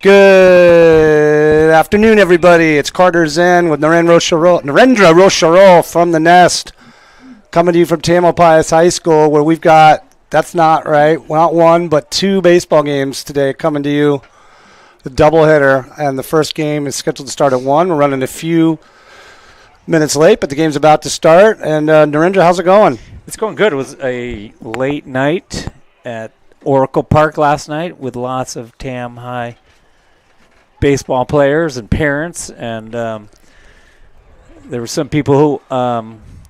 Good afternoon, everybody. It's Carter Zen with Narendra Rosharol from the Nest, coming to you from Tamalpais High School, where we've got, that's not right, not one, but two baseball games today coming to you. The doubleheader, and the first game is scheduled to start at 1. We're running a few minutes late, but the game's about to start. And Narendra, how's it going? It's going good. It was a late night at Oracle Park last night with lots of Tam High baseball players and parents, and there were some people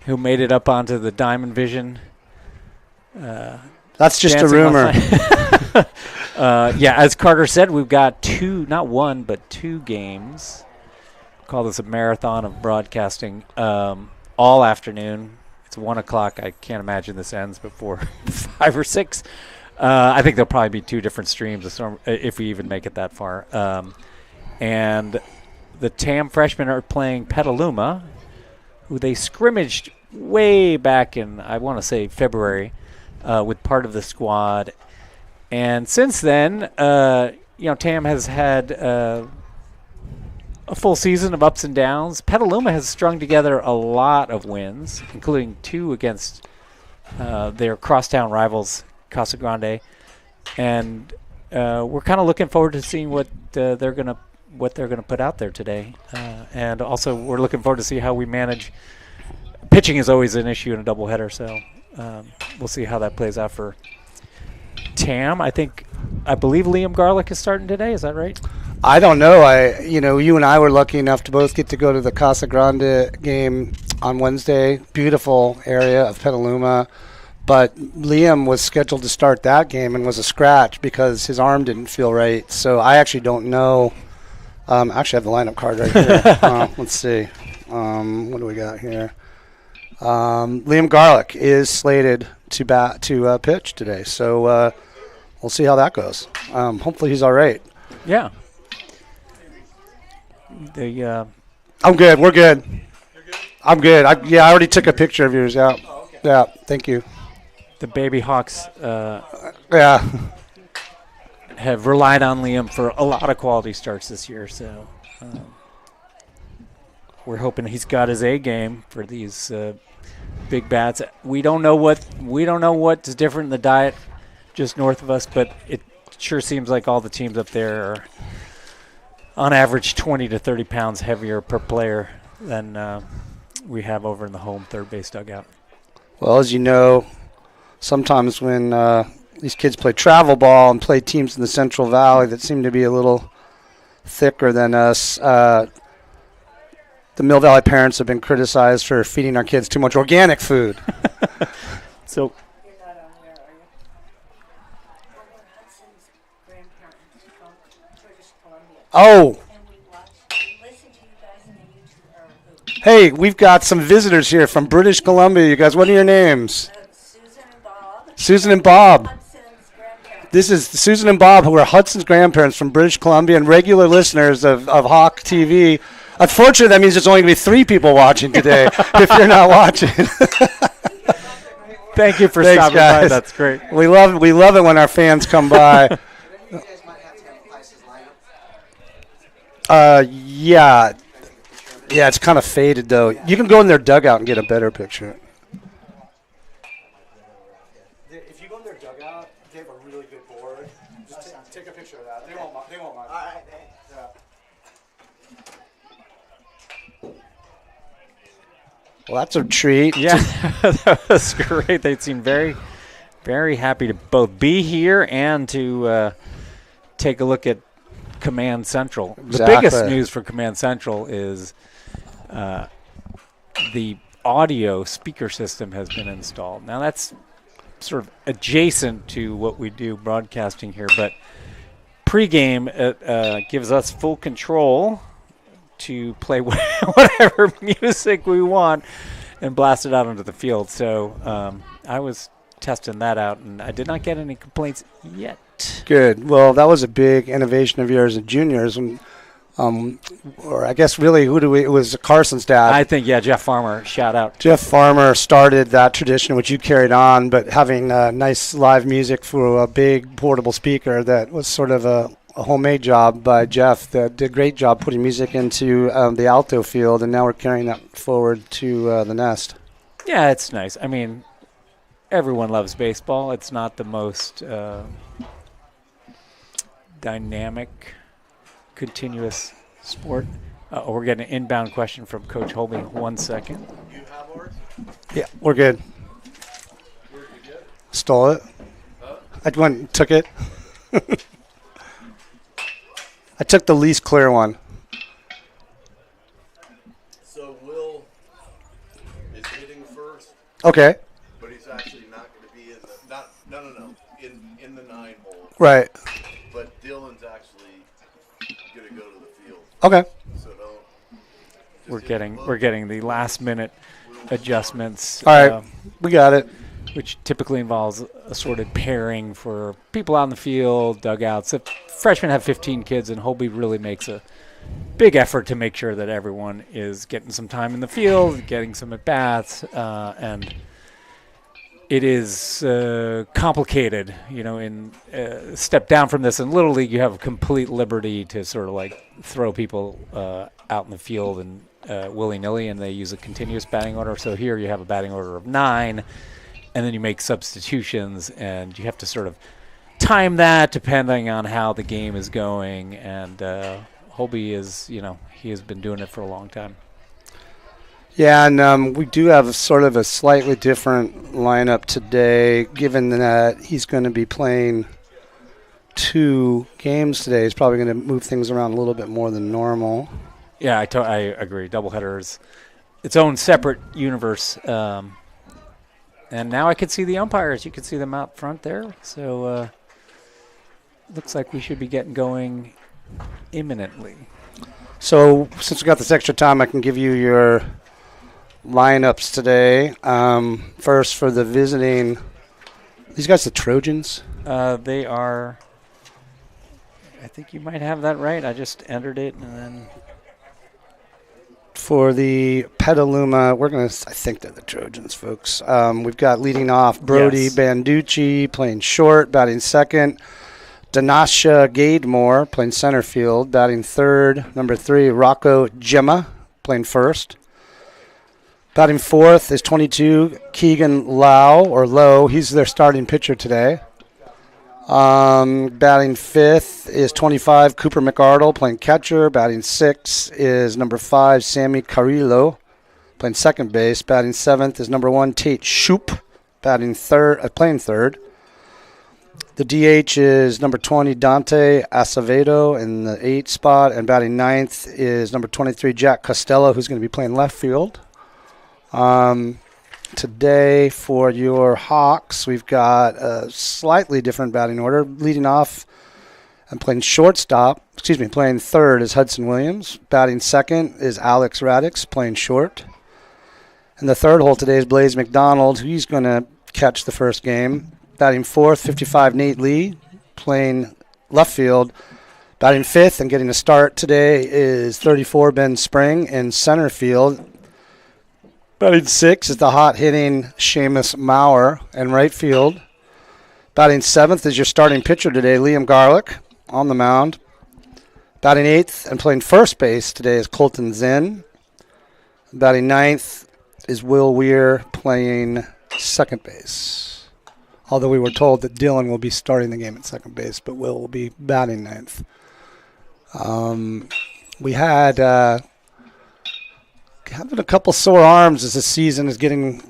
who made it up onto the Diamond Vision. That's just a rumor. Yeah, as Carter said, we've got not one, but two games. Call this a marathon of broadcasting all afternoon. It's 1 o'clock. I can't imagine this ends before 5 or 6. I think there'll probably be two different streams if we even make it that far. And the Tam freshmen are playing Petaluma, who they scrimmaged way back in, I want to say, February, with part of the squad. And since then, Tam has had a full season of ups and downs. Petaluma has strung together a lot of wins, including 2 against their crosstown rivals, Casa Grande. And we're kind of looking forward to seeing what they're going to put out there today. And also we're looking forward to see how we manage. Pitching is always an issue in a doubleheader, so we'll see how that plays out for Tam. I believe Liam Garlick is starting today. Is that right? I don't know. You and I were lucky enough to both get to go to the Casa Grande game on Wednesday. Beautiful area of Petaluma. But Liam was scheduled to start that game and was a scratch because his arm didn't feel right. So I actually don't know. Actually, I have the lineup card right here. Let's see. What do we got here? Liam Garlick is slated to pitch today. So we'll see how that goes. Hopefully he's all right. Yeah. I'm good. We're good. You're good? I'm good. I already took a picture of yours. Yeah. Oh, okay. Yeah. Thank you. The Baby Hawks have relied on Liam for a lot of quality starts this year, so we're hoping he's got his A game for these big bats. We don't know what's different in the diet just north of us, but it sure seems like all the teams up there are on average 20 to 30 pounds heavier per player than we have over in the home third base dugout. Well, as you know, sometimes when these kids play travel ball and play teams in the Central Valley that seem to be a little thicker than us, the Mill Valley parents have been criticized for feeding our kids too much organic food. So, you're not on there, are you? Well, we're Hudson's grandparents from British Columbia. Oh. And we listen to you guys, and then you two are who? Hey, we've got some visitors here from British Columbia. You guys, what are your names? Susan and Bob. Susan and Bob. Hudson's grandparents. This is Susan and Bob, who are Hudson's grandparents from British Columbia and regular listeners of Hawk TV. Unfortunately, that means there's only going to be 3 people watching today if you're not watching. Thank you for Thanks, stopping guys. by. That's great. We love it when our fans come by. Yeah, it's kind of faded though. You can go in their dugout and get a better picture. If you go in their dugout, they have a really good board. Just take a picture of that. They won't mind. All right, yeah. Well, that's a treat. Yeah, that was great. They seemed very, very happy to both be here and to take a look at Command Central. Exactly. The biggest news for Command Central is the audio speaker system has been installed. Now, that's sort of adjacent to what we do broadcasting here, but pregame it gives us full control to play whatever music we want and blast it out onto the field. So I was testing that out, and I did not get any complaints yet. Good. Well, that was a big innovation of yours at juniors. And or I guess really, it was Carson's dad. I think, yeah, Jeff Farmer, shout out. Jeff Farmer started that tradition, which you carried on, but having nice live music for a big portable speaker that was sort of a a homemade job by Jeff that did a great job putting music into the alto field, and now we're carrying that forward to the nest. Yeah, it's nice. I mean, everyone loves baseball. It's not the most dynamic, continuous sport. We're getting an inbound question from Coach Holby. 1 second. You have ours? Yeah, we're good. Where did you get it? Stole it. I went and took it. I took the least clear one. So Will is hitting first, Okay. but he's actually not going to be in the in the 9 hole. Right. But Dylan's actually going to go to the field. Okay. So don't. We're getting the last minute adjustments. All right. We got it. Which typically involves a sorted pairing for people out in the field, dugouts. The freshmen have 15 kids, and Holby really makes a big effort to make sure that everyone is getting some time in the field, getting some at-bats, and it is complicated. You know, in step down from this. In Little League, you have complete liberty to sort of like throw people out in the field and willy-nilly, and they use a continuous batting order. So here you have a batting order of 9. And then you make substitutions, and you have to sort of time that depending on how the game is going. And Holby is, he has been doing it for a long time. Yeah, and we do have sort of a slightly different lineup today, given that he's going to be playing 2 games today. He's probably going to move things around a little bit more than normal. Yeah, I agree. Doubleheaders, its own separate universe. And now I can see the umpires. You can see them out front there. So looks like we should be getting going imminently. So since we got this extra time, I can give you your lineups today. First for the visiting, these guys the Trojans? They are, I think you might have that right. I just entered it and then. For the Petaluma, I think they're the Trojans, folks. We've got leading off Brody Banducci playing short, batting second. Danasha Gademore playing center field, batting third. Number 3, Rocco Gemma playing first. Batting fourth is 22, Keegan Lowe. He's their starting pitcher today. Batting fifth is 25, Cooper McArdle playing catcher. Batting sixth is number 5, Sammy Carrillo playing second base. Batting seventh is number 1, Tate Shoop playing third. The DH is number 20, Dante Acevedo in the 8th spot. And batting ninth is number 23, Jack Costello, who's going to be playing left field. Today for your Hawks, we've got a slightly different batting order. Leading off and playing third is Hudson Williams. Batting second is Alex Radix playing short. And the third hole today is Blaze McDonald. He's going to catch the first game. Batting fourth, 55, Nate Lee playing left field. Batting fifth and getting a start today is 34, Ben Spring in center field. Batting sixth is the hot-hitting Seamus Maurer in right field. Batting seventh is your starting pitcher today, Liam Garlick, on the mound. Batting eighth and playing first base today is Colton Zinn. Batting ninth is Will Weir playing second base. Although we were told that Dylan will be starting the game at second base, but Will be batting ninth. We had... having a couple sore arms as the season is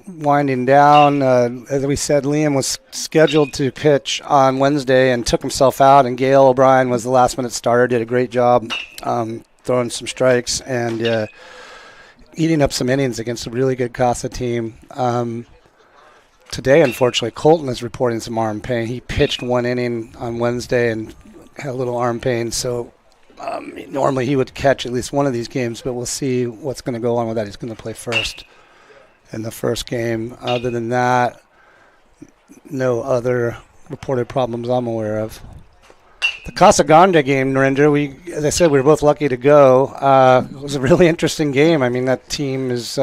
winding down. As we said, Liam was scheduled to pitch on Wednesday and took himself out, and Gail O'Brien was the last-minute starter, did a great job throwing some strikes and eating up some innings against a really good Casa team. Today, unfortunately, Colton is reporting some arm pain. He pitched 1 inning on Wednesday and had a little arm pain, so normally he would catch at least one of these games, but we'll see what's going to go on with that. He's going to play first in the first game. Other than that, no other reported problems I'm aware of. The Casa Grande game, Narendra, as I said, we were both lucky to go. It was a really interesting game. I mean, that team is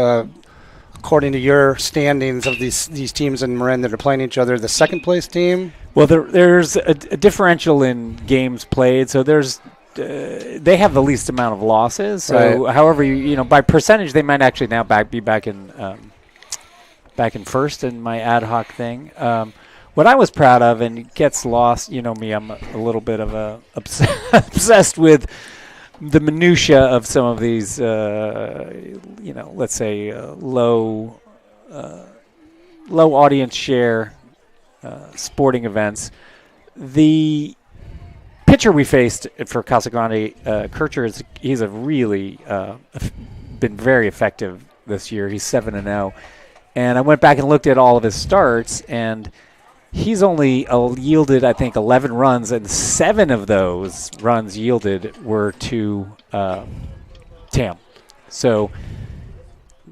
according to your standings of these teams in Marin that are playing each other, the second place team? Well, there's a differential in games played, so they have the least amount of losses. So, Right. however, by percentage, they might actually now be back in first in my ad hoc thing. What I was proud of, and it gets lost, me, I'm a little bit of obsessed with the minutia of some of these, let's say low audience share sporting events. The pitcher we faced for Casa Grande, Kircher, he's a really been very effective this year. He's 7-0, and I went back and looked at all of his starts, and he's only yielded, I think, 11 runs, and 7 of those runs yielded were to TAM. So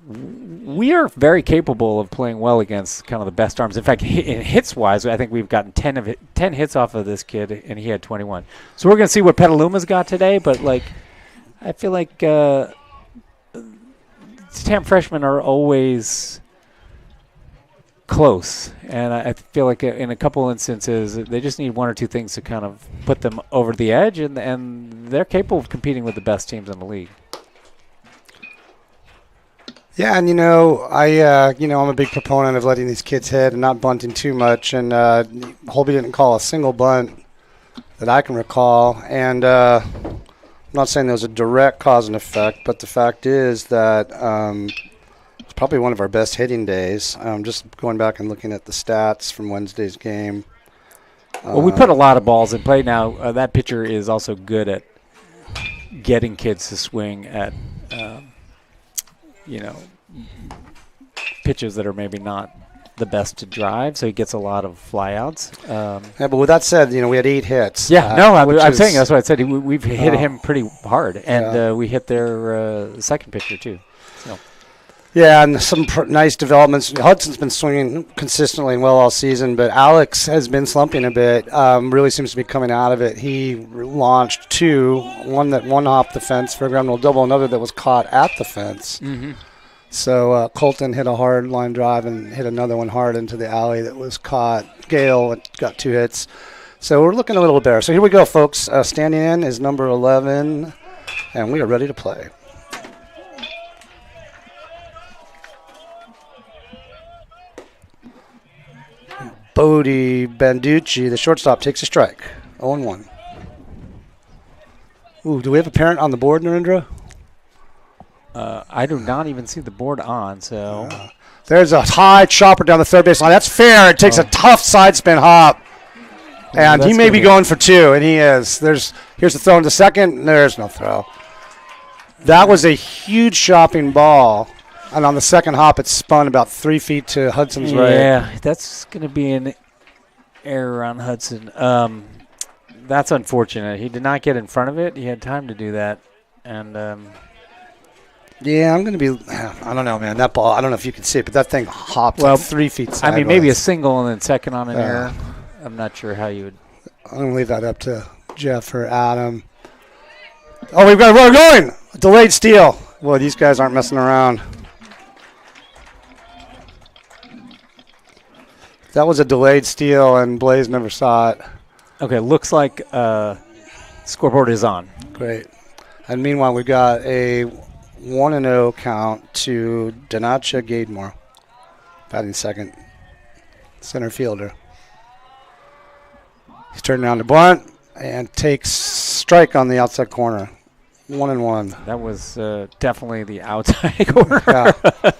we are very capable of playing well against kind of the best arms. In fact, in hits-wise, I think we've gotten 10 hits off of this kid, and he had 21. So we're going to see what Petaluma's got today, but, I feel like TAM freshmen are always close, and I feel like in a couple instances they just need one or two things to kind of put them over the edge, and they're capable of competing with the best teams in the league. Yeah, and I'm a big proponent of letting these kids hit and not bunting too much. And Holby didn't call a single bunt that I can recall. And I'm not saying there was a direct cause and effect, but the fact is that it's probably one of our best hitting days. Just going back and looking at the stats from Wednesday's game. Well, we put a lot of balls in play now. That pitcher is also good at getting kids to swing at pitches that are maybe not the best to drive, so he gets a lot of flyouts. Yeah, but with that said, we had 8 hits. Yeah, I'm saying that's what I said. We've hit him pretty hard, and we hit their second pitcher too. So. Yeah, and some nice developments. Hudson's been swinging consistently and well all season, but Alex has been slumping a bit. Really seems to be coming out of it. He launched 2, one off the fence for a ground rule double, another that was caught at the fence. Mm-hmm. So Colton hit a hard line drive and hit another one hard into the alley that was caught. Gale got 2 hits. So we're looking a little better. So here we go, folks. Standing in is number 11, and we are ready to play. Bodie Banducci, the shortstop, takes a strike. 0-1. Ooh, do we have a parent on the board, Narendra? I do not even see the board on, so... There's a high chopper down the third base line. That's fair. It takes a tough side spin hop. And he may be going for 2, and he is. Here's the throw into second. There's no throw. That was a huge chopping ball. And on the second hop, it spun about 3 feet to Hudson's right. Yeah, that's going to be an error on Hudson. That's unfortunate. He did not get in front of it. He had time to do that. And yeah, I'm going to be – I don't know, man. That ball – I don't know if you can see it, but that thing hopped 3 feet sideways. I mean, maybe a single and then second on an error. I'm not sure how you would – I'm going to leave that up to Jeff or Adam. Oh, we've got a runner going! A delayed steal. Boy, these guys aren't messing around. That was a delayed steal, and Blaze never saw it. Okay, looks like scoreboard is on. Great. And meanwhile, we've got a 1-0 count to Donacha Gademore, batting second, center fielder. He's turning around to bunt and takes strike on the outside corner. 1-1. That was definitely the outside corner. Yeah.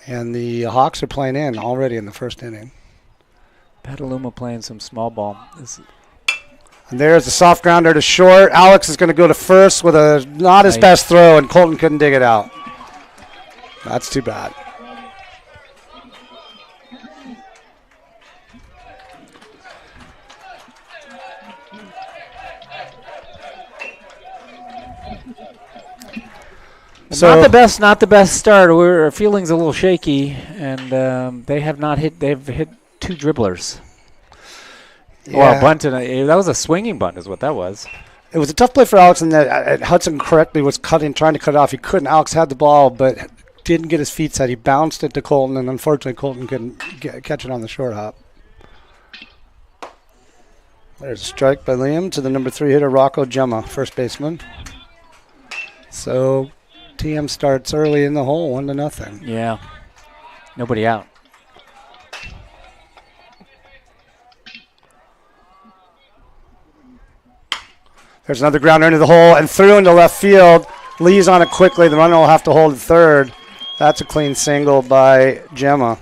And the Hawks are playing in already in the first inning. Petaluma playing some small ball. And there's a soft grounder to short. Alex is going to go to first with a not his best throw, and Colton couldn't dig it out. That's too bad. So not the best start. Our feeling's a little shaky, and they have not hit. They've hit 2 dribblers. Yeah. Well, a bunt and that was a swinging bunt, is what that was. It was a tough play for Alex, and that Hudson correctly was trying to cut it off. He couldn't. Alex had the ball, but didn't get his feet set. He bounced it to Colton, and unfortunately, Colton couldn't catch it on the short hop. There's a strike by Liam to the number 3 hitter, Rocco Gemma, first baseman. So TM starts early in the hole, 1-0. Yeah. Nobody out. There's another grounder into the hole and through into left field. Lee's on it quickly. The runner will have to hold at third. That's a clean single by Gemma.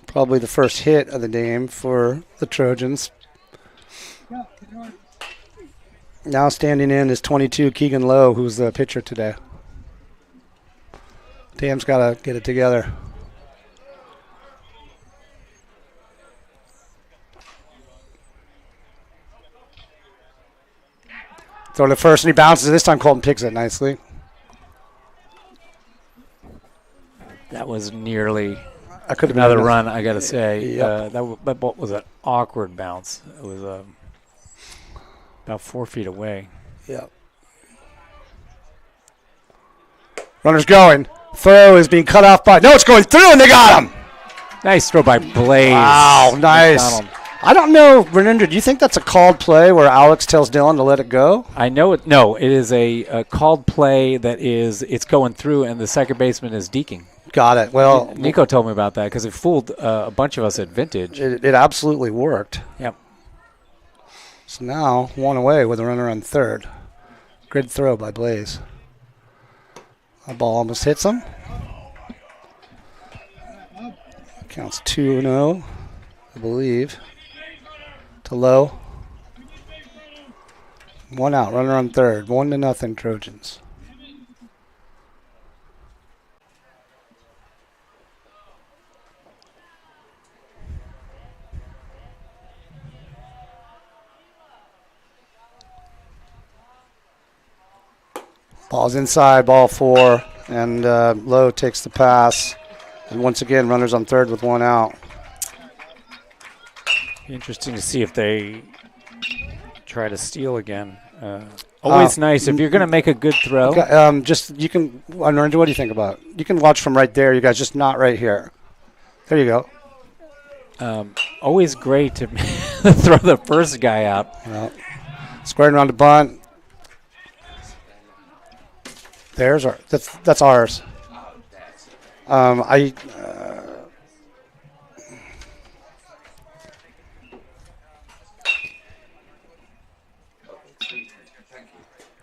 Probably the first hit of the game for the Trojans. Now standing in is 22, Keegan Lowe, who's the pitcher today. TM's got to get it together. Throw to first, and he bounces. This time Colton picks it nicely. That was nearly I could have another been run, I got to say. Yep. That was an awkward bounce. It was about 4 feet away. Yeah. Runner's going. Throw is being cut off by. No, it's going through, and they got him. Nice throw by Blaze. Wow, nice. McDonald. I don't know, Renender, do you think that's a called play where Alex tells Dylan to let it go? I know it. No, it is a called play that it's going through, and the second baseman is deking. Got it. Well, Nico told me about that because it fooled a bunch of us at Vintage. it absolutely worked. Yep. So now, one away with a runner on third. Good throw by Blaze. That ball almost hits him. Counts 2-0, I believe. To Low. 1 out, runner on third. 1-0 Trojans. Ball's inside, ball 4, and Lowe takes the pass. And once again, runners on third with 1 out. Interesting to see if they try to steal again. Always nice if you're going to make a good throw. You can, Narendra, what do you think about it? You can watch from right there, you guys, just not right here. There you go. Always great to throw the first guy out. Well, squaring around the bunt. There's our, that's ours.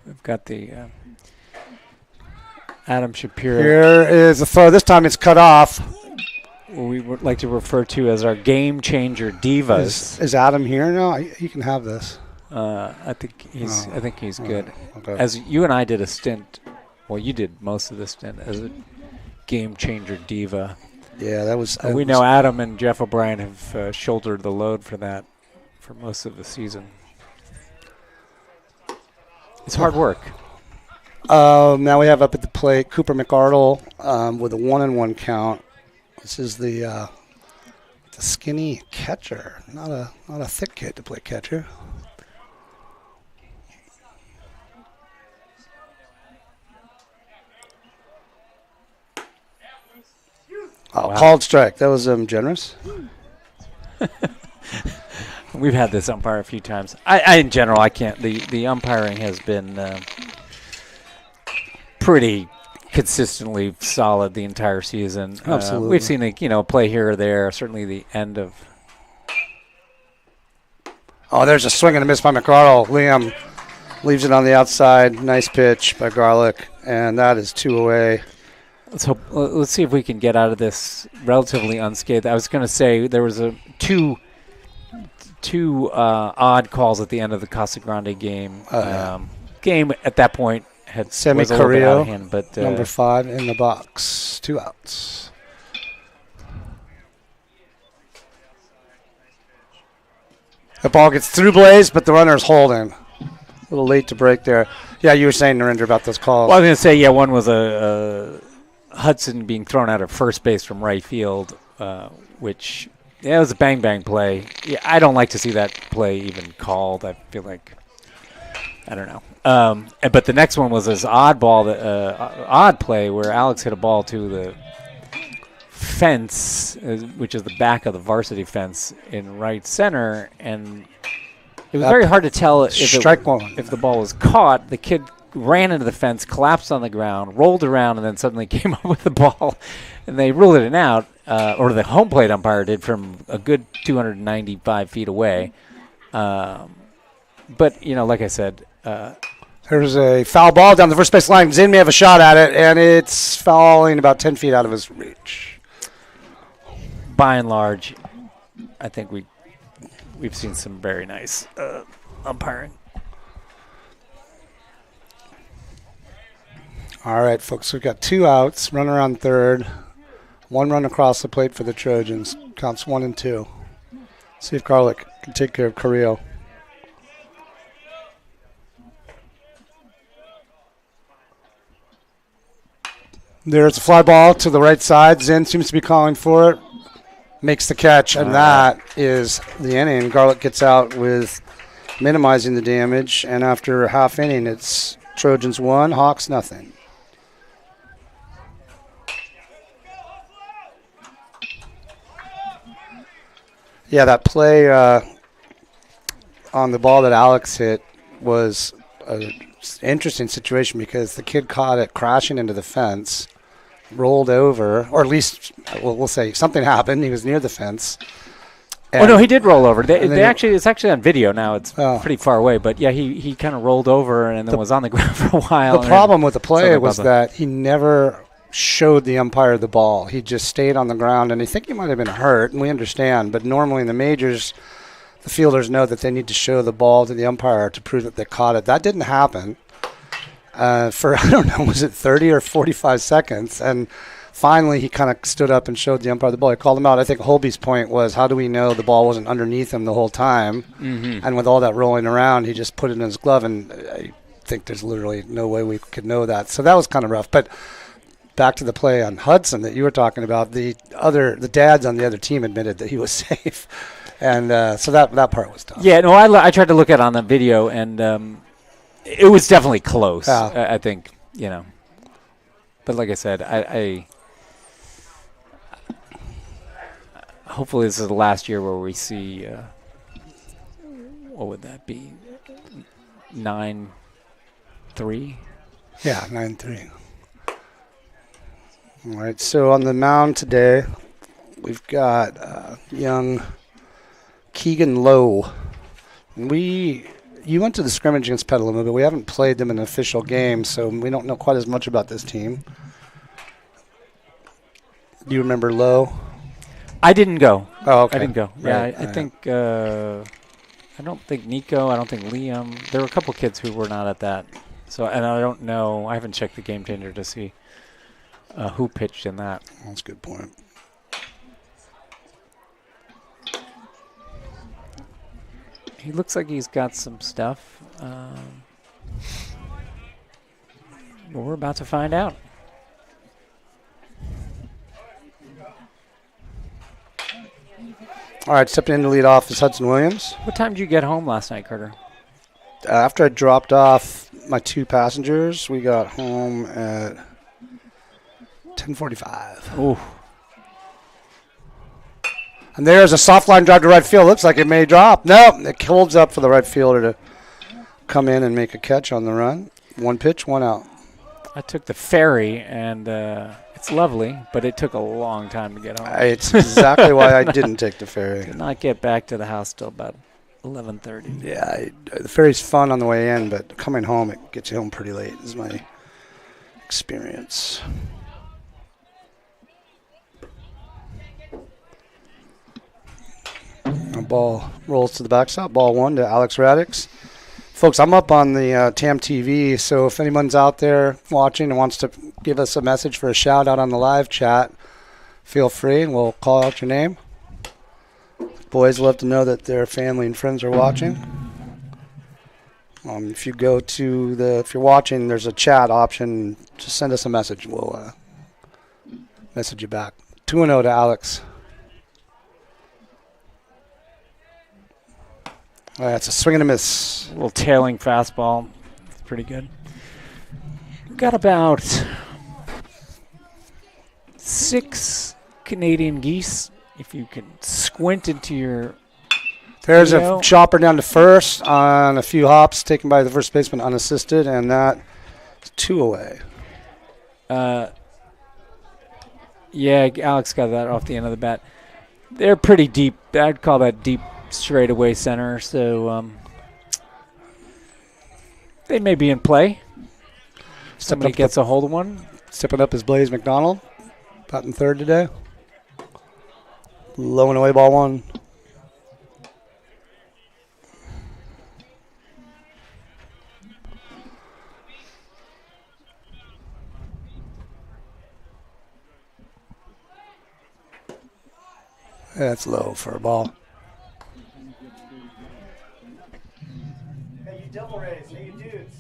We've got the Adam Shapiro. Here is a throw. This time it's cut off. We would like to refer to as our game changer divas. Is Adam here now? He can have this. I think he's good. Okay. As you and I did a stint. Well, you did most of the stint as a game changer diva. Yeah, that was. We know Adam and Jeff O'Brien have shouldered the load for that for most of the season. It's hard work. Now we have up at the plate Cooper McArdle with a 1-1 count. This is the skinny catcher, not a thick kid to play catcher. Oh, Wow. Called strike. That was generous. We've had this umpire a few times. I in general, I can't. The umpiring has been pretty consistently solid the entire season. Absolutely. We've seen a play here or there. Certainly the end of. Oh, there's a swing and a miss by McArdle. Liam leaves it on the outside. Nice pitch by Garlick, and that is 2 away. Let's see if we can get out of this relatively unscathed. I was going to say there was two odd calls at the end of the Casa Grande game. Game at that point was a little bit out of hand, but number 5 in the box. 2 outs. The ball gets through Blaze, but the runner's holding. A little late to break there. Yeah, you were saying, Narendra, about those calls. Well, I was going to say, yeah, one was a Hudson being thrown out of first base from right field, which it was a bang-bang play. Yeah, I don't like to see that play even called. I feel like I don't know. But the next one was this odd play where Alex hit a ball to the fence, which is the back of the varsity fence in right center, and it was very hard to tell if the ball was caught. The kid ran into the fence, collapsed on the ground, rolled around, and then suddenly came up with the ball, and they ruled it out, or the home plate umpire did, from a good 295 feet away. But, like I said, there's a foul ball down the first base line. Zinn may have a shot at it, and it's falling about 10 feet out of his reach. By and large, I think we've seen some very nice umpiring. All right, folks, we've got 2 outs, runner on third, 1 run across the plate for the Trojans. Counts 1 and 2. See if Garlic can take care of Carrillo. There's a fly ball to the right side. Zinn seems to be calling for it. Makes the catch, and that is the inning. Garlic gets out with minimizing the damage, and after a half inning, it's Trojans 1, Hawks nothing. Yeah, that play on the ball that Alex hit was an interesting situation because the kid caught it crashing into the fence, rolled over, or at least we'll say something happened. He was near the fence. No, he did roll over. It's actually on video now. It's pretty far away, but yeah, he kind of rolled over and then was on the ground for a while. The problem with the play was that he never showed the umpire the ball. He just stayed on the ground, and I think he might have been hurt, and we understand. But normally in the majors, the fielders know that they need to show the ball to the umpire to prove that they caught it. That didn't happen for, I don't know, was it 30 or 45 seconds? And finally he kind of stood up and showed the umpire the ball. He called him out. I think Holby's point was, how do we know the ball wasn't underneath him the whole time? Mm-hmm. And with all that rolling around, he just put it in his glove, and I think there's literally no way we could know that. So that was kind of rough. But back to the play on Hudson that you were talking about, the dads on the other team admitted that he was safe. And so that part was tough. Yeah, no, I tried to look at it on the video, and it was definitely close, I think, But like I said, I hopefully this is the last year where we see, what would that be, 9-3? Yeah, 9-3. All right, so on the mound today, we've got young Keegan Lowe. You went to the scrimmage against Petaluma, but we haven't played them in an official game, so we don't know quite as much about this team. Do you remember Lowe? I didn't go. Oh, okay. I didn't go. Right. Yeah, I think I don't think Nico, I don't think Liam. There were a couple kids who were not at that. So, and I don't know. I haven't checked the game changer to see who pitched in that. That's a good point. He looks like he's got some stuff. But we're about to find out. All right, stepping in to lead off is Hudson Williams. What time did you get home last night, Carter? After I dropped off my 2 passengers, we got home at 10:45. Ooh. And there's a soft line drive to right field. Looks like it may drop. No, it holds up for the right fielder to come in and make a catch on the run. 1 pitch, 1 out. I took the ferry, and it's lovely, but it took a long time to get home. It's exactly why I didn't take the ferry. Did not get back to the house till about 11:30. Yeah, the ferry's fun on the way in, but coming home, it gets you home pretty late, is my experience. A ball rolls to the backstop. Ball 1 to Alex Radix. Folks, I'm up on the TAM TV, so if anyone's out there watching and wants to give us a message for a shout-out on the live chat, feel free, and we'll call out your name. Boys love to know that their family and friends are watching. If you're watching, there's a chat option. Just send us a message. We'll message you back. 2-0 to Alex. That's a swing and a miss. A little tailing fastball. pretty good. We've got about 6 Canadian geese. If you can squint into your There's video. a chopper down to first on a few hops taken by the first baseman unassisted, and that is 2 away. Yeah, Alex got that off the end of the bat. They're pretty deep. I'd call that deep straightaway center. So they may be in play. Somebody gets a hold of one. Stepping up is Blaze McDonald, batting third today. Low and away, ball 1. That's low for a ball. Hey, you double raise. Hey, you dudes.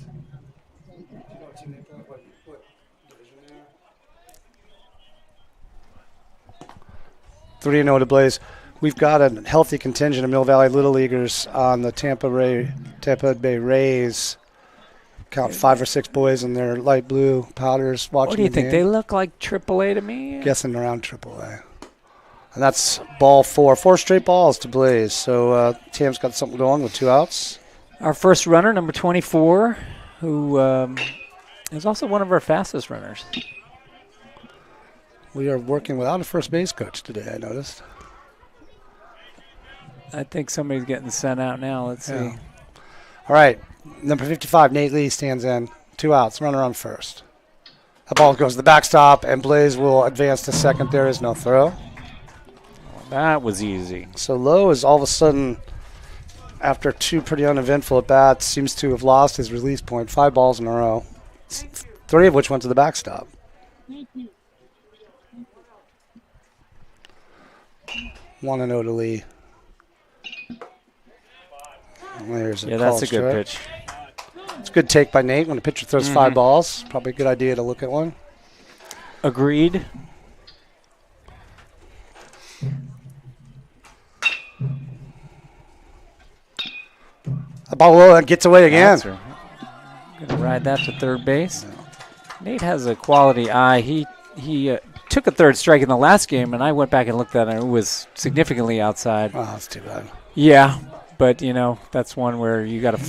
Do you know what team they play? What division they are? 3-0 to Blaze. We've got a healthy contingent of Mill Valley Little Leaguers on the Tampa Bay Rays. Count 5 or 6 boys in their light blue powders watching. What do you the think? game. They look like AAA to me. Guessing around AAA. And that's ball 4. 4 straight balls to Blaze. So Tam's got something going with 2 outs. Our first runner, number 24, who is also one of our fastest runners. We are working without a first base coach today, I noticed. I think somebody's getting sent out now. Let's Yeah. see. All right. Number 55, Nate Lee stands in. 2 outs. Runner on first. The ball goes to the backstop, and Blaze will advance to second. There is no throw. That was easy. So Lowe is all of a sudden, after 2 pretty uneventful at-bats, seems to have lost his release point. 5 balls in a row, 3 of which went to the backstop. 1-0 to Lee. There's a Yeah, that's called a good strike. pitch. It's a good take by Nate when a pitcher throws 5 balls. Probably a good idea to look at one. Agreed. The ball low gets away again. Going to ride that to third base. Nate has a quality eye. He took a third strike in the last game, and I went back and looked at it, and it was significantly outside. Oh, that's too bad. Yeah, but, that's one where you got to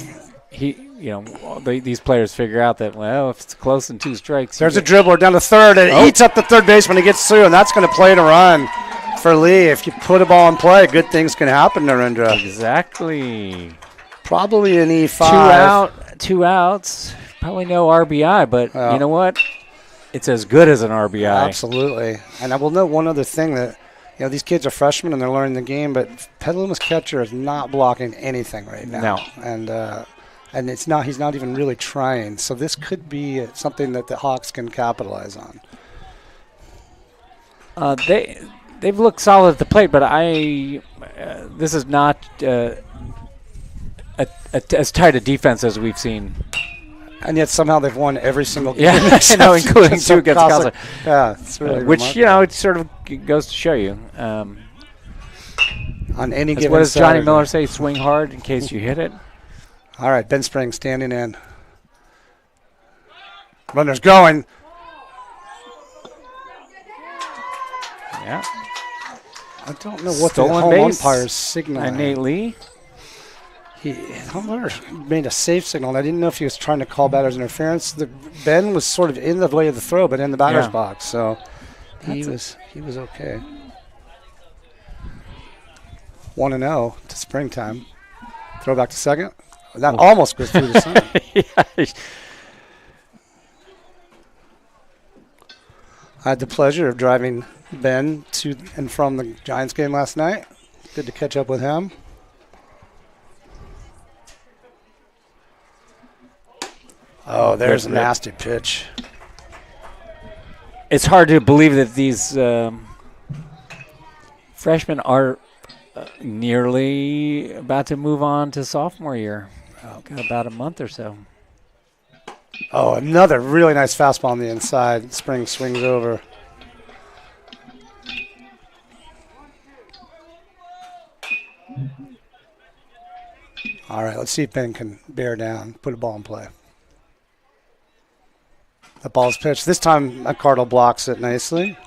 these players figure out that, well, if it's close than 2 strikes. There's a dribbler down to third, and it eats up the third baseman. He gets through, and that's going to play to run for Lee. If you put a ball in play, good things can happen, Narendra. Exactly. Probably an E5. 2 outs. Probably no RBI, but Yeah. you know what? It's as good as an RBI. Absolutely. And I will note one other thing that, these kids are freshmen and they're learning the game, but Petaluma's catcher is not blocking anything right now. No. And he's not even really trying. So this could be something that the Hawks can capitalize on. They've looked solid at the plate, but this is not as tight a defense as we've seen. And yet somehow they've won every single game. Yeah, I know, including 2 against Casa. Casa. Yeah, it's really Which, remarkable. it sort of goes to show you. On any What given does Johnny Saturday. Miller say? Swing hard in case you hit it. All right, Ben Spring standing in. Runner's going. Yeah. I don't know what Stolen the home base umpire's signaling. And Nate Lee. Umpire made a safe signal, and I didn't know if he was trying to call batter's interference. Ben was sort of in the way of the throw, but in the batter's Yeah. box, so he was okay. 1-0 to springtime. Throw back to second. That almost goes through the sun. Yeah. I had the pleasure of driving Ben to and from the Giants game last night. Good to catch up with him. Oh, there's a nasty pitch. It's hard to believe that these freshmen are nearly about to move on to sophomore year. Got about a month or so. Oh, another really nice fastball on the inside. Spring swings over. All right, let's see if Ben can bear down, put a ball in play. The ball's pitched. This time, McCardle blocks it nicely.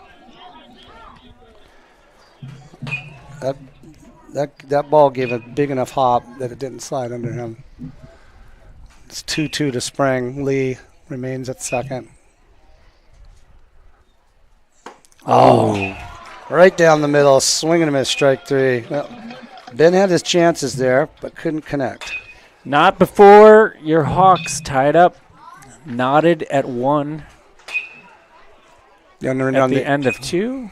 That ball gave a big enough hop that it didn't slide under him. It's 2-2 to Spring. Lee remains at second. Oh, right down the middle, swinging him at strike three. Well, Ben had his chances there, but couldn't connect. Not before your Hawks tied up, knotted at 1 On at the end of 2.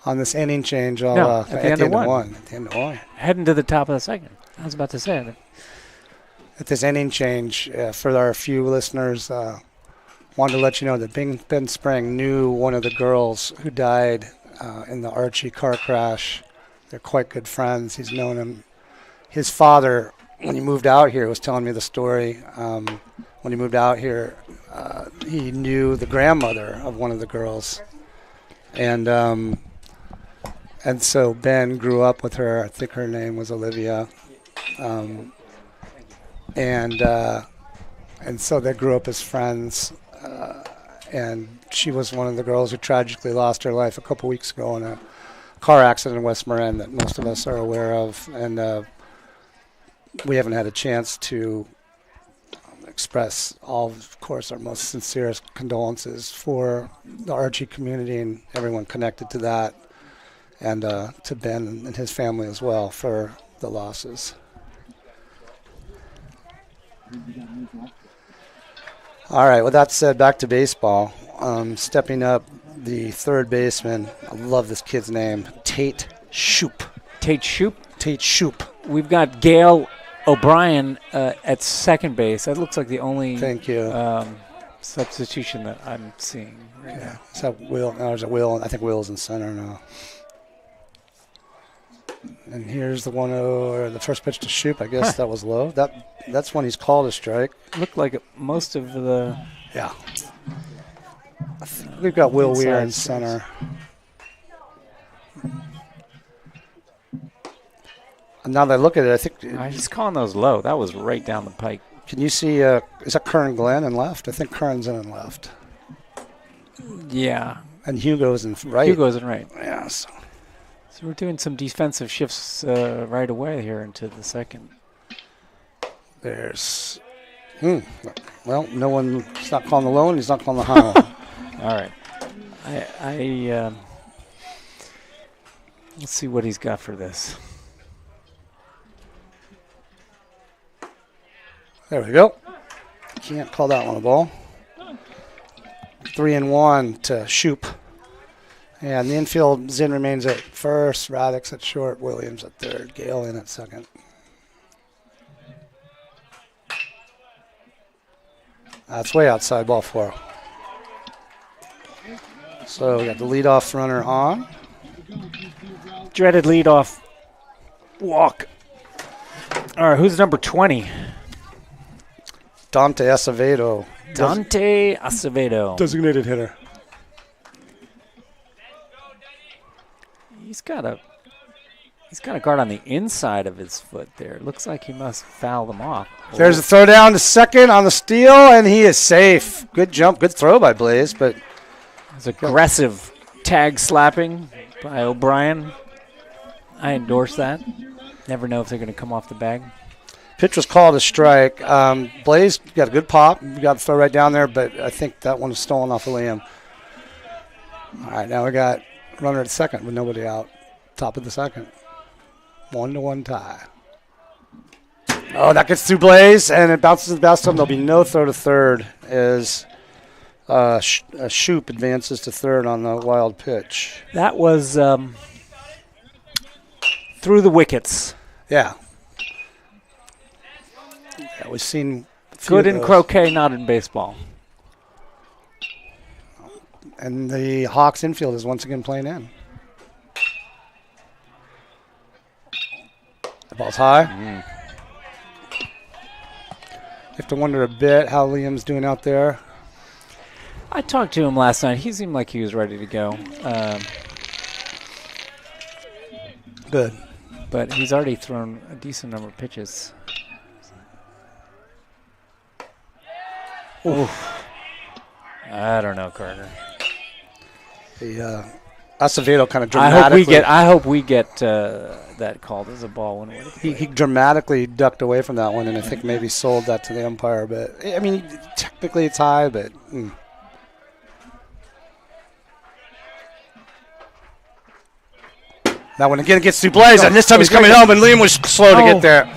On this inning change, No, at the end of one. At the end of one. Heading to the top of the second. I was about to say it. At this inning change, for our few listeners, wanted to let you know that Ben Spring knew one of the girls who died in the Archie car crash. They're quite good friends. He's known him. His father, when he moved out here, was telling me the story. When he moved out here, he knew the grandmother of one of the girls. And so Ben grew up with her. I think her name was Olivia. And so they grew up as friends. And she was one of the girls who tragically lost her life a couple weeks ago in a car accident in West Marin that most of us are aware of. And we haven't had a chance to express all, of course, our most sincerest condolences for the Archie community and everyone connected to that. And to Ben and his family as well for the losses. All right, with that said, back to baseball. Stepping up, the third baseman, I love this kid's name, Tate Shoop. Tate Shoop. Tate Shoop. We've got Gail O'Brien at second base. That looks like the only Thank you. substitution that I'm seeing right now. Is that Will? No, there's a Will. I think Will's in center now. And here's the 1-0, or the first pitch to Shoop. I guess that was low. That's when he's called a strike. Looked like most of the... Yeah. I think we've got Will Weir in Inside center. And now that I look at it, I think... he's calling those low. That was right down the pike. Can you see, is that Kern Glenn in left? I think Kern's in left. Yeah. And Hugo's in right. Hugo's in right. Yeah. So we're doing some defensive shifts right away here into the second. there's... Well, no one... He's not calling the low and he's not calling the high one. All right. Let's see what he's got for this. There we go. Can't call that one a ball. 3-1 to Shoop. And the infield, Zinn remains at first, Radix at short, Williams at third, Gale in at second. That's way outside, ball 4. So we got the leadoff runner on. Dreaded leadoff walk. All right, who's number 20? Dante Acevedo. Dante Acevedo. Designated hitter. He's got a guard on the inside of his foot there. Looks like he must foul them off. There's a throw down to second on the steal, and he is safe. Good jump, good throw by Blaze, but it's aggressive tag slapping by O'Brien. I endorse that. Never know if they're going to come off the bag. pitch was called a strike. Blaze got a good pop. We got the throw right down there, but I think that one was stolen off of Liam. All right, now we got runner at second with nobody out. Top of the second. 1-1 tie. Oh, that gets through Blaze, and it bounces past him. There'll be no throw to third as Shoop advances to third on the wild pitch. That was through the wickets. Yeah. Yeah, we've seen good in croquet, not in baseball. And the Hawks infield is once again playing in. The ball's high. You have to wonder a bit how Liam's doing out there. I talked to him last night. He seemed like he was ready to go. Good. But he's already thrown a decent number of pitches. Oof. I don't know, Carter. Acevedo kind of I hope dramatically. we get that called as a ball when we're He dramatically ducked away from that one, and I think maybe sold that to the umpire. But I mean, technically it's high, but. That one again gets through Blaze, and this time he's coming home, and Liam was slow to get there.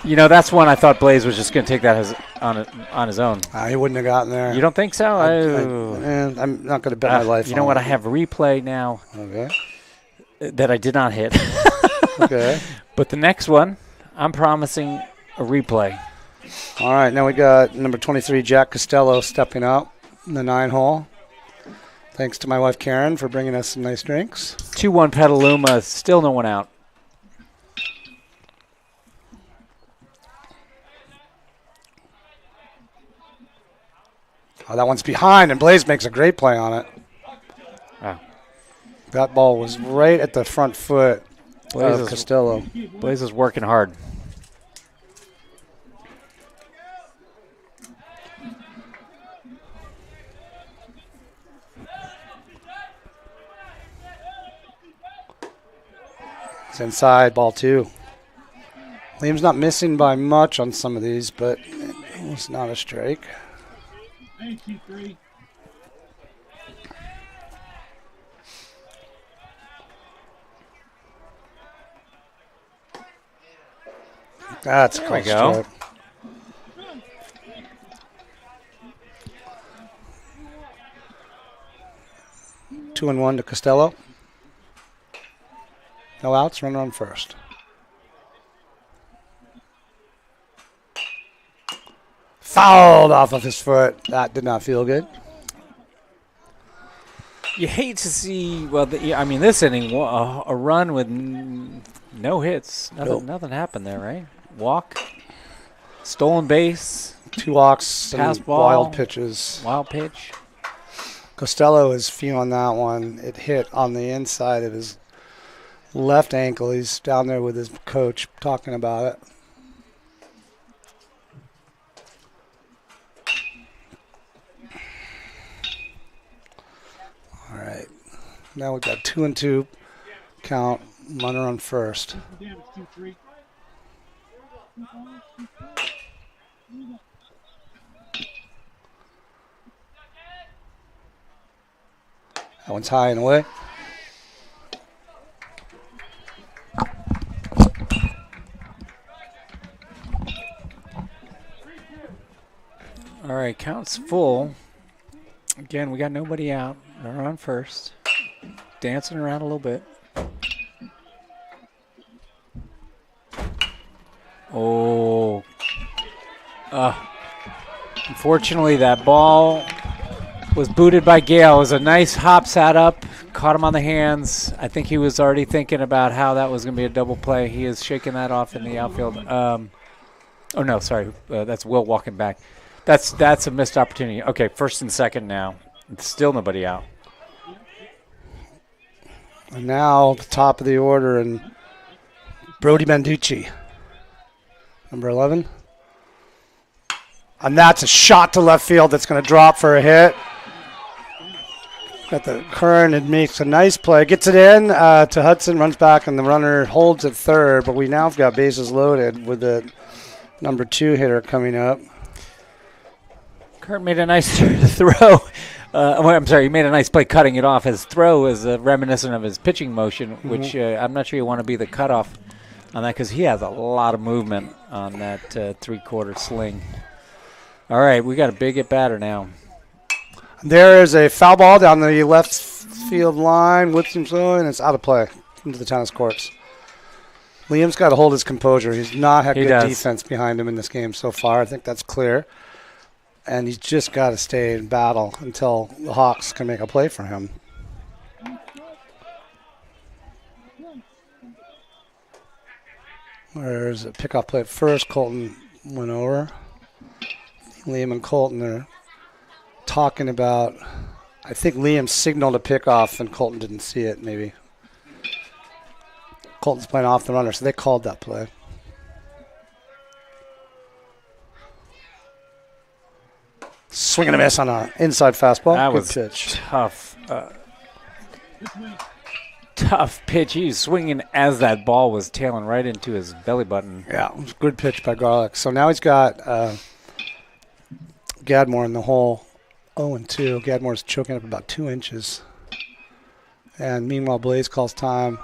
You know, that's one I thought Blaze was just going to take that on his own. He wouldn't have gotten there. You don't think so? I'm not going to bet my life. You know on what? it. I have replay now. Okay. That I did not hit. Okay. But the next one, I'm promising a replay. All right, now we got number 23, Jack Costello, stepping up in the 9-hole. Thanks to my wife, Karen, for bringing us some nice drinks. 2-1 Petaluma, still no one out. Oh, that one's behind, and Blaze makes a great play on it. Wow. That ball was right at the front foot of Costello. Blaze is working hard. It's inside, ball 2. Liam's not missing by much on some of these, but it's not a strike. That's There we go. 2-1 to Costello. No outs, runner on first. Fouled off of his foot. That did not feel good. You hate to see, this inning, a run with no hits. Nothing happened there, right? Walk, stolen base. 2 walks, pass and ball, wild pitches. Wild pitch. Costello is feeling that one. It hit on the inside of his left ankle. He's down there with his coach talking about it. All right. Now we've got 2-2 count. Runner on first. That one's high and away. All right, count's full. Again, we got nobody out. Runner on first. Dancing around a little bit. Oh. Unfortunately, that ball was booted by Gale. It was a nice hop, sat up, caught him on the hands. I think he was already thinking about how that was going to be a double play. He is shaking that off in the outfield. Oh, no, sorry. That's Will walking back. That's a missed opportunity. Okay, first and second now. It's still nobody out. And now the top of the order, and Brody Manducci, number 11. And that's a shot to left field that's going to drop for a hit. Got the Curran and makes a nice play. Gets it in to Hudson, runs back, and the runner holds at third. But we now have got bases loaded with the number 2 hitter coming up. Kurt made a nice throw. He made a nice play cutting it off. His throw is reminiscent of his pitching motion, which I'm not sure you want to be the cutoff on that because he has a lot of movement on that three-quarter sling. All right, we got a big at-batter now. There is a foul ball down the left field line with some throw, and it's out of play into the tennis courts. Liam's got to hold his composure. He's not had good defense behind him in this game so far. I think that's clear. And he's just got to stay in battle until the Hawks can make a play for him. There's a pickoff play at first. Colton went over. Liam and Colton are talking about, I think Liam signaled a pickoff and Colton didn't see it maybe. Colton's playing off the runner, so they called that play. Swing and a miss on an inside fastball. That Good was pitch. tough. Tough pitch. He was swinging as that ball was tailing right into his belly button. Yeah, it was a good pitch by Garlick. So now he's got Gadmore in the hole, 0-2. Gadmore's choking up about 2 inches. And meanwhile, Blaze calls time.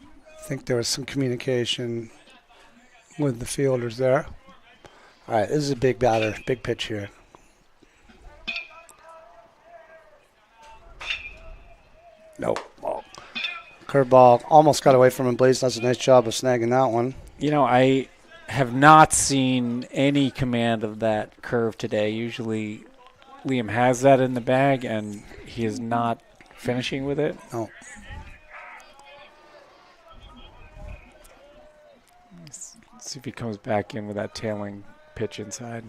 I think there was some communication with the fielders there. All right, this is a big batter, big pitch here. Nope. Oh. Curveball almost got away from him. Blaze does a nice job of snagging that one. You know, I have not seen any command of that curve today. Usually Liam has that in the bag, and he is not finishing with it. No. Let's see if he comes back in with that tailing pitch inside.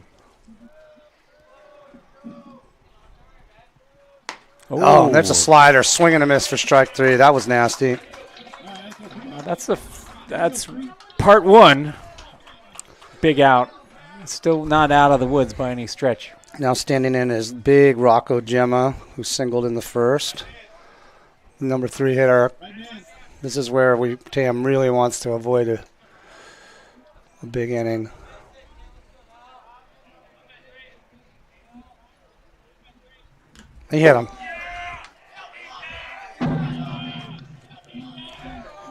Oh, there's a slider. Swing and a miss for strike 3. That was nasty. That's part 1. Big out. Still not out of the woods by any stretch. Now standing in is big Rocco Gemma, who singled in the first. Number 3 hitter. This is where Tam really wants to avoid a big inning. He hit him.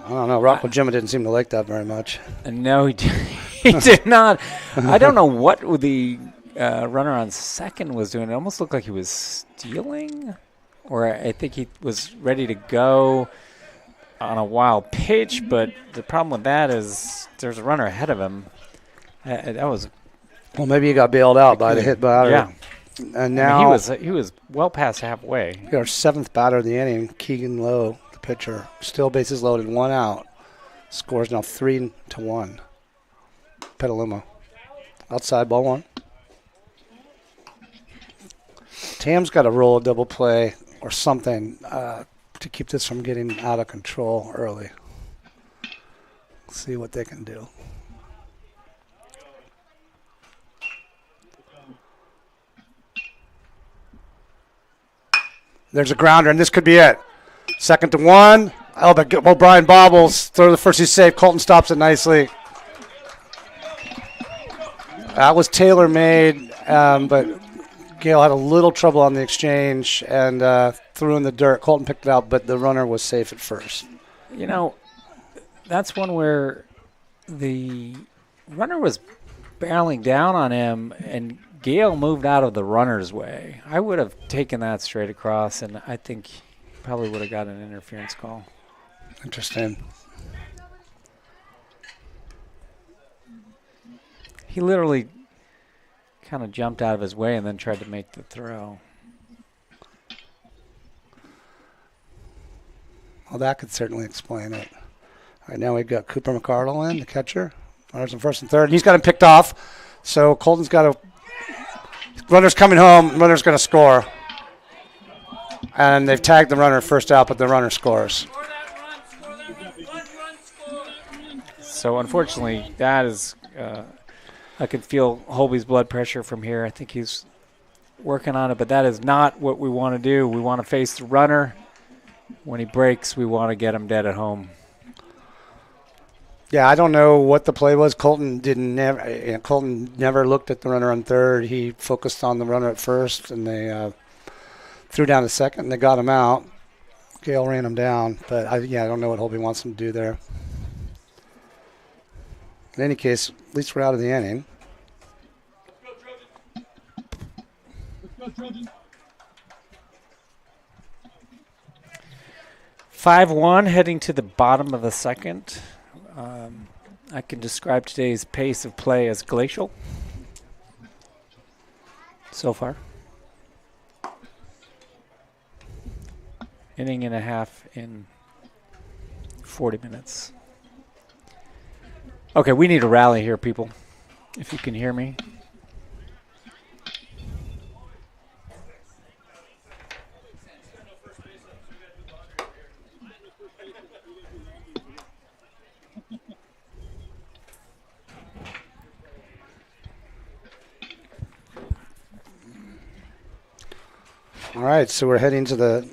I don't know. Rocco Gemma didn't seem to like that very much. No, he did not. I don't know what the runner on second was doing. It almost looked like he was stealing, or I think he was ready to go on a wild pitch. But the problem with that is there's a runner ahead of him. That was Well, maybe he got bailed out by the hit batter. yeah. And now He was well past halfway. our 7th batter of the inning, Keegan Lowe, the pitcher, still bases loaded, 1 out. Scores now 3-1. Petaluma. Outside, ball 1. Tam's got to roll a double play or something to keep this from getting out of control early. Let's see what they can do. There's a grounder, and this could be it. 2-1. Oh, but O'Brien bobbles. Throw the first, he's safe. Colton stops it nicely. That was tailor-made, but Gale had a little trouble on the exchange and threw in the dirt. Colton picked it out, but the runner was safe at first. You know, that's one where the runner was barreling down on him, and Gale moved out of the runner's way. I would have taken that straight across, and I think he probably would have got an interference call. Interesting. He literally kind of jumped out of his way and then tried to make the throw. Well, that could certainly explain it. All right, now we've got Cooper McCardle in, the catcher. Runners in first and third. And he's got him picked off. So Colton's got to. Runner's coming home. Runner's going to score. And they've tagged the runner first out, but the runner scores. So unfortunately, that is. I can feel Holby's blood pressure from here. I think he's working on it, but that is not what we want to do. We want to face the runner. When he breaks, we want to get him dead at home. Yeah, I don't know what the play was. Colton never looked at the runner on third. He focused on the runner at first, and they threw down to second, and they got him out. Gale ran him down, but I don't know what Holby wants him to do there. In any case, at least we're out of the inning. 5-1 heading to the bottom of the second. I can describe today's pace of play as glacial so far. Inning and a half in 40 minutes. Okay, we need a rally here, people, if you can hear me. All right, so we're heading to the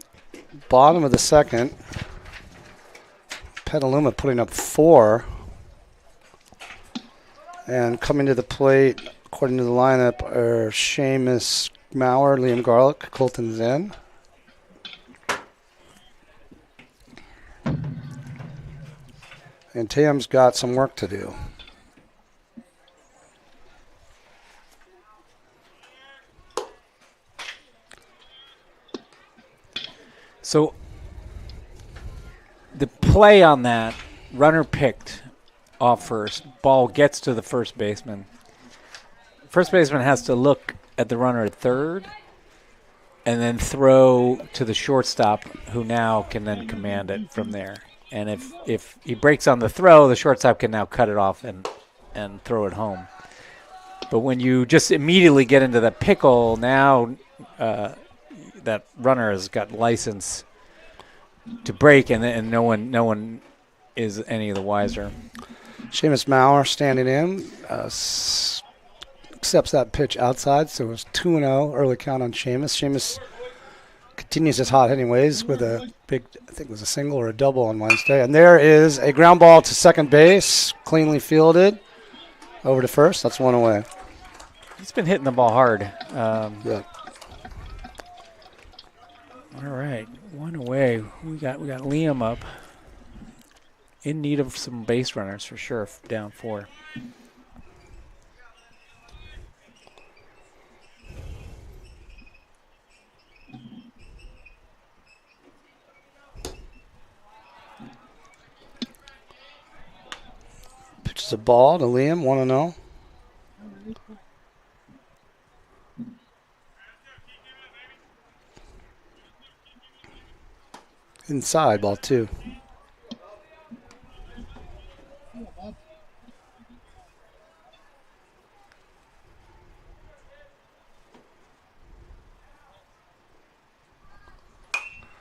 bottom of the second. Petaluma putting up 4. And coming to the plate, according to the lineup, are Seamus Maurer, Liam Garlick, Colton Zen. And Tam's got some work to do. So the play on that, runner picked off first, ball gets to the first baseman. First baseman has to look at the runner at third and then throw to the shortstop, who now can then command it from there. And if he breaks on the throw, the shortstop can now cut it off and throw it home. But when you just immediately get into the pickle, now that runner has got license to break, and no one is any the wiser. Seamus Maurer standing in, accepts that pitch outside, so it was 2-0, early count on Seamus. Seamus continues his hot hitting ways with a big, I think it was a single or a double on Wednesday. And there is a ground ball to second base, cleanly fielded, over to first. That's 1 away. He's been hitting the ball hard. Yeah. All right, 1 away. We got Liam up. In need of some base runners for sure, down 4. Pitches a ball to Liam, 1-0. Inside, ball 2.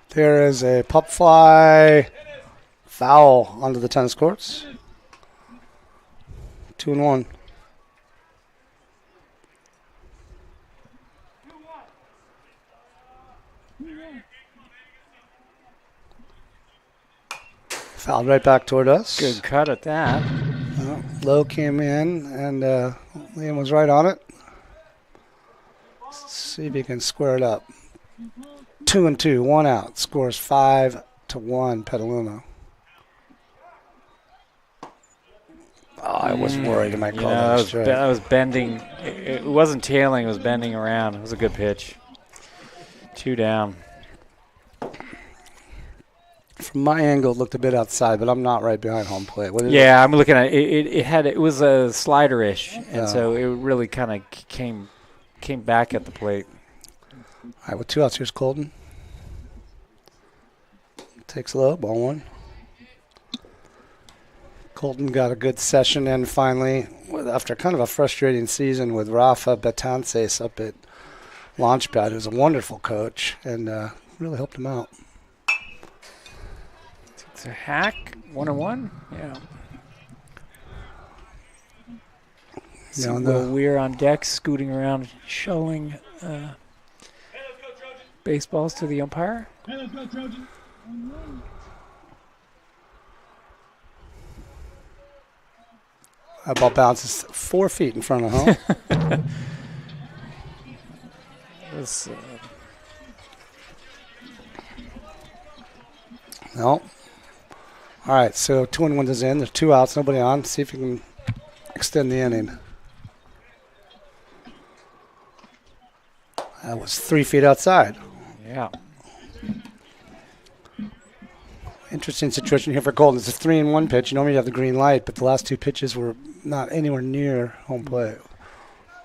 There is a pop fly foul onto the tennis courts. 2-1. Fouled right back toward us. Good cut at that. Low came in, and Liam was right on it. Let's see if he can square it up. 2-2, 1 out. Scores 5-1, Petaluma. Oh, I was worried I might call that a strike. That was bending. It wasn't tailing. It was bending around. It was a good pitch. 2 down. From my angle, it looked a bit outside, but I'm not right behind home plate. What is Yeah, I'm looking at it. It was a slider-ish, and so it really kind of came back at the plate. All right, with 2 outs, here's Colton. Takes low, ball 1. Colton got a good session in finally after kind of a frustrating season with Rafa Betances up at Launchpad, who's a wonderful coach, and really helped him out. It's a hack, 1-1. Yeah. So we're on deck, scooting around, showing baseballs to the umpire. Hey, let's go, Trojan. That ball bounces 4 feet in front of home. No. All right, so 2-1 is in. There's 2 outs, nobody on. See if you can extend the inning. That was 3 feet outside. Yeah. Interesting situation here for Colton. It's a 3-1 pitch. You normally have the green light, but the last 2 pitches were not anywhere near home plate.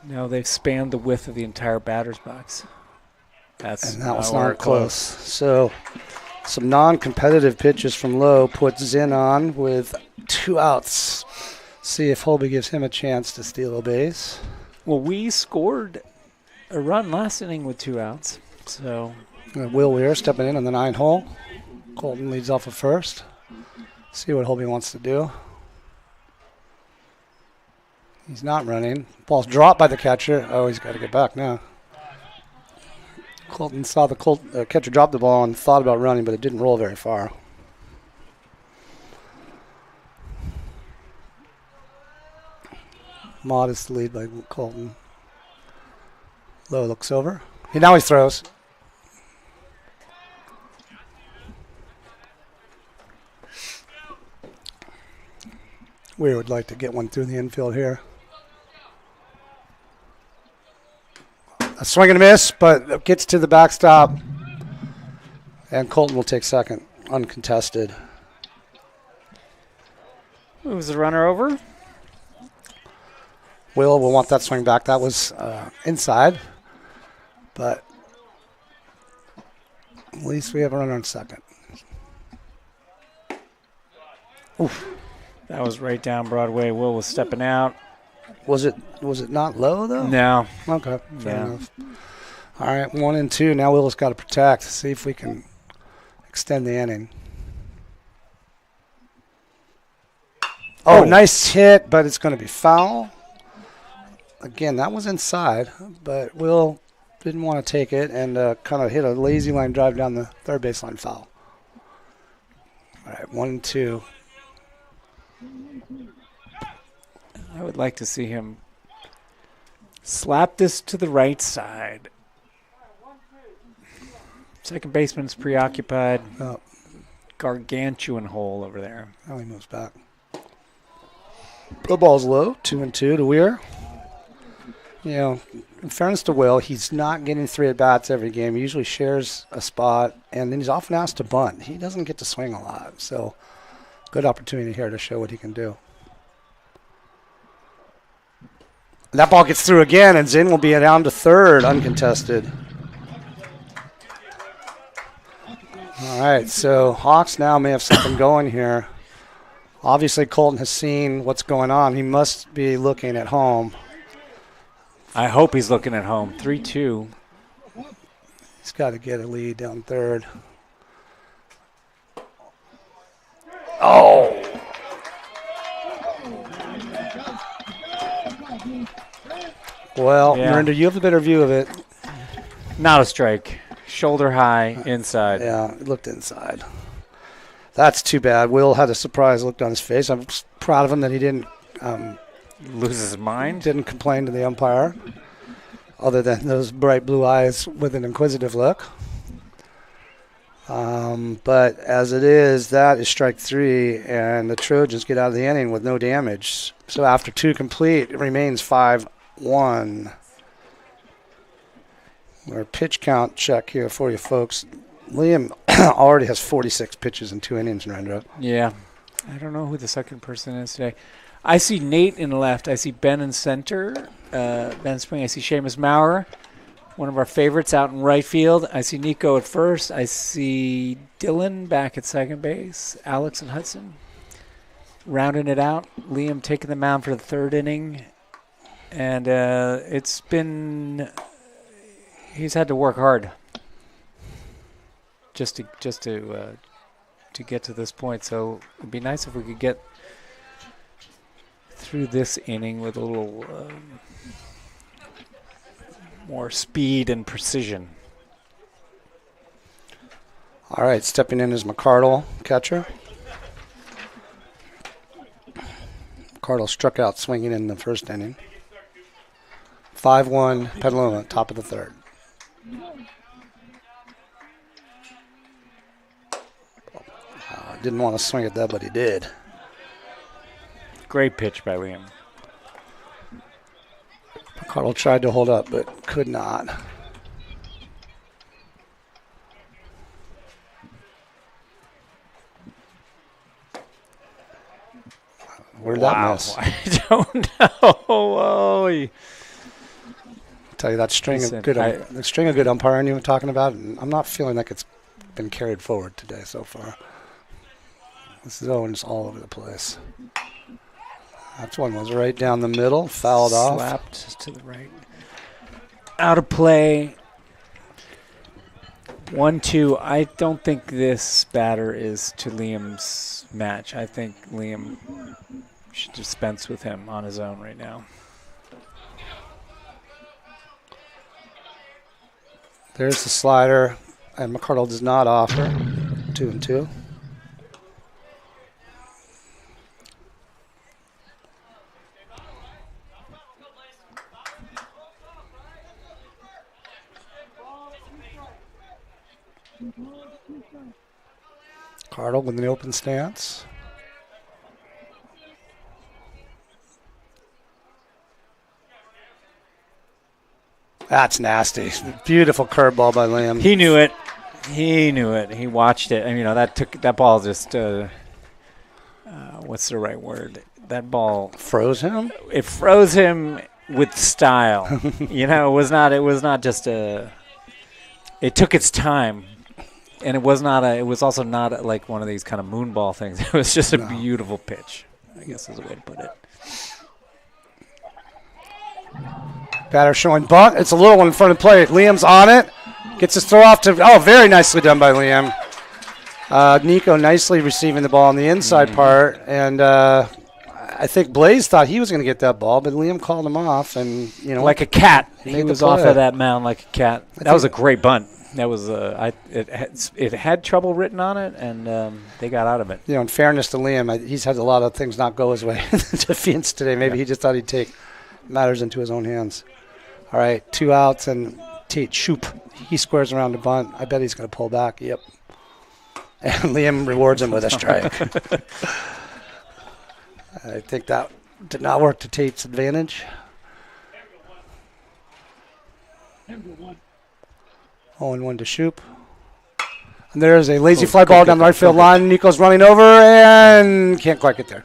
No, they've spanned the width of the entire batter's box. And that was not close. So some non-competitive pitches from Lowe puts Zinn on with 2 outs. See if Holby gives him a chance to steal a base. Well, we scored a run last inning with 2 outs. So Will Weir stepping in on the 9th hole. Colton leads off at first. See what Holby wants to do. He's not running. Ball's dropped by the catcher. Oh, he's got to get back now. Colton saw the catcher drop the ball and thought about running, but it didn't roll very far. Modest lead by Colton. Lowe looks over. Now he throws. We would like to get one through the infield here. A swing and a miss, but it gets to the backstop. And Colton will take second, uncontested. Moves the runner over. Will want that swing back. That was inside. But at least we have a runner on second. Oof. That was right down Broadway. Will was stepping out. Was it not low, though? No. Okay, fair Yeah. enough. All right, 1 and 2. Now Will's got to protect. See if we can extend the inning. Oh, nice hit, but it's going to be foul. Again, that was inside, but Will didn't want to take it and kind of hit a lazy line drive down the third baseline foul. All right, 1 and 2. I would like to see him slap this to the right side. Second baseman's preoccupied. Oh, Gargantuan hole over there. now he moves back. The ball's low, 2 and 2 to Weir. You know, in fairness to Will, he's not getting 3 at-bats every game. He usually shares a spot, and then he's often asked to bunt. He doesn't get to swing a lot, so good opportunity here to show what he can do. That ball gets through again, and Zinn will be down to third, uncontested. All right, so Hawks now may have something going here. Obviously, Colton has seen what's going on. He must be looking at home. I hope he's looking at home. 3-2. He's got to get a lead down third. Oh! Well, Yeah. Miranda, you have a better view of it. Not a strike. Shoulder high, inside. Yeah, it looked inside. That's too bad. Will had a surprised look on his face. I'm proud of him that he didn't Loses his mind. didn't complain to the umpire, other than those bright blue eyes with an inquisitive look. But as it is, that is strike 3, and the Trojans get out of the inning with no damage. So after 2 complete, it remains 5-1. Our pitch count check here for you folks. Liam already has 46 pitches in 2 innings, Narendra. Yeah. I don't know who the second person is today. I see Nate in left. I see Ben in center. Ben Spring. I see Seamus Maurer, one of our favorites out in right field. I see Nico at first. I see Dylan back at second base. Alex and Hudson rounding it out. Liam taking the mound for the third inning. And it's been... He's had to work hard just to get to this point. So it'd be nice if we could get through this inning with a little more speed and precision. All right, stepping in is McCardle, catcher. McCardle struck out swinging in the first inning. 5-1 Petaluma, top of the third. Didn't want to swing at that, but he did. Great pitch by Liam. McCardle tried to hold up, but could not. Where did that miss? I don't know. Oh, Tell you that string Listen, of good umpiring you were talking about, and I'm not feeling like it's been carried forward today so far. This zone's all over the place. That one was right down the middle, fouled off. slapped to the right. Out of play. 1-2. I don't think this batter is to Liam's match. I think Liam should dispense with him on his own right now. There's the slider, and McCardle does not offer. 2-2. Cardle with an open stance. That's nasty. Beautiful curveball by Liam. He knew it. He watched it. And, that ball just, what's the right word? That ball, Froze him? it froze him with style. It was not just it took its time. And it was also not like one of these kind of moonball things. It was just a beautiful pitch, I guess is the way to put it. Batter showing bunt. It's a little one in front of the plate. Liam's on it. Gets his throw off to, very nicely done by Liam. Nico nicely receiving the ball on the inside part. And I think Blaze thought he was going to get that ball, but Liam called him off. And, like a cat. He He made the was off play. of that mound like a cat. That was a great bunt. That was it had trouble written on it, and they got out of it. In fairness to Liam, he's had a lot of things not go his way in the defense today. Maybe he just thought he'd take matters into his own hands. All right, 2 outs, and Tate Shoop. He squares around the bunt. I bet he's going to pull back. Yep. And Liam rewards him with a strike. I think that did not work to Tate's advantage. 0-1 to Shoop. And there's a lazy fly ball down the right field line. Nico's running over and can't quite get there.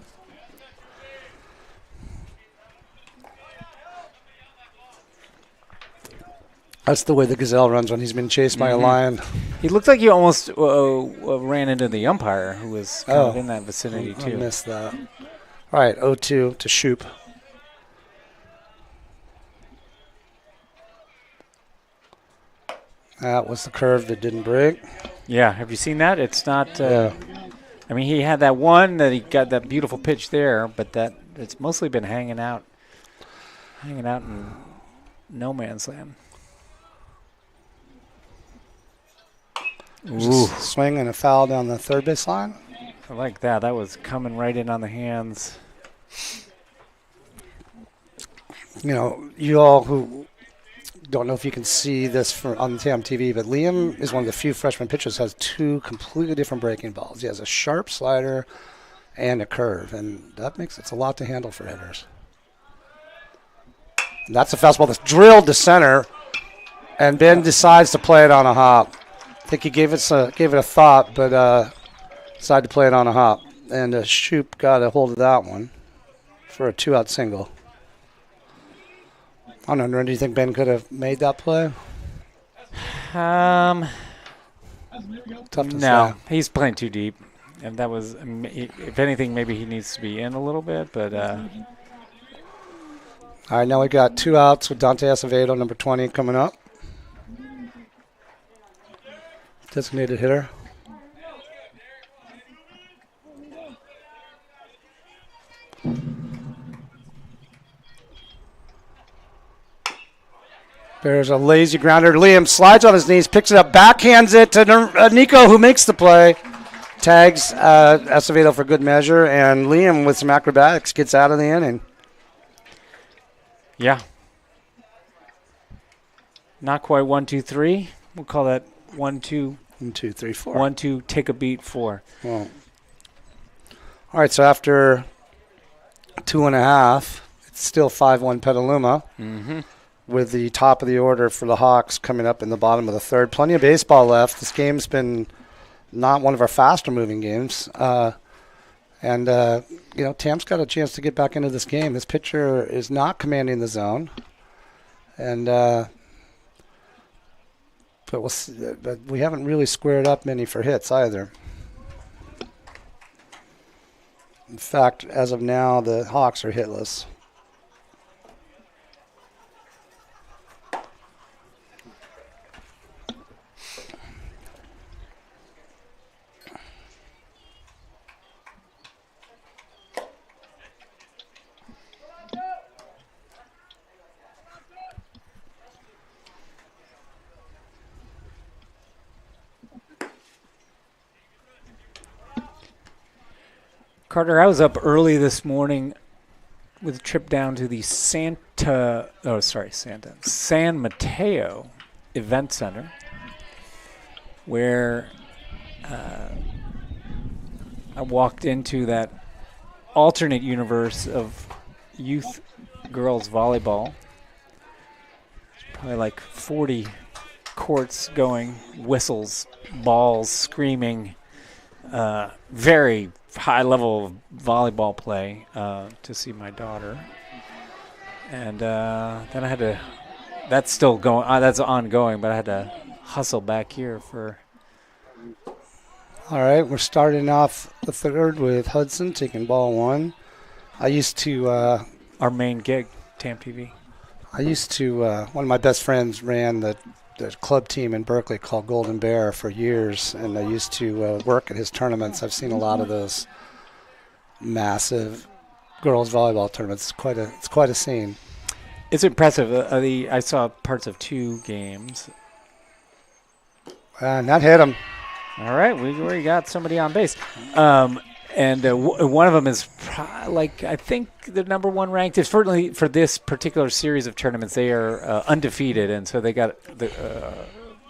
That's the way the gazelle runs when he's been chased by a lion. He looked like he almost ran into the umpire, who was kind of in that vicinity I too. missed that. All right, 0-2 to Shoop. That was the curve that didn't break. Yeah, have you seen that? It's not. Yeah. I mean, he had that one that he got that beautiful pitch there, but it's mostly been hanging out in no man's land. Ooh, Swing and a foul down the third base line. I like that. That was coming right in on the hands. You all who don't know if you can see this on TAM TV, but Liam is one of the few freshman pitchers who has two completely different breaking balls. He has a sharp slider and a curve, and that makes it's a lot to handle for hitters. And that's a fastball that's drilled to center, and Ben decides to play it on a hop. I think he gave it a thought, but decided to play it on a hop. And Shoop got a hold of that one for a 2-out single. I don't know. Do you think Ben could have made that play? No, Tough to say. he's playing too deep, and that was, if anything, maybe he needs to be in a little bit. But all right, now we got 2 outs with Dante Acevedo, number 20, coming up. Designated hitter. There's a lazy grounder. Liam slides on his knees, picks it up, backhands it to Nico, who makes the play. Tags Acevedo for good measure, and Liam, with some acrobatics, gets out of the inning. yeah, not quite 1, 2, 3. We'll call that 1, 2, 1, 2, 3, 4. 1, 2. Take a beat 4. Well, all right, so after 2.5, it's still 5-1 Petaluma. Mm-hmm. With the top of the order for the Hawks coming up in the bottom of the third. Plenty of baseball left. This game's been not one of our faster moving games. Tam's got a chance to get back into this game. This pitcher is not commanding the zone. But we haven't really squared up many for hits either. In fact, as of now, the Hawks are hitless. Carter, I was up early this morning with a trip down to the San Mateo Event Center, where I walked into that alternate universe of youth girls volleyball. Probably like 40 courts going, whistles, balls, screaming, very high level volleyball play to see my daughter. And then I had to, that's still going, that's ongoing, but I had to hustle back here for. All right, we're starting off the third with Hudson taking ball 1. I used to Our main gig, TAM TV. one of my best friends ran the club team in Berkeley called Golden Bear for years, and I used to work at his tournaments. I've seen a lot of those massive girls volleyball tournaments. It's quite a scene. It's impressive. I saw parts of 2 games. And that hit him. All right, we already got somebody on base. And one of them is I think the number 1 ranked. It's certainly for this particular series of tournaments, they are undefeated, and so they got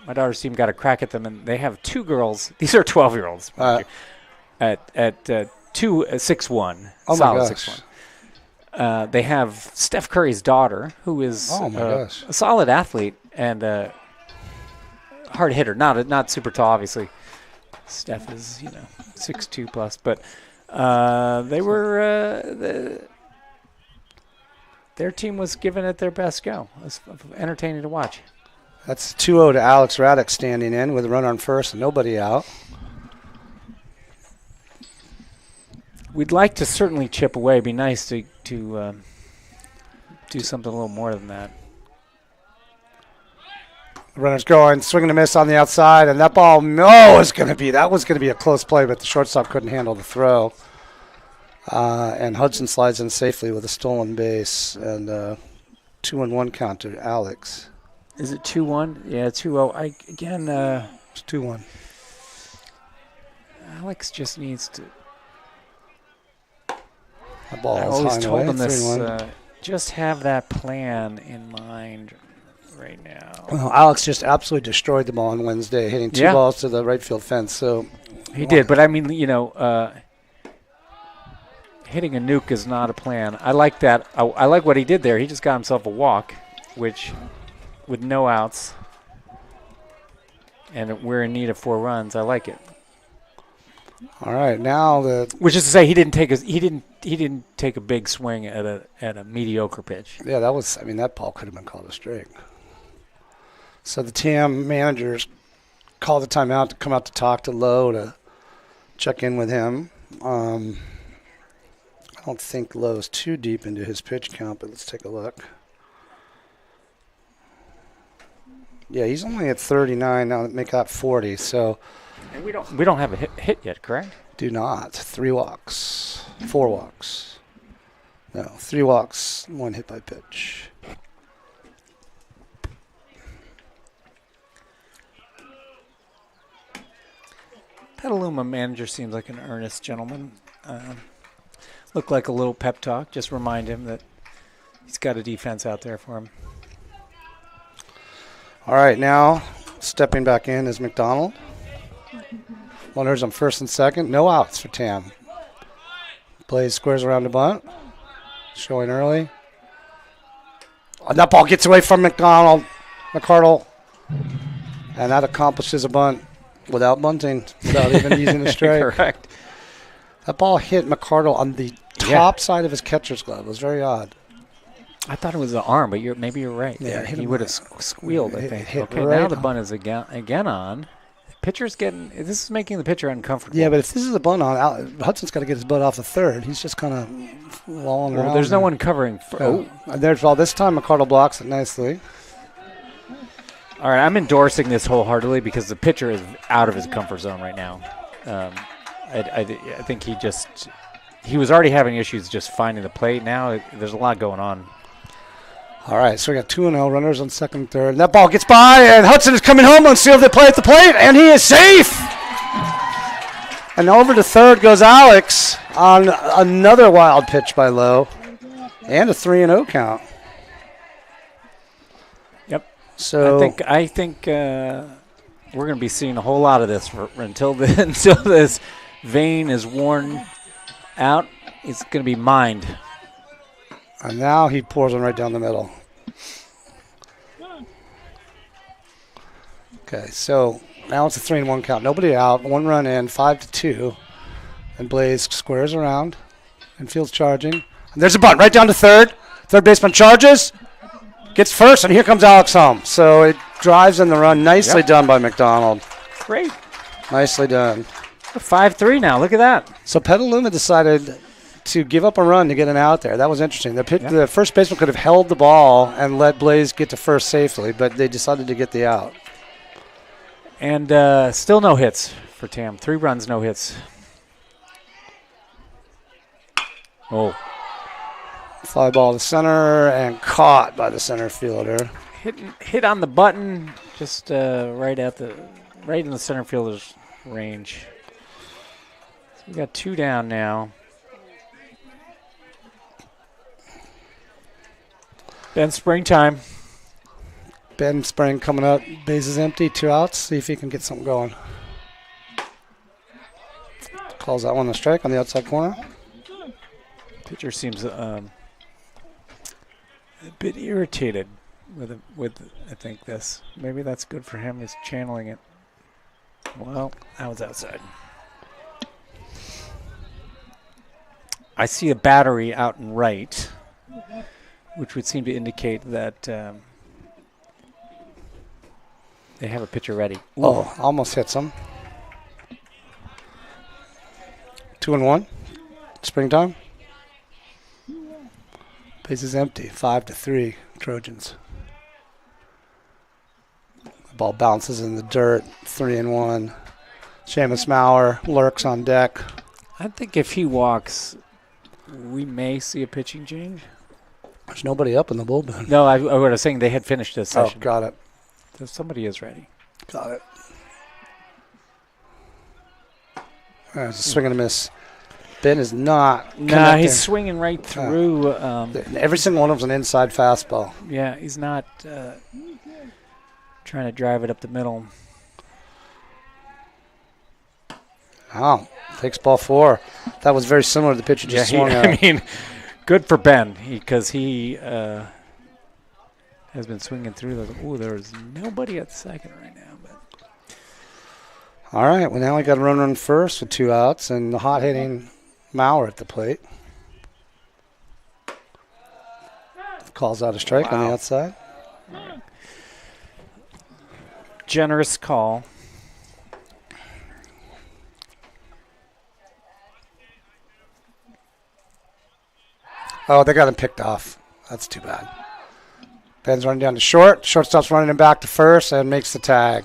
my daughter's team got a crack at them, and they have 2 girls. These are 12-year-olds at 6'1". Oh my solid gosh. 6'1". They have Steph Curry's daughter, who is a solid athlete and a hard hitter, not super tall, obviously. Steph is, 6'2" plus, but they were their team was giving it their best go. It was entertaining to watch. That's 2-0 to Alex Raddick standing in with a runner on first and nobody out. We'd like to certainly chip away. It'd be nice to do something a little more than that. Runner's going, swinging a miss on the outside, and that ball, was going to be a close play, but the shortstop couldn't handle the throw. And Hudson slides in safely with a stolen base, and 2-1 count to Alex. Is it 2-1? Yeah, 2-0. It's 2-1. Alex just needs to. That ball I is always high told away, him this. 3-1. Just have that plan in mind right now. Well, Alex just absolutely destroyed the ball on Wednesday, hitting 2 balls to the right field fence. So he did, but I mean, hitting a nuke is not a plan. I like that. I like what he did there. He just got himself a walk, which, with no outs, and we're in need of 4 runs. I like it. All right, now which is to say, he didn't take a big swing at a mediocre pitch. Yeah, that ball could have been called a strike. So the TAM managers called the timeout to come out to talk to Lowe to check in with him. I don't think Lowe's too deep into his pitch count, but let's take a look. Yeah, he's only at 39 now. Make that 40. So, and we don't have a hit yet, correct? Do not. 3 walks, 4 walks. No, 3 walks, 1 hit by pitch. Petaluma manager seems like an earnest gentleman. Look like a little pep talk. Just remind him that he's got a defense out there for him. All right, now stepping back in is McDonald. Runners on first and second. No outs for TAM. Plays squares around the bunt. Showing early. And that ball gets away from McCardle. And that accomplishes a bunt without bunting, without even using a strike. Correct. That ball hit McCardle on the top side of his catcher's glove. It was very odd. I thought it was the arm, but maybe you're right. Yeah, he would have squealed, I think. Okay, right now the bunt is again on. Pitcher's getting. This is making the pitcher uncomfortable. Yeah, but if this is a bunt on, Hudson's got to get his butt off the third. He's just kind of lolling around. There's no one covering. And there's this time McCardle blocks it nicely. All right, I'm endorsing this wholeheartedly because the pitcher is out of his comfort zone right now. I think he was already having issues just finding the plate. Now there's a lot going on. All right, so we got 2-0, runners on second and third. And that ball gets by, and Hudson is coming home on seal the play at the plate, and he is safe. And over to third goes Alex on another wild pitch by Lowe. And a 3-0 count. Yep. So I think we're going to be seeing a whole lot of this until until this vein is worn out. It's going to be mined. and now he pours one right down the middle. Okay, so now it's a 3-1 count. Nobody out. 1 run in, 5-2. And Blaze squares around and fields charging. And there's a bunt right down to third. Third baseman charges, gets first, and here comes Alex home. So it drives in the run. Nicely done by McDonald. Great. Nicely done. 5-3 now. Look at that. So Petaluma decided to give up a run to get an out there. That was interesting. The first baseman could have held the ball and let Blaze get to first safely, but they decided to get the out. And still no hits for Tam. 3 runs, no hits. Oh. Fly ball to center and caught by the center fielder. Hit on the button, just right in the center fielder's range. So we got 2 down now. Then springtime. Ben Spring coming up. Bases empty. 2 outs. See if he can get something going. Calls that one a strike on the outside corner. Pitcher seems a bit irritated with I think this. Maybe that's good for him. He's channeling it. Well, that was outside. I see a battery out and right, which would seem to indicate that they have a pitcher ready. Ooh. Oh, almost hits him. 2-1. Springtime. Base is empty. 5-3. Trojans. The ball bounces in the dirt. 3-1. Seamus Maurer lurks on deck. I think if he walks, we may see a pitching change. There's nobody up in the bullpen. No, I was saying they had finished this Oh, session. got it. So somebody is ready. Got it. It's a swing and a miss. Ben is not connecting. Nah, he's swinging right through. Every single one of them's an inside fastball. Yeah, he's not trying to drive it up the middle. Oh, takes ball 4. That was very similar to the pitch you just swung at. I mean, good for Ben because he has been swinging through those. Ooh, there's nobody at second right now. But All right, well, now we got a run first with 2 outs and the hot-hitting Maurer at the plate. Calls out a strike on the outside. generous call. Oh, they got him picked off. That's too bad. Ben's running down to short. Shortstop's running him back to first and makes the tag.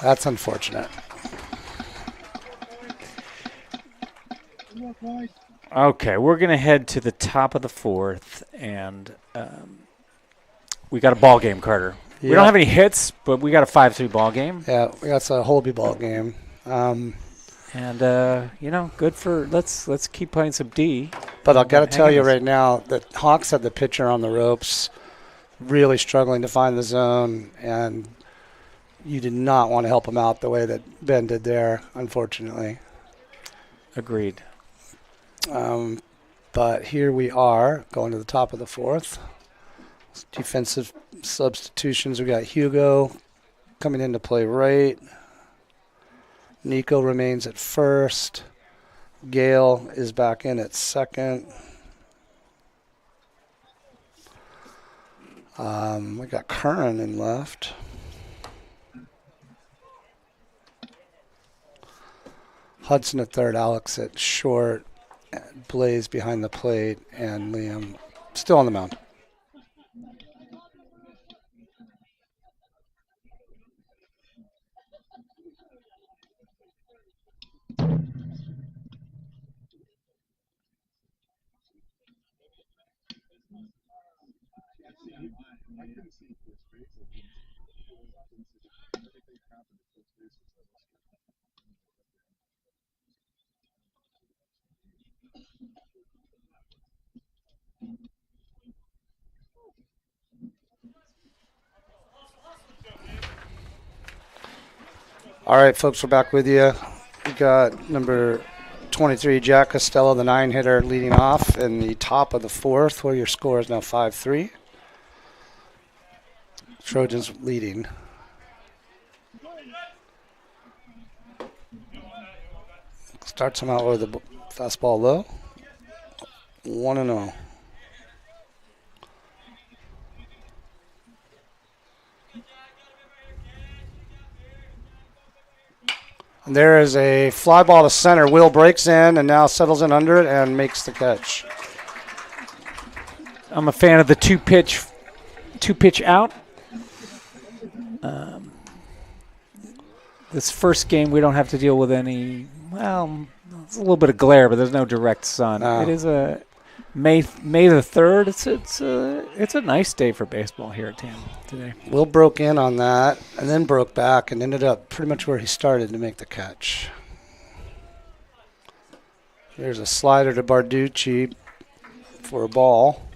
That's unfortunate. Okay, we're going to head to the top of the 4th, and we got a ball game, Carter. We don't have any hits, but we got a 5-3 ball game. Yeah, that's a Holby ball game. And you know, good for let's keep playing some D. But I've got to tell you right now that Hawks had the pitcher on the ropes, really struggling to find the zone, and you did not want to help him out the way that Ben did there, unfortunately. Agreed. But here we are, going to the top of the 4th. Defensive substitutions. We got Hugo coming in to play right. Nico remains at first. Gale is back in at second. We got Curran in left. Hudson at third, Alex at short, Blaze behind the plate, and Liam still on the mound. All right, folks, we're back with you. We got number 23, Jack Costello, the 9-hitter, leading off in the top of the fourth, where your score is now 5-3. Trojans leading. Starts him out with a fastball low. 1-0. And there is a fly ball to center. Will breaks in and now settles in under it and makes the catch. I'm a fan of the two pitch out. This first game, we don't have to deal with any. Well, it's a little bit of glare, but there's no direct sun. No. It is a May the 3rd. It's a nice day for baseball here at TAM today. Will broke in on that and then broke back and ended up pretty much where he started to make the catch. There's a slider to Barducci for a ball.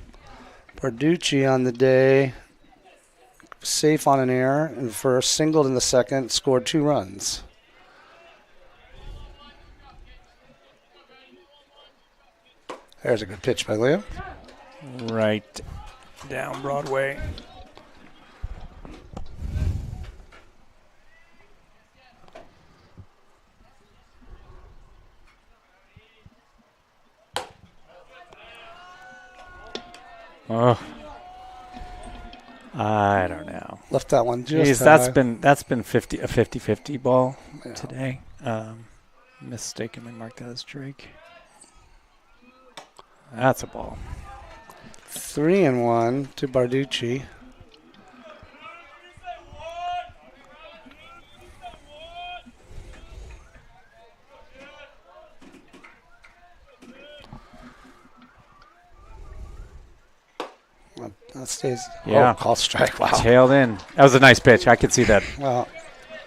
Barducci on the day, safe on an error in the first, singled in the second, scored 2 runs. There's a good pitch by Liam. Right down Broadway. Oh, I don't know. Left that one just Jeez, high. that's been a 50-50 ball Yeah. today. Mistakenly marked that as Drake. That's a ball. 3-1 to Barducci. That stays. Yeah. Oh, call strike. Wow. Tailed in. That was a nice pitch. I could see that Well,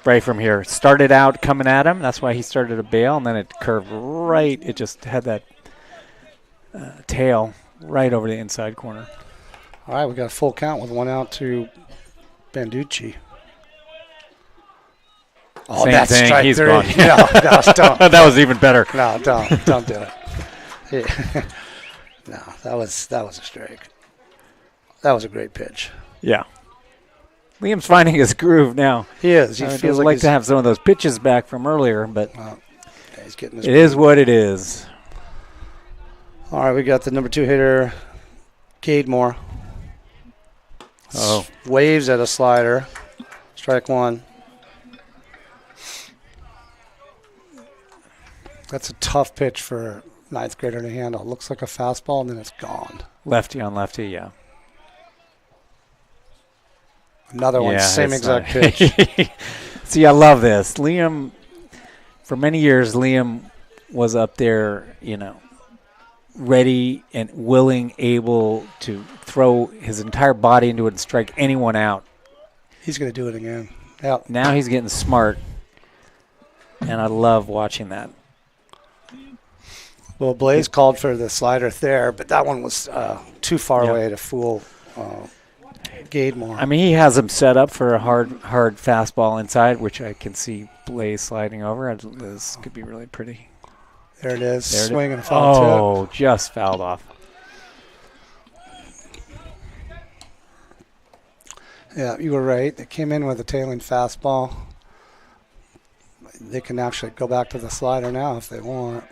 right from here. Started out coming at him. That's why he started to bail, and then it curved right. It just had that tail right over the inside corner. all right, we got a full count with 1 out to Banducci. Oh, Same that's thing. strike He's 3. gone. No, don't. That was even better. No, don't do it. Yeah. No, that was a strike. That was a great pitch. Yeah. Liam's finding his groove now. He is. He I would feels like like to have some of those pitches back from earlier, but yeah, he's getting his. it is what it is. All right, we got the number 2 hitter, Gademore. Oh. Waves at a slider. Strike 1. That's a tough pitch for a 9th grader to handle. Looks like a fastball, and then it's gone. Lefty on lefty, yeah. Another one, Yeah, same it's exact not- pitch. See, I love this. Liam, for many years, Liam was up there, ready and willing, able to throw his entire body into it and strike anyone out. He's going to do it again. Yeah. Now he's getting smart, and I love watching that. Well, Blaze called for the slider there, but that one was too far Yep. away to fool Gademore. I mean, he has him set up for a hard fastball inside, which I can see Blaze sliding over. This could be really pretty. There it is. There it is. Swing and a foul tip. Oh, just fouled off. Yeah, you were right. They came in with a tailing fastball. They can actually go back to the slider now if they want.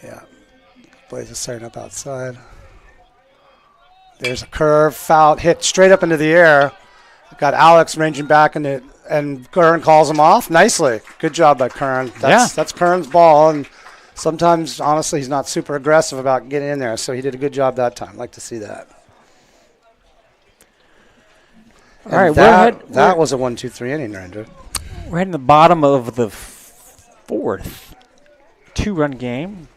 Yeah. Blaze is setting up outside. There's a curve, foul, hit straight up into the air. Got Alex ranging back in it, and Kern calls him off nicely. Good job by Kern. That's Kern's ball, and sometimes, honestly, he's not super aggressive about getting in there, so he did a good job that time. Like to see that. All right, that was a 1-2-3 inning, Ranger. We're heading the bottom of the fourth. 2-run game.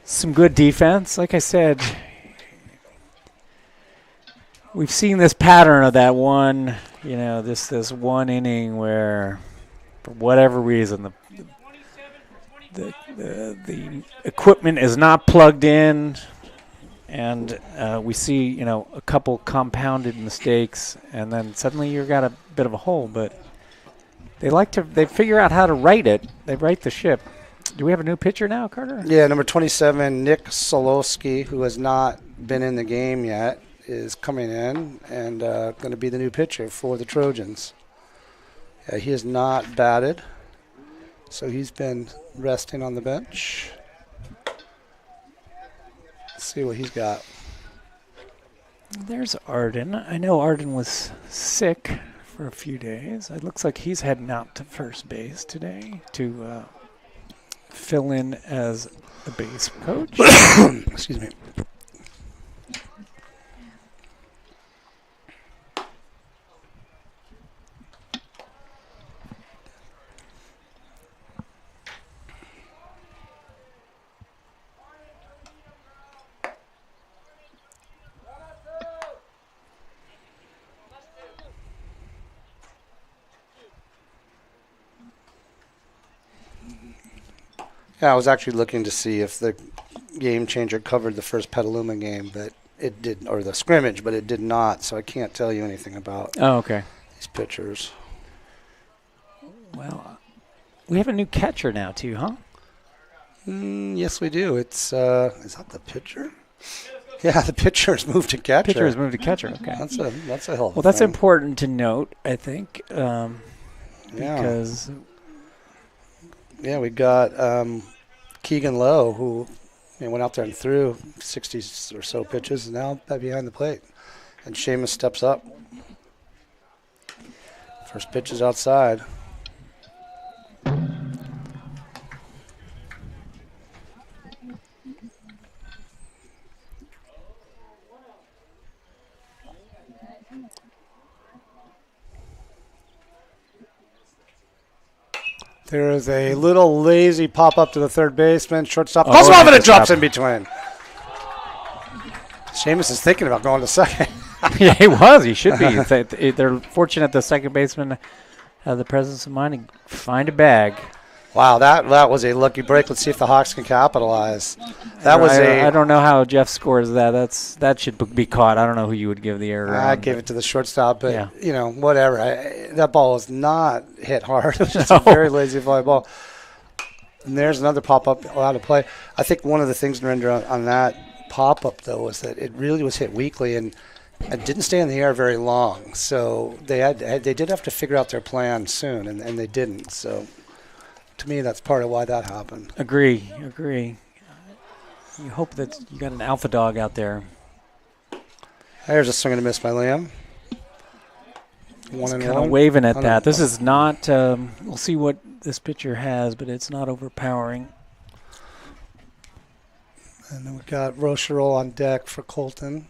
Some good defense. Like I said, we've seen this pattern of that one, this one inning where, for whatever reason, the the equipment is not plugged in, and we see a couple compounded mistakes, and then suddenly you've got a bit of a hole. But they figure out how to right it. They right the ship. Do we have a new pitcher now, Carter? Yeah, number 27, Nick Solowski, who has not been in the game yet, is coming in and going to be the new pitcher for the Trojans. He has not batted, so he's been resting on the bench. Let's see what he's got. There's Arden. I know Arden was sick for a few days. It looks like he's heading out to first base today to fill in as the base coach. Excuse me. Yeah, I was actually looking to see if the game changer covered the first Petaluma game, but it did, or the scrimmage, but it did not. So I can't tell you anything about okay. these pitchers. Well, we have a new catcher now too, huh? Yes, we do. It's is that the pitcher? Yeah, the pitcher has moved to catcher. Pitcher has moved to catcher. Okay. That's a hell of a Well, that's thing. important to note, I think, because Yeah, we got Keegan Lowe, who went out there and threw 60 or so pitches, and now back behind the plate. And Seamus steps up. First pitch is outside. There is a little lazy pop up to the third baseman. Shortstop calls him off, and it drops in between. Seamus is thinking about going to second. yeah, he was. He should be. They're fortunate the second baseman had the presence of mind to find a bag. Wow, that was a lucky break. Let's see if the Hawks can capitalize. I don't know how Jeff scores that. That should be caught. I don't know who you would give the error. I gave it to the shortstop, but whatever. That ball was not hit hard. It was just a very lazy fly ball. And there's another pop up out of play. I think one of the things, Narendra, on that pop up though was that it really was hit weakly and didn't stay in the air very long. So they did have to figure out their plan soon, and they didn't. So. To me, that's part of why that happened. Agree. You hope that you got an alpha dog out there. There's a swing and a miss by Liam. He's kind of waving at that. This is not, we'll see what this pitcher has, but it's not overpowering. And then we've got Rocherol on deck for Colton.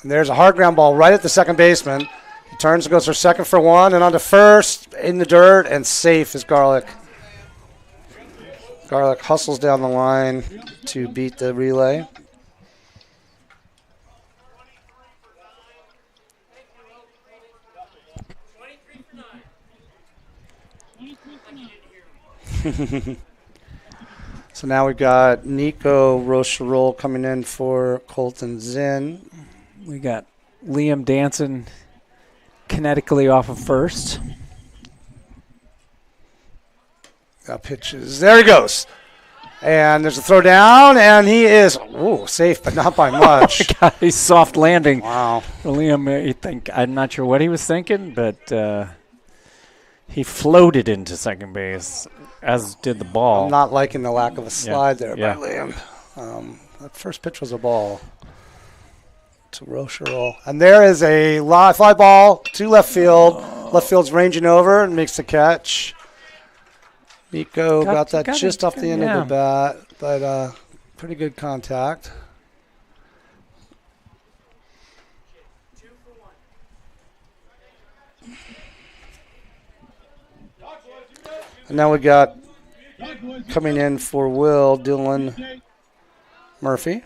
And there's a hard ground ball right at the second baseman. He turns and goes for second for one, and on to first, in the dirt, and safe is Garlick. Garlick hustles down the line to beat the relay. So now we've got Nico Rocherol coming in for Colton Zinn. We got Liam dancing kinetically off of first. Got pitches. There he goes. And there's a throw down, and he is safe, but not by much. God, he's soft landing. Wow. Liam, I'm not sure what he was thinking, but he floated into second base, as did the ball. I'm not liking the lack of a slide there by Liam. That first pitch was a ball to Rocherol. And there is a fly ball to left field. Left field's ranging over and makes the catch. Nico got that just off the end of the bat, but pretty good contact. And now we got coming in for Will, Dylan Murphy.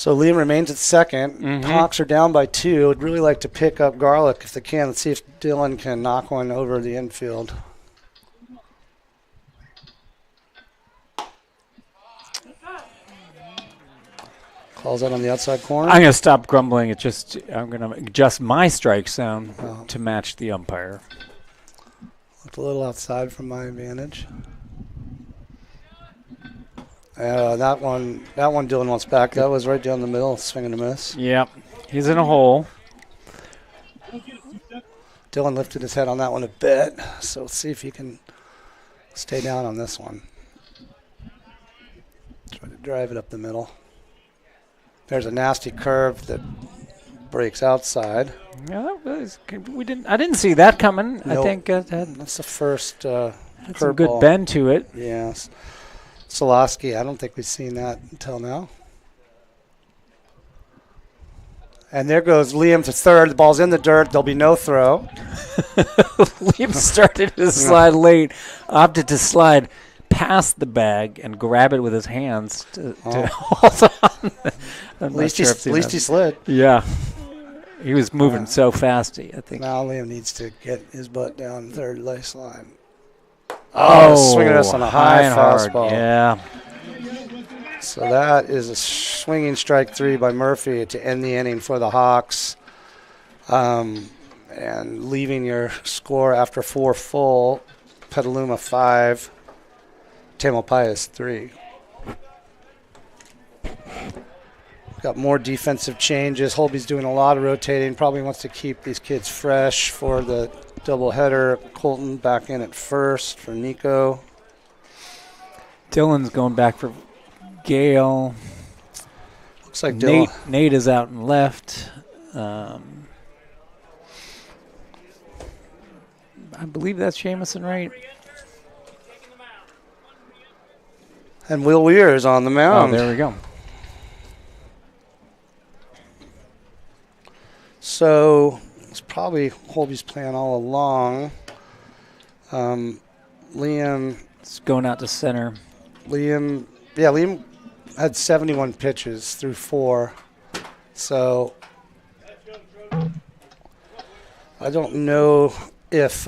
So Liam remains at second. Mhm. Hawks are down by 2. Would really like to pick up Garlic if they can. Let's see if Dylan can knock one over the infield. Calls out on the outside corner. I'm going to stop grumbling. I'm going to adjust my strike sound Oh. to match the umpire. Looked a little outside from my advantage. That one Dylan wants back. That was right down the middle, swing and a miss. Yep. He's in a hole. Dylan lifted his head on that one a bit, so let's see if he can stay down on this one. Try to drive it up the middle. There's a nasty curve that breaks outside. Yeah, I didn't see that coming. Nope. I think it had That's the first some curveball. good bend to it. Yes. Solosky, I don't think we've seen that until now. And there goes Liam to third. The ball's in the dirt. There'll be no throw. Liam started to slide late, opted to slide past the bag and grab it with his hands to hold on. At least he slid. Yeah. He was moving so fast, I think. Now Liam needs to get his butt down third base line. Swinging us on a high and hard. fastball. Yeah. So that is a swinging strike 3 by Murphy to end the inning for the Hawks. And leaving your score after 4 full, Petaluma 5, Tamalpais 3. Got more defensive changes. Holby's doing a lot of rotating. Probably wants to keep these kids fresh for the doubleheader. Colton back in at first for Nico. Dylan's going back for Gale. Looks like Dylan. Nate is out and left. I believe that's Jamison, right? And Will Weir is on the Oh, mound. there we go. So it's probably Holby's plan all along. Liam It's going out to center. Liam had 71 pitches through 4. So I don't know if,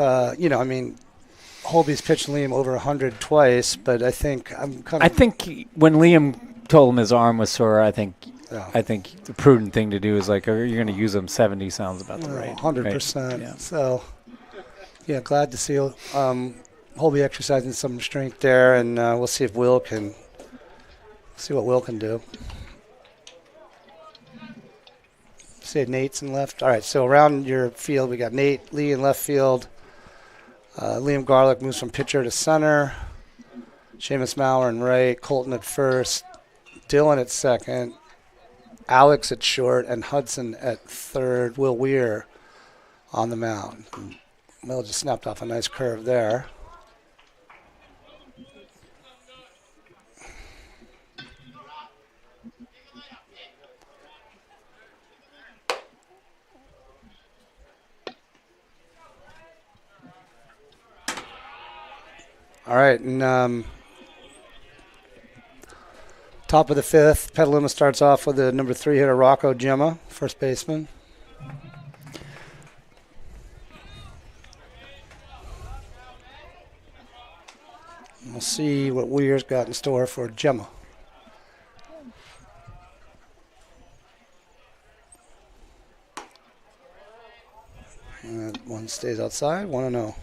Holby's pitched Liam over 100 twice, but I think When Liam told him his arm was sore, I think yeah. the prudent thing to do is like, you're going to use him 70 sounds about the right. 100%. Right? Yeah. So, yeah, glad to see Holby exercising some strength there, and we'll see if what Will can do. See if Nate's in left. All right, so around your field, we got Nate Lee in left field. Liam Garlic moves from pitcher to center. Seamus Maurer in right. Colton at first. Dylan at second. Alex at short. And Hudson at third. Will Weir on the mound. Will just snapped off a nice curve there. All right, and top of the 5th, Petaluma starts off with the number 3 hitter, Rocco Gemma, first baseman. We'll see what Weir's got in store for Gemma. And that one stays outside, 1-0.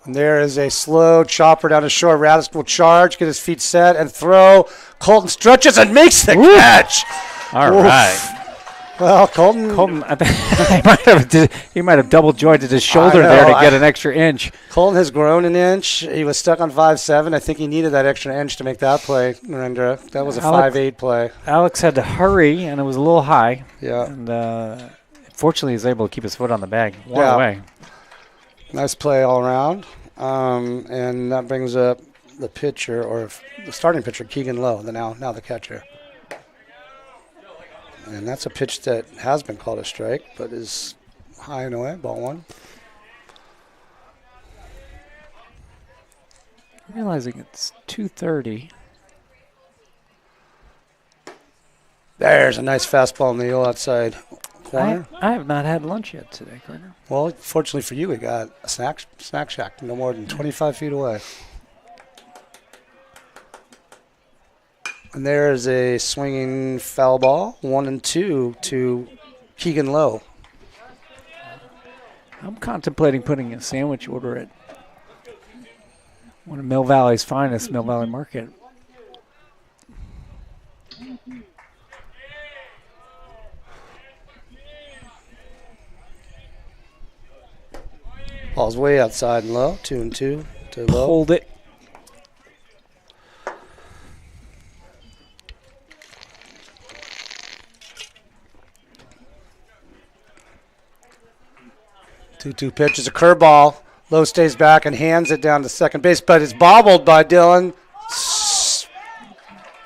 And there is a slow chopper down to short. Radisk will charge, get his feet set, and throw. Colton stretches and makes the catch. All Oof. right. Well, Colton I think he might have double jointed his shoulder there to get an extra inch. Colton has grown an inch. He was stuck on 5'7". I think he needed that extra inch to make that play, Narendra. That was a 5'8" play. Alex had to hurry, and it was a little high. Yeah. And fortunately, he was able to keep his foot on the bag. One Yeah. away. Nice play all around. And that brings up the pitcher, or the starting pitcher, Keegan Lowe, now the catcher. And that's a pitch that has been called a strike, but is high and away, ball one. Realizing it's 2:30. There's a nice fastball in the outside corner. I have not had lunch yet today, Gardner. Well, fortunately for you, we got a snack shack no more than 25 feet away. And there is a swinging foul ball, 1-2 to Keegan Lowe. I'm contemplating putting a sandwich order at one of Mill Valley's finest, Mill Valley Market. Ball's way outside and low, 2-2 to Lowe. Hold it. Two pitch is a curveball. Lowe stays back and hands it down to second base, but it's bobbled by Dylan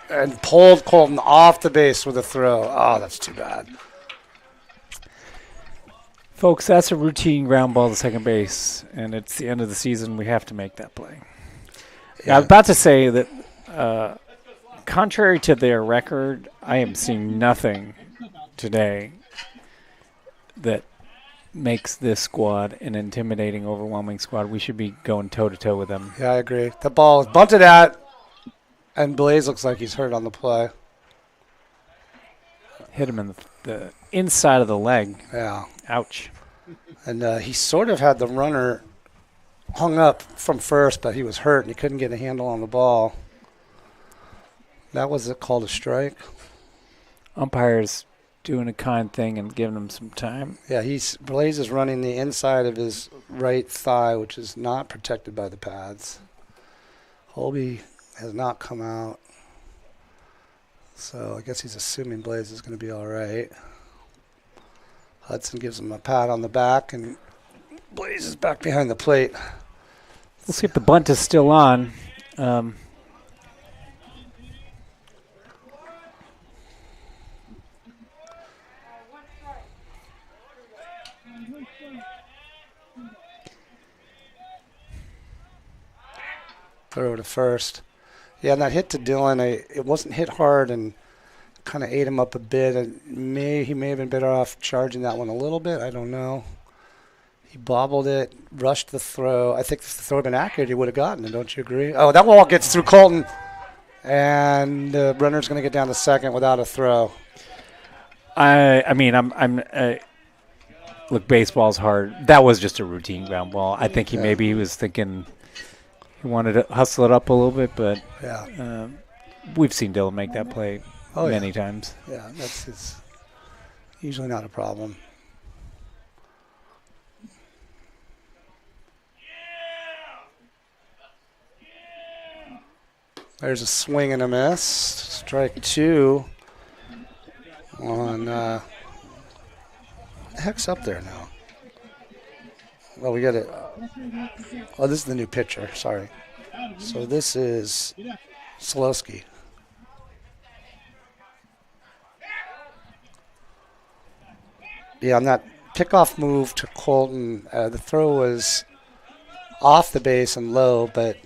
and pulled Colton off the base with a throw. Oh, that's too bad. Folks, that's a routine ground ball to second base, and it's the end of the season. We have to make that play. Yeah. I was about to say that contrary to their record, I am seeing nothing today that makes this squad an intimidating, overwhelming squad. We should be going toe-to-toe with them. Yeah, I agree. The ball is bunted at, and Blaze looks like he's hurt on the play. Hit him in the inside of the leg. Yeah. Ouch. And he sort of had the runner hung up from first, but he was hurt, and he couldn't get a handle on the ball. That was called a strike. Umpire's doing a kind thing and giving him some time. Yeah, Blaze is running the inside of his right thigh, which is not protected by the pads. Holby has not come out. So I guess he's assuming Blaze is going to be all right. Hudson gives him a pat on the back, and Blaze is back behind the plate. We'll see if the bunt is still on. Throw to first. Yeah, and that hit to Dylan, it wasn't hit hard and kind of ate him up a bit. And he may have been better off charging that one a little bit. I don't know. He bobbled it, rushed the throw. I think if the throw had been accurate, he would have gotten it. Don't you agree? Oh, that ball gets through Colton, and the runner's going to get down to second without a throw. Look, baseball's hard. That was just a routine ground ball. I think he was thinking he wanted to hustle it up a little bit, but we've seen Dylan make that play many times. Yeah, it's usually not a problem. There's a swing and a miss. Strike two on what the heck's up there now? Well, we got it. Oh, this is the new pitcher. Sorry. So this is Solowski. Yeah, on that pickoff move to Colton, the throw was off the base and low, but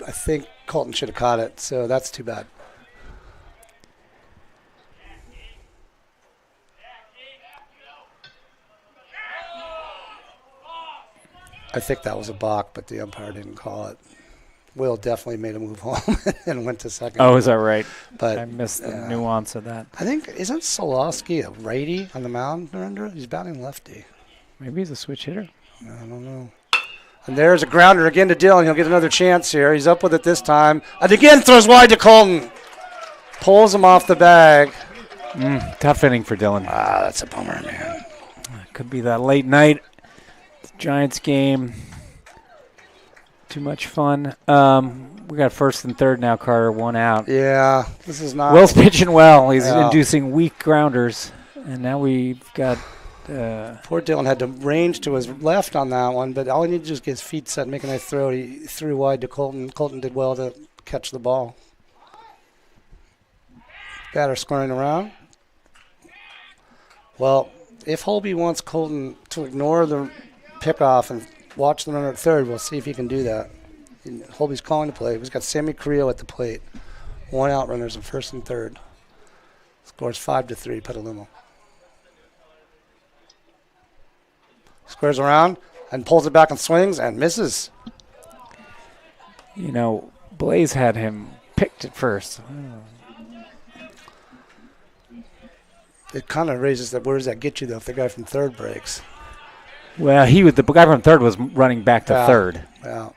I think Colton should have caught it, so that's too bad. I think that was a balk, but the umpire didn't call it. Will definitely made a move home and went to second. Oh, is that right? But I missed the nuance of that. I think, isn't Solowski a righty on the mound, Narendra? He's batting lefty. Maybe he's a switch hitter. I don't know. And there's a grounder again to Dylan. He'll get another chance here. He's up with it this time. And again throws wide to Colton. Pulls him off the bag. Tough inning for Dylan. Ah, that's a bummer, man. Could be that late night Giants game. Too much fun. We got first and third now, Carter. One out. Yeah, this is not. Will's pitching well. He's inducing weak grounders. And now we've got... Poor Dylan had to range to his left on that one, but all he needed to do was get his feet set, make a nice throw. He threw wide to Colton. Colton did well to catch the ball. Batter scoring around. Well, if Holby wants Colton to ignore the pickoff and watch the runner at third, we'll see if he can do that. Holby's calling the play. He's got Sammy Carrillo at the plate. 1 out runners in first and third. Scores 5-3, Petaluma. Squares around and pulls it back and swings and misses. You know, Blaze had him picked at first. It kind of raises that. Where does that get you, though, if the guy from third breaks? Well, the guy from third was running back to third. Yeah.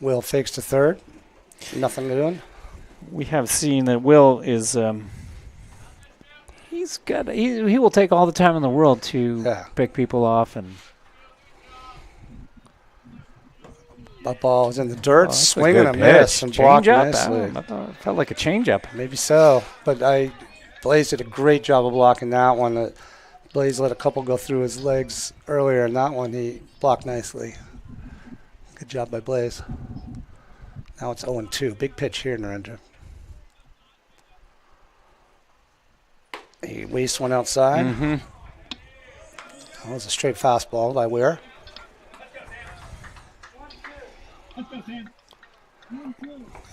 Will fakes to third. Nothing doing. We have seen that Will is he will take all the time in the world to pick people off, and that ball is in the dirt, swinging a miss and blocked nicely. I thought it felt like a changeup. Maybe so, but Blaze did a great job of blocking that one. Blaze let a couple go through his legs earlier, and that one he blocked nicely. Good job by Blaze. Now it's 0-2. Big pitch here, Narendra. He wastes one outside. Mm-hmm. That was a straight fastball by Weir.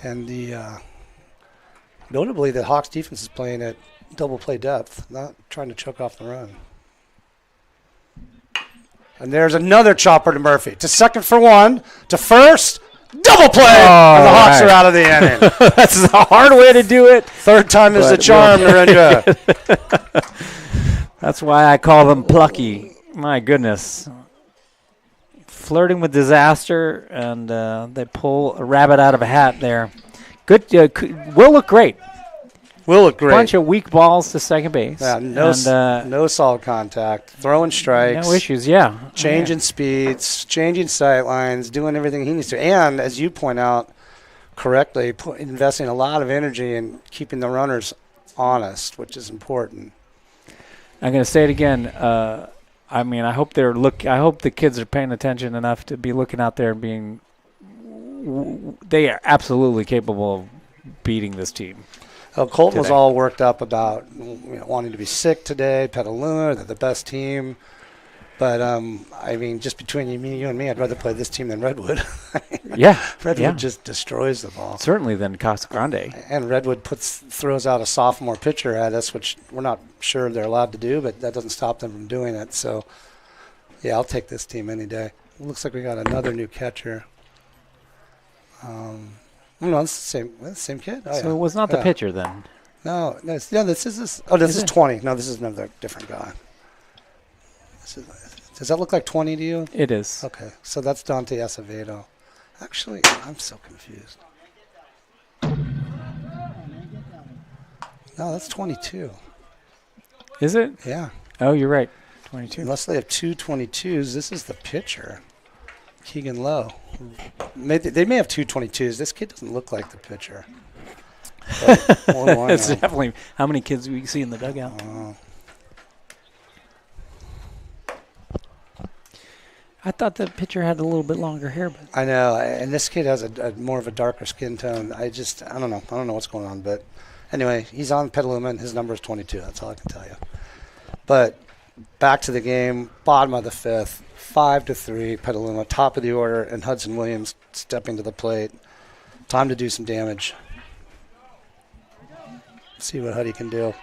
And notably, the Hawks defense is playing at double play depth, not trying to choke off the run. And there's another chopper to Murphy. To second for one. To first. Double play! And the Hawks are out of the inning. That's a hard way to do it. Third time is the charm, Narendra. That's why I call them plucky. My goodness. Flirting with disaster, and they pull a rabbit out of a hat there. Good. Will look great. Will look great. Bunch of weak balls to second base. Yeah, no solid contact. Throwing strikes. No issues, yeah. Changing speeds, changing sight lines, doing everything he needs to. And, as you point out correctly, investing a lot of energy in keeping the runners honest, which is important. I'm going to say it again. I mean, I hope the kids are paying attention enough to be looking out there and being. They are absolutely capable of beating this team. Colton was all worked up about wanting to be sick today. Petaluma, they're the best team. But, I mean, just between you and me, I'd rather play this team than Redwood. Redwood just destroys the ball. Certainly than Casa Grande. And Redwood throws out a sophomore pitcher at us, which we're not sure they're allowed to do, but that doesn't stop them from doing it. So, yeah, I'll take this team any day. It looks like we got another new catcher. No, it's the same kid. Oh, so it was not the pitcher then. No, this is 20. No, this is another different guy. Does that look like 20 to you? It is. Okay, so that's Dante Acevedo. Actually, I'm so confused. No, that's 22. Is it? Yeah. Oh, you're right. 22. Unless they have two 22s, this is the pitcher. Keegan Lowe. They may have two 22s. This kid doesn't look like the pitcher. It's definitely how many kids we see in the dugout. I thought the pitcher had a little bit longer hair, but I know, and this kid has a more of a darker skin tone. I don't know. I don't know what's going on, but anyway, he's on Petaluma, and his number is 22. That's all I can tell you. But back to the game, bottom of the fifth. 5-3, Petaluma, top of the order, and Hudson Williams stepping to the plate. Time to do some damage. See what Huddy can do.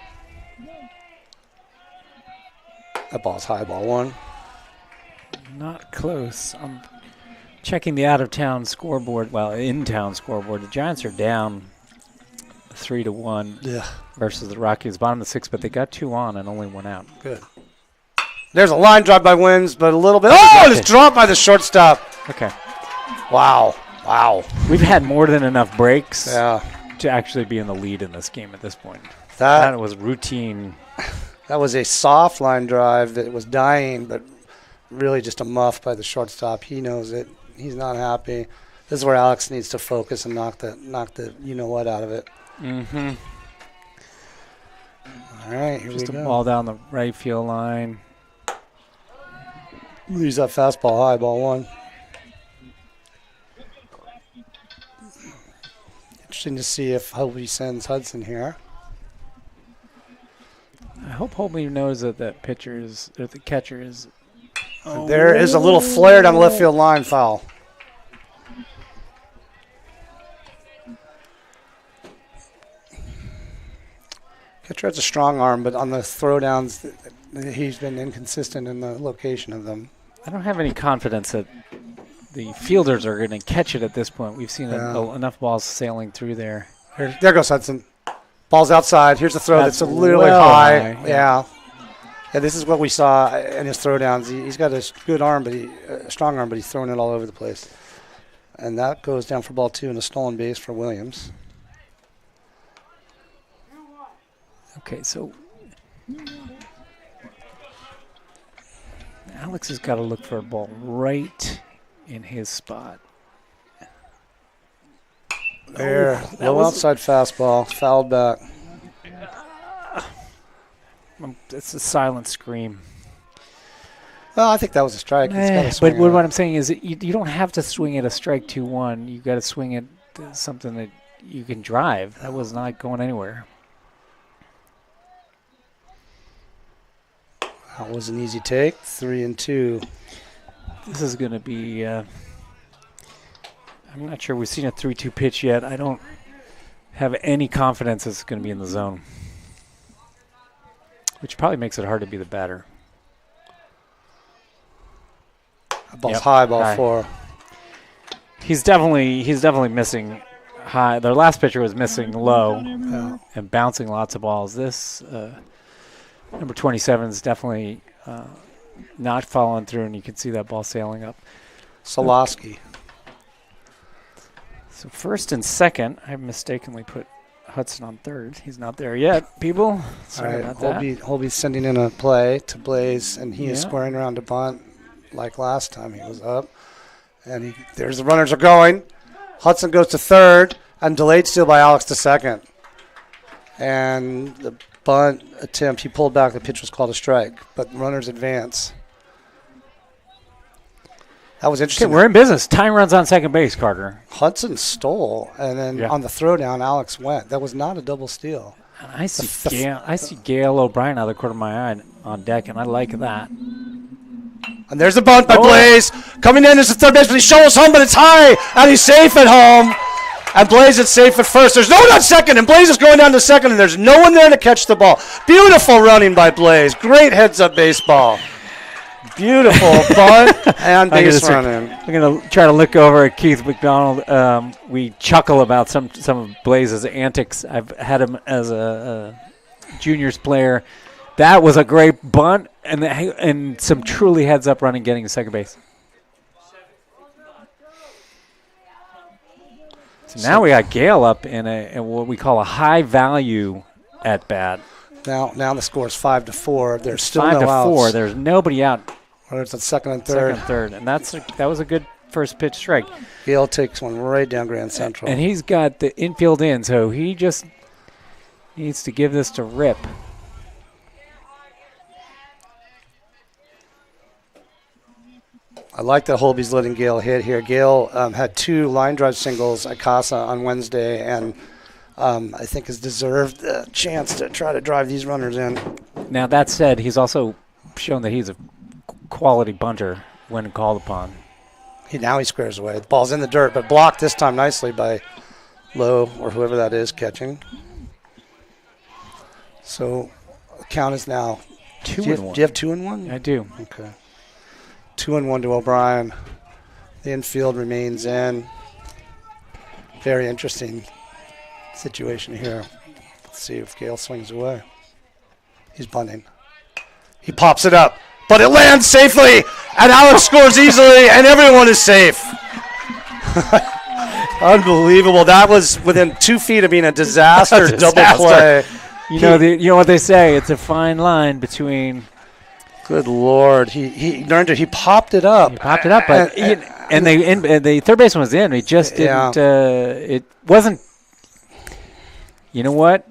That ball's high, ball one. Not close. I'm checking the out-of-town scoreboard. Well, in-town scoreboard. The Giants are down 3-1 versus the Rockies. Bottom of the sixth, but they got 2 on and only 1 out. Good. There's a line drive by Wins, but a little bit. Oh, and it's dropped by the shortstop. Okay. Wow. We've had more than enough breaks to actually be in the lead in this game at this point. That was routine. That was a soft line drive that was dying, but really just a muff by the shortstop. He knows it. He's not happy. This is where Alex needs to focus and knock the you-know-what out of it. Mm-hmm. All right, here just we go. Just a ball down the right field line. Use that fastball high, ball one. Interesting to see if Hobie sends Hudson here. I hope Holby knows that that pitcher is, or the catcher is. There is a little flare down the left field line, foul. Catcher has a strong arm, but on the throwdowns, he's been inconsistent in the location of them. I don't have any confidence that the fielders are going to catch it at this point. We've seen enough balls sailing through there. There goes Hudson. Ball's outside. Here's a throw that's a little well high. high, Yeah. Yeah, this is what we saw in his throwdowns. He's got a good arm, but a strong arm, but he's throwing it all over the place. And that goes down for ball two and a stolen base for Williams. Okay, so Alex has got to look for a ball right in his spot. There, that low was- outside fastball, fouled back. It's a silent scream. Well, I think that was a strike. He's gotta swing But it. what I'm saying is that you don't have to swing at a strike 2-1. You got to swing at something that you can drive. That was not going anywhere. That was an easy take. 3-2. This is going to be. I'm not sure we've seen a 3-2 pitch yet. I don't have any confidence it's going to be in the zone, which probably makes it hard to be the batter. Ball's Yep. high, ball High. 4. He's definitely missing high. Their last pitcher was missing low and bouncing lots of balls. This number 27 is definitely not following through, and you can see that ball sailing up. Solosky. So first and second, I mistakenly put Hudson on third. He's not there yet, people. All Sorry right, about that. Holby's sending in a play to Blaze, and he is Yeah. squaring around to bunt like last time he was up. And there's the runners are going. Hudson goes to third, and delayed steal by Alex to second. And the bunt attempt, he pulled back. The pitch was called a strike, but runners advance. That was Okay, interesting. we're in business. Time runs on second base, Carter. Hudson stole, and then Yeah. on the throwdown, Alex went. That was not a double steal. And I see Gail O'Brien out of the corner of my eye on deck, and I like that. And there's a bunt by Oh. Blaze. Coming in is the third baseman. He shows home, but it's high, and he's safe at home. And Blaze is safe at first. There's no one on second, and Blaze is going down to second, and there's no one there to catch the ball. Beautiful running by Blaze. Great heads-up baseball. Beautiful bunt and base running. I'm going to try to look over at Keith McDonald. We chuckle about some of Blaze's antics. I've had him as a juniors player. That was a great bunt and some truly heads-up running getting to second base. So now we got Gale up in what we call a high value at bat. Now the score is 5-4. There's still 5 no to 4. outs. There's nobody out. There's a second and Second third. and third, and that was a good first pitch strike. Gale takes one right down Grand Central. And he's got the infield in, so he just needs to give this to Rip. I like that Holby's letting Gale hit here. Gale had 2 line drive singles at Casa on Wednesday, and I think has deserved a chance to try to drive these runners in. Now, that said, he's also shown that he's a quality bunter when called upon. Now he squares away. The ball's in the dirt, but blocked this time nicely by Lowe or whoever that is catching. So the count is now 2-1. Do you have 2-1? I do. Okay. 2-1 to O'Brien. The infield remains in. Very interesting situation here. Let's see if Gale swings away. He's bunting. He pops it up, but it lands safely, and Alex scores easily, and everyone is safe. Unbelievable. That was within 2 feet of being a disaster, A double disaster. play. You know what they say, it's a fine line between Good Lord. He learned it. He popped it up. he popped it up, but and the third baseman was in. He just didn't it wasn't. You know what?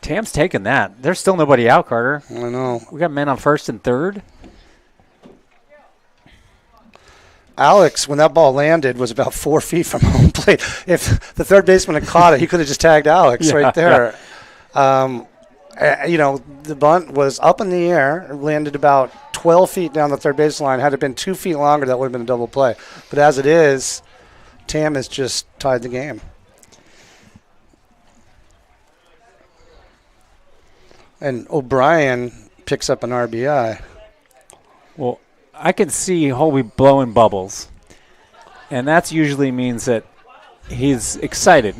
Tam's taking that. There's still nobody out, Carter. I know. We got men on first and third. Alex, when that ball landed, was about 4 feet from home plate. If the third baseman had caught it, he could have just tagged Alex right there. The bunt was up in the air, landed about 12 feet down the third baseline. Had it been 2 feet longer, that would have been a double play. But as it is, Tam has just tied the game. And O'Brien picks up an RBI. Well, I can see Holby blowing bubbles, and that usually means that he's excited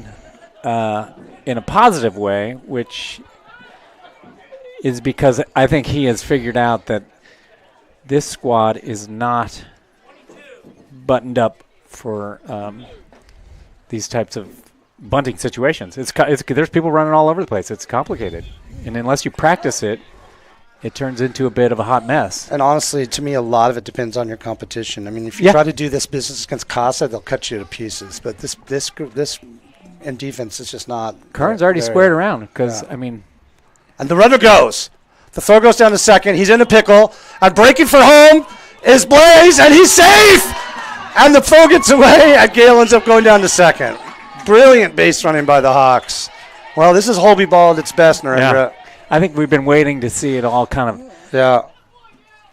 in a positive way, which is because I think he has figured out that this squad is not buttoned up for these types of bunting situations. There's people running all over the place. It's complicated, and unless you practice it, it turns into a bit of a hot mess. And honestly, to me, a lot of it depends on your competition. I mean, if you try to do this business against Casa, they'll cut you to pieces. But this in defense is just not. Kern's already squared around because, I mean. And the runner goes. The throw goes down to second. He's in a pickle. And breaking for home is Blaze, and he's safe! And the throw gets away, and Gale ends up going down to second. Brilliant base running by the Hawks. Well, this is Holby ball at its best, Narendra. Yeah. I think we've been waiting to see it all kind of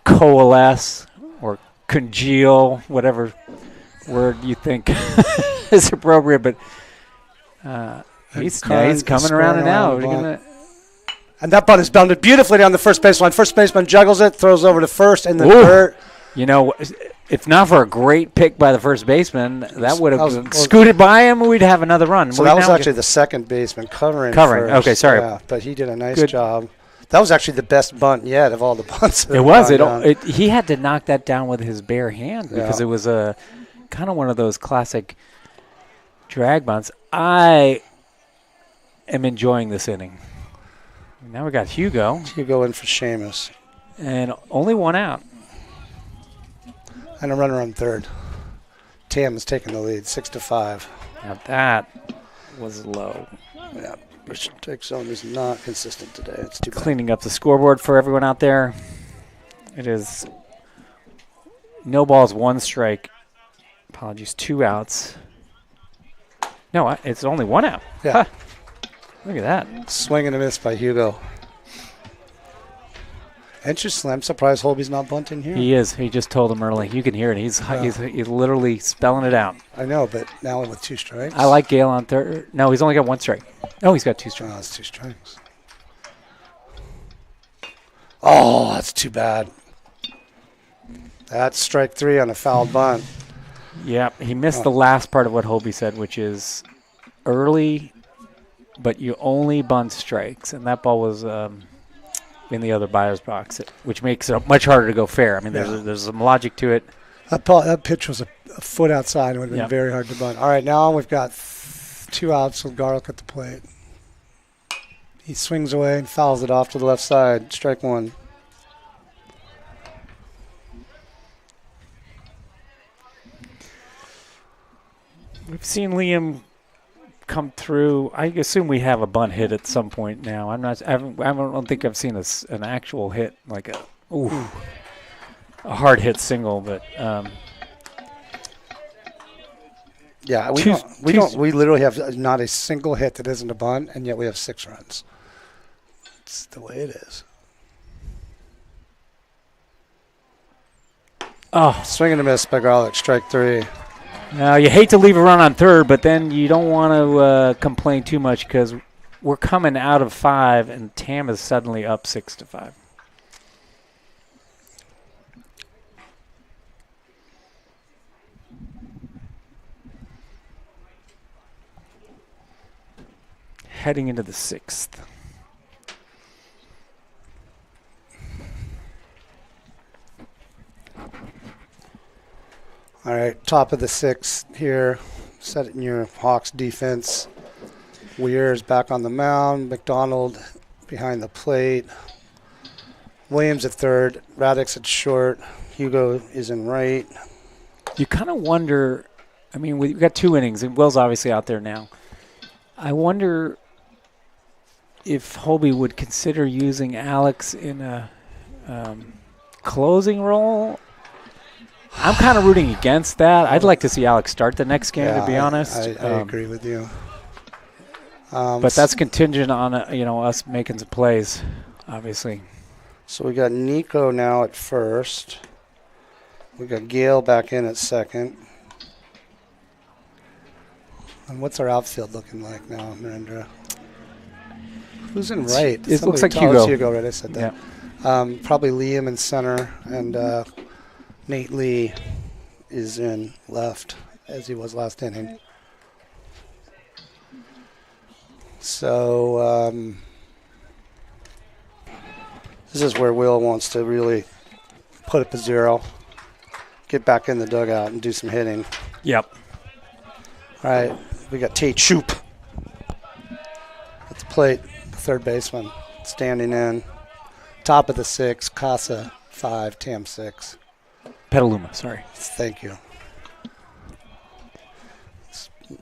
coalesce or congeal, whatever word you think is appropriate. But he's coming around and out. And that bunt is bounded beautifully down the first baseline. First baseman juggles it, throws over to first in the dirt. You know, if not for a great pick by the first baseman, that would have scooted by him, we'd have another run. So that was actually the second baseman covering first. Okay, sorry. Yeah, but he did a nice job. That was actually the best bunt yet of all the bunts. It was. He had to knock that down with his bare hand because it was a kind of one of those classic drag bunts. I am enjoying this inning. Now we got Hugo. Hugo in for Seamus. And only one out. And a runner on third. Tam is taking the lead, 6-5. Now that was low. Yeah, strike zone is not consistent today. It's too bad. Cleaning up the scoreboard for everyone out there. It is no balls, one strike. Apologies, 2 outs. No, it's only 1 out. Yeah. Huh. Look at that. Swing and a miss by Hugo. Interesting. I'm surprised Holby's not bunting here. He is. He just told him early. You can hear it. He's literally spelling it out. I know, but now with 2 strikes. I like Gale on third. No, he's only got 1 strike. No, he's got 2 strikes. Oh, that's 2 strikes. Oh, that's too bad. That's strike 3 on a foul bunt. Yeah, he missed the last part of what Holby said, which is early, but you only bunt strikes. And that ball was in the other batter's box, which makes it much harder to go fair. I mean, there's some logic to it. That pitch was a foot outside. It would have been very hard to bunt. All right, now we've got 2 outs with Garlic at the plate. He swings away and fouls it off to the left side. Strike 1. We've seen Liam come through. I assume we have a bunt hit at some point now. I don't think I've seen an actual hit, like a hard hit single, but yeah, we literally have not a single hit that isn't a bunt, and yet we have 6 runs. It's the way it is. Oh, swing and a miss by Garlic, strike 3. Now, you hate to leave a run on third, but then you don't want to complain too much because we're coming out of 5, and Tam is suddenly up 6-5. Heading into the 6th. All right, top of the 6th here. Set it in your Hawks defense. Weir's back on the mound. McDonald behind the plate. Williams at third. Raddick's at short. Hugo is in right. You kind of wonder, I mean, we've got 2 innings, and Will's obviously out there now. I wonder if Holby would consider using Alex in a closing role I'm kind of rooting against that. I'd like to see Alex start the next game, to be honest. I agree with you. But that's contingent on us making some plays, obviously. So we got Nico now at first. We got Gale back in at second. And what's our outfield looking like now, Narendra? Who's in right? It looks like Hugo. Hugo. Right? I said that. Yeah. Probably Liam in center, and Nate Lee is in left, as he was last inning. So this is where Will wants to really put up a zero, get back in the dugout, and do some hitting. Yep. All right, we got Tate Shoop at the plate, the third baseman, standing in. Top of the 6, Casa 5, Tam 6. Petaluma, sorry. Thank you.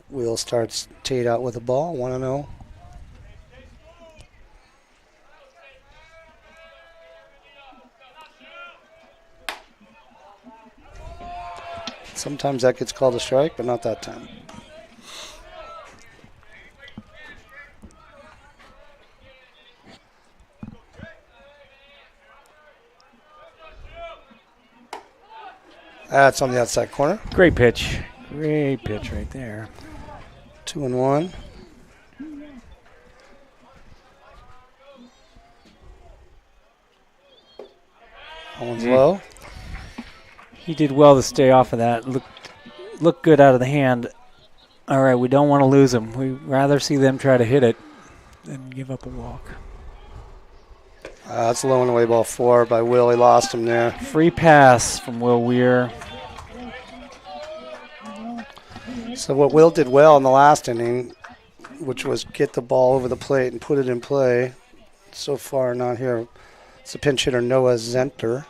Will starts Tate out with a ball, 1-0. Sometimes that gets called a strike, but not that time. That's on the outside corner. Great pitch. Great pitch right there. 2-1. That one's low. He did well to stay off of that. Looked good out of the hand. All right, we don't want to lose him. We'd rather see them try to hit it than give up a walk. That's a low and away ball 4 by Will. He lost him there. Free pass from Will Weir. So what Will did well in the last inning, which was get the ball over the plate and put it in play. So far not here. It's the pinch hitter Noah Zenter.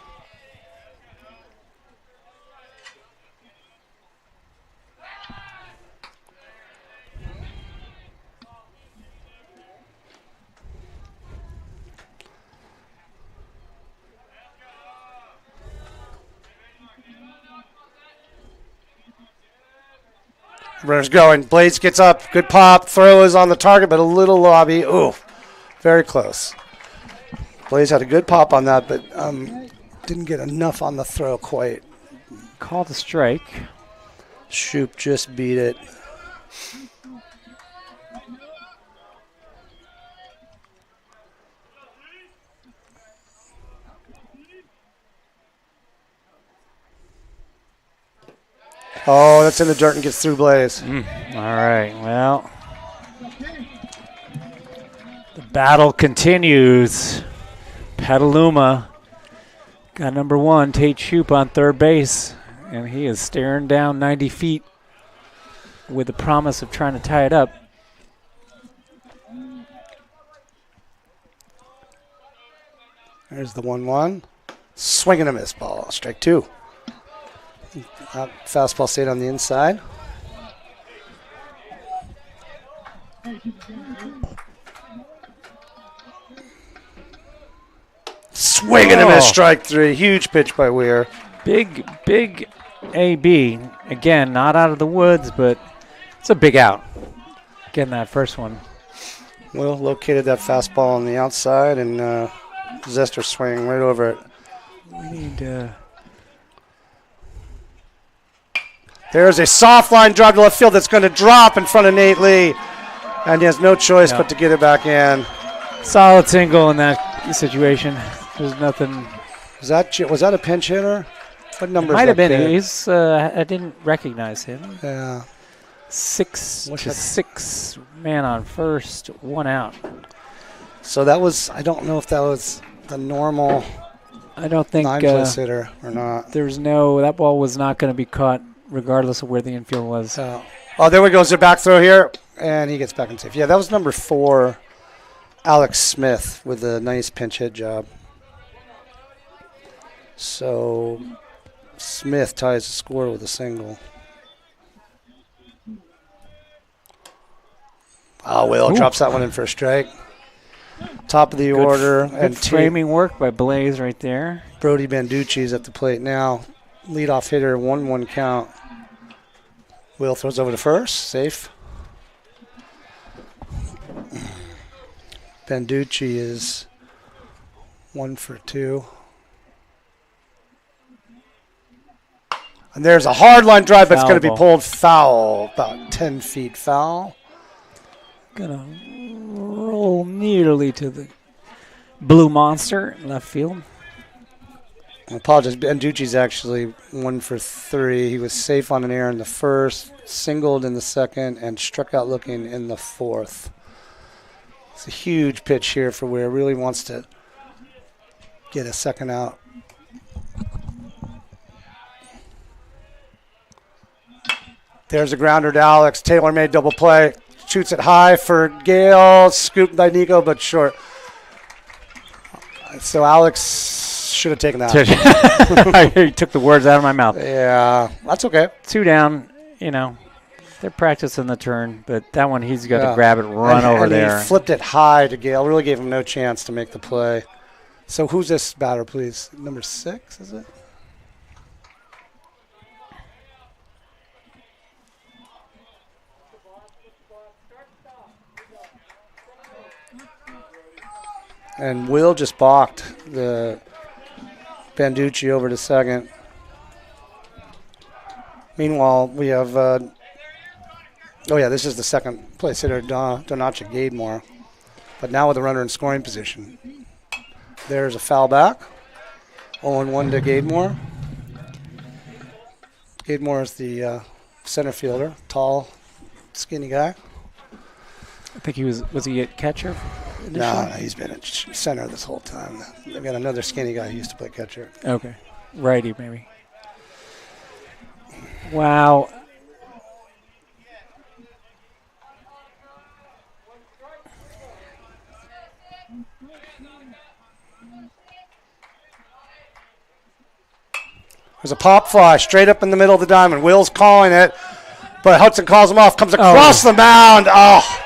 Runner's going. Blades gets up. Good pop. Throw is on the target, but a little lobby. Ooh, very close. Blades had a good pop on that, but didn't get enough on the throw quite. Called a strike. Shoop just beat it. Oh, that's in the dirt and gets through Blaze. All right, well, the battle continues. Petaluma got number 1, Tate Shoop, on third base, and he is staring down 90 feet with the promise of trying to tie it up. There's the 1-1. Swing and a miss ball. Strike 2. Fastball stayed on the inside. Swing and a miss, strike 3. Huge pitch by Weir. Big AB. Again, not out of the woods, but it's a big out. Getting that first one. Will located that fastball on the outside, and Zester swing right over it. We need There's a soft line drive to left field that's going to drop in front of Nate Lee. And he has no choice but to get it back in. solid single in that situation. There's nothing. Was that a pinch hitter? What number? Might have been. Kid? He's. I didn't recognize him. Yeah. 6-6 man on first, 1 out. So that was. I don't know if that was the normal. I don't think 9+ hitter or not. There's no. That ball was not going to be caught, regardless of where the infield was. Oh, there we go. Is there back throw here? And he gets back in safe. Yeah, that was number 4, Alex Smith, with a nice pinch hit job. So Smith ties the score with a single. Oh, Will drops that one in for a strike. Top of the order. Good framing work by Blaze right there. Brody Banducci's at the plate now. leadoff hitter, 1-1 count. Will throws over to first, safe. Banducci is 1 for 2. And there's a hard line drive, but it's going to be Foul ball. pulled foul, about 10 feet foul. Gonna roll nearly to the blue monster in left field. I apologize. Banducci's actually 1 for 3. He was safe on an error in the first, singled in the second, and struck out looking in the fourth. It's a huge pitch here for Ware. Really wants to get a second out. There's a grounder to Alex. Taylor made double play. Shoots it high for Gale. Scooped by Nico, but short. So Alex should have taken that. You took the words out of my mouth. Yeah, that's okay. 2 down, they're practicing the turn, but that one he's got Yeah. to grab it, run over and there. He flipped it high to Gale. Really gave him no chance to make the play. So who's this batter, please? Number 6, is it? And Will just balked the Banducci over to second. Meanwhile, we have, this is the second place hitter, Donacha Gademore. But now with a runner in scoring position. There's a foul back. 0-1 to Gademore. Gademore is the center fielder, tall, skinny guy. I think was he at catcher? No, he's been at center this whole time. They've got another skinny guy who used to play catcher. Okay. Righty, maybe. Wow. There's a pop fly straight up in the middle of the diamond. Will's calling it, but Hudson calls him off. Comes across the mound. Oh.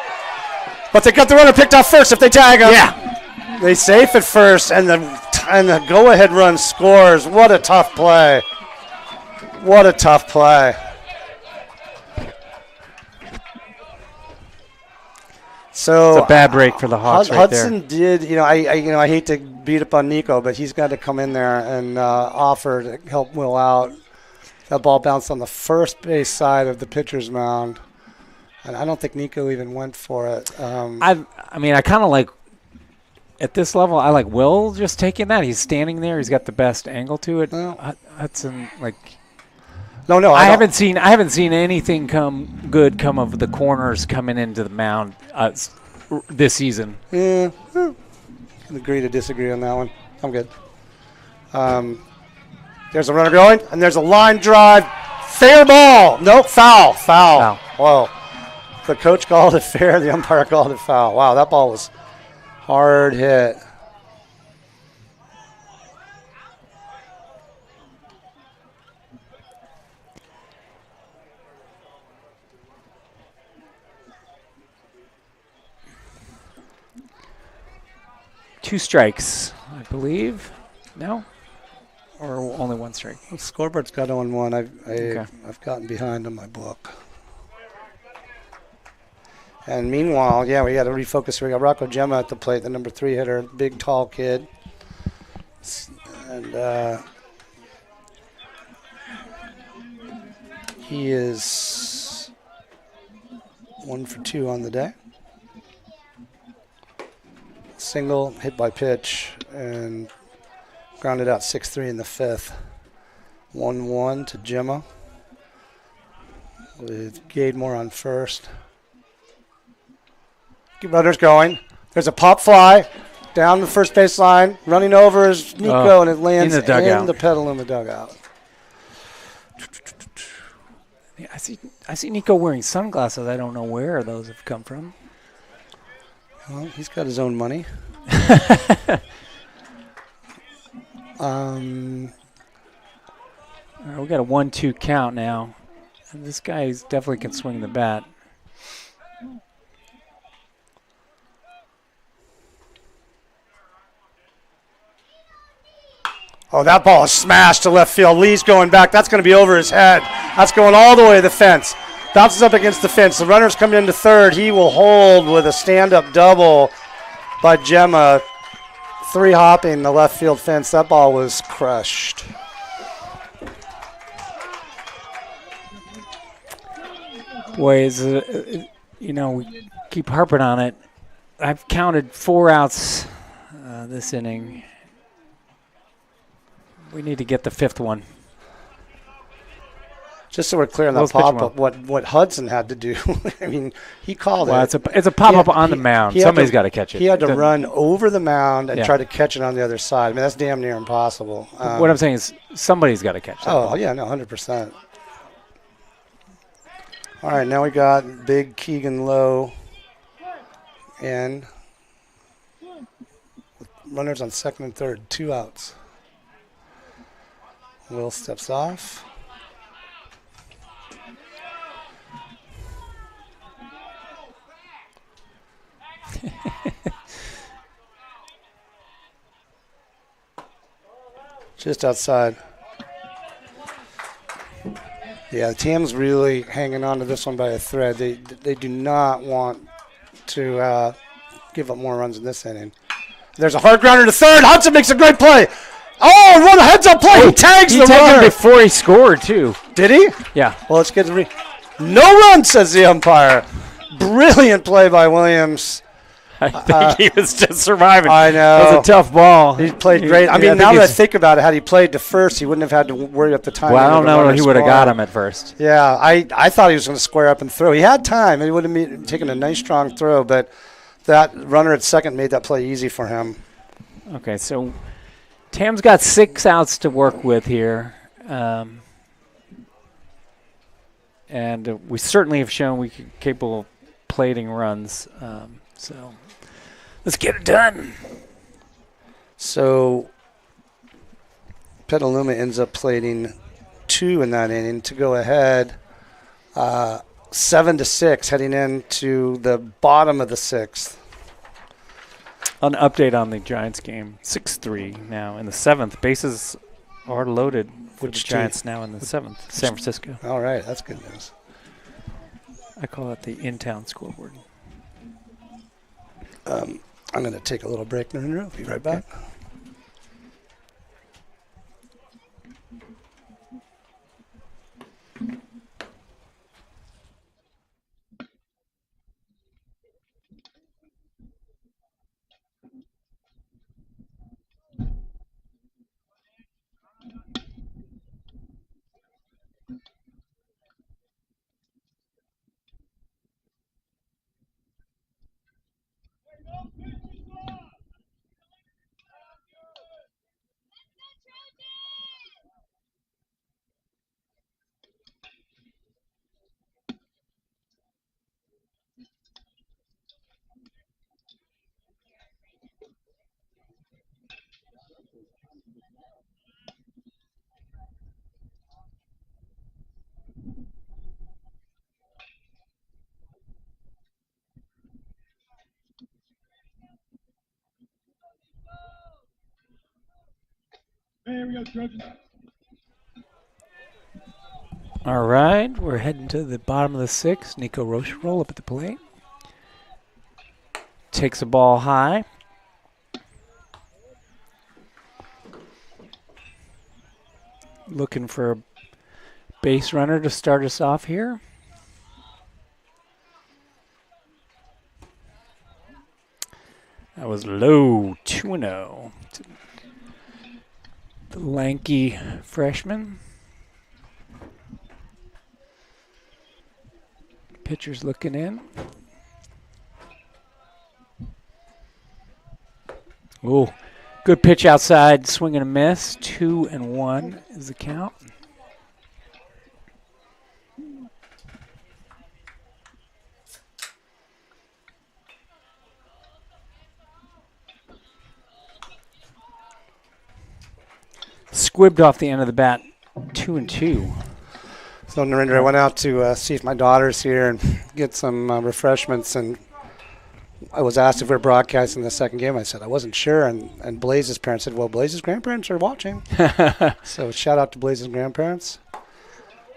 But they got the runner picked off first if they tag him. Yeah. They safe at first, and the go-ahead run scores. What a tough play. What a tough play. So It's a bad break for the Hawks right there. Hudson did, I hate to beat up on Nico, but he's got to come in there and offer to help Will out. That ball bounced on the first base side of the pitcher's mound, and I don't think Nico even went for it. I kind of like, at this level, I like Will just taking that. He's standing there. He's got the best angle to it. Well, Hudson, no, I haven't seen anything come of the corners coming into the mound this season. Yeah, can agree to disagree on that one. I'm good. There's a runner going, and there's a line drive. Fair ball. Nope, foul. Whoa. The coach called it fair. The umpire called it foul. Wow, that ball was hard hit. Two strikes, I believe. No? Or only one strike? The scoreboard's got 0-1. Okay. I've gotten behind on my book. And meanwhile, we got to refocus. We got Rocco Gemma at the plate, the number 3 hitter, big, tall kid. And he is 1 for 2 on the day. Single, hit by pitch, and grounded out 6-3 in the 5th. 1-1 to Gemma with Gademore on first. Runners going. There's a pop fly down the first base line. Running over is Nico, and it lands in the dugout. in the Petaluma dugout. Yeah, I see Nico wearing sunglasses. I don't know where those have come from. Well, he's got his own money. All right, we got a 1-2 count now. And this guy definitely can swing the bat. Oh, that ball is smashed to left field. Lee's going back. That's going to be over his head. That's going all the way to the fence. Bounces up against the fence. The runner's coming into third. He will hold with a stand-up double by Gemma. 3-hopping the left field fence. That ball was crushed. Boy, we keep harping on it. I've counted 4 outs this inning. We need to get the 5th one. Just so we're clear on that pop-up, what Hudson had to do, I mean, he called it. It's a pop-up on the mound. Somebody's got to catch it. He had to run over the mound and try to catch it on the other side. I mean, that's damn near impossible. What I'm saying is somebody's got to catch it. Oh, yeah, no, 100%. All right, now we got big Keegan Lowe in. Runners on second and third, 2 outs. Will steps off. Just outside. Yeah, Tam's really hanging on to this one by a thread. They do not want to give up more runs in this inning. There's a hard grounder to third. Hudson makes a great play. Oh, run a heads-up play. He tags the runner. He tagged him before he scored, too. Did he? Yeah. Well, let's get the no run, says the umpire. Brilliant play by Williams. I think he was just surviving. I know. It was a tough ball. He played great. I mean, now that I think about it, had he played to first, he wouldn't have had to worry up the time. Well, I don't know if he would have got him at first. Yeah, I thought he was going to square up and throw. He had time. He would have taken a nice, strong throw, but that runner at second made that play easy for him. Okay, so Tam's got 6 outs to work with here. And we certainly have shown we're capable of plating runs. So let's get it done. So Petaluma ends up plating 2 in that inning to go ahead 7-6 heading into the bottom of the 6th. An update on the Giants game, 6-3 now in the 7th. Bases are loaded for the Giants now in the 7th, San Francisco. All right, that's good news. I call it the in-town scoreboard. I'm going to take a little break, Narendra. I'll be right back. There we go, Trojans. All right, we're heading to the bottom of the 6th. Nico Rocheroll up at the plate. Takes the ball high. Looking for a base runner to start us off here. That was low, 2-0. The lanky freshman. Pitcher's looking in. Ooh, good pitch outside, swing and a miss. 2-1 is the count. Squibbed off the end of the bat, 2-2. So, Narendra, I went out to see if my daughter's here and get some refreshments, and I was asked if we are broadcasting the second game. I said I wasn't sure, and Blaze's parents said, well, Blaze's grandparents are watching. So shout out to Blaze's grandparents.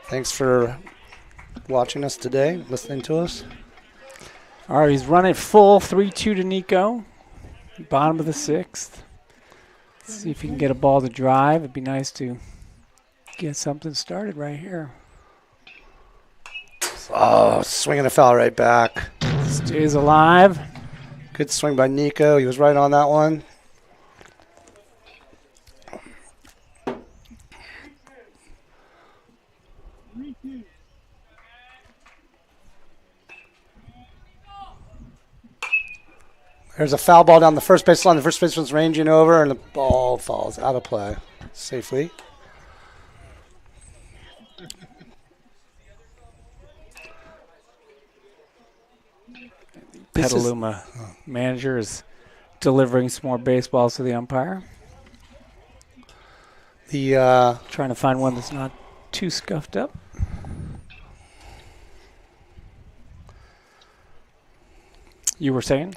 Thanks for watching us today, listening to us. All right, he's running full 3-2 to Nico. Bottom of the 6th. See if he can get a ball to drive. It'd be nice to get something started right here. Oh, swinging a foul right back. Stays alive. Good swing by Nico. He was right on that one. There's a foul ball down the first baseline. The first baseman's ranging over, and the ball falls out of play safely. Petaluma manager is delivering some more baseballs to the umpire. Trying to find one that's not too scuffed up. You were saying?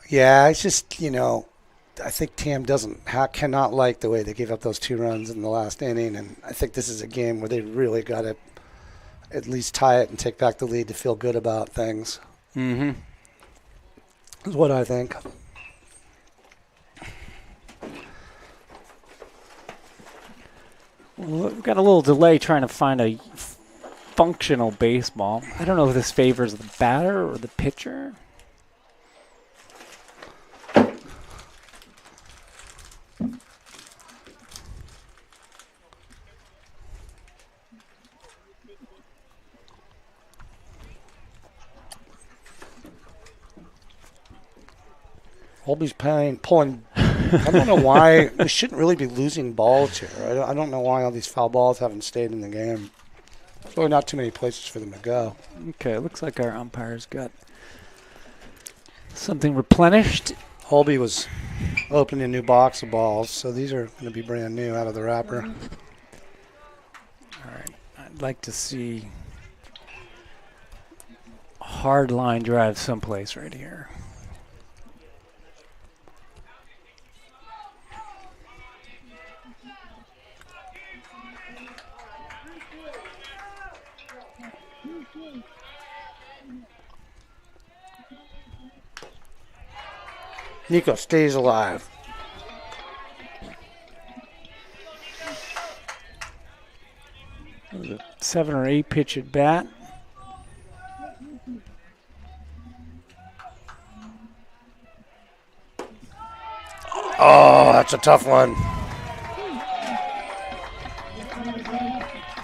Yeah, it's just, I think Tam cannot like the way they gave up those 2 runs in the last inning, and I think this is a game where they really got to at least tie it and take back the lead to feel good about things. Mm-hmm. Is what I think. Well, we've got a little delay trying to find a functional baseball. I don't know if this favors the batter or the pitcher. Holby's pulling. I don't know why. We shouldn't really be losing balls here. I don't know why all these foul balls haven't stayed in the game. There's really not too many places for them to go. Okay, it looks like our umpire's got something replenished. Holby was opening a new box of balls, so these are going to be brand new out of the wrapper. All right, I'd like to see a hard line drive someplace right here. Nico stays alive. That was a 7 or 8 pitch at bat. Oh, that's a tough one.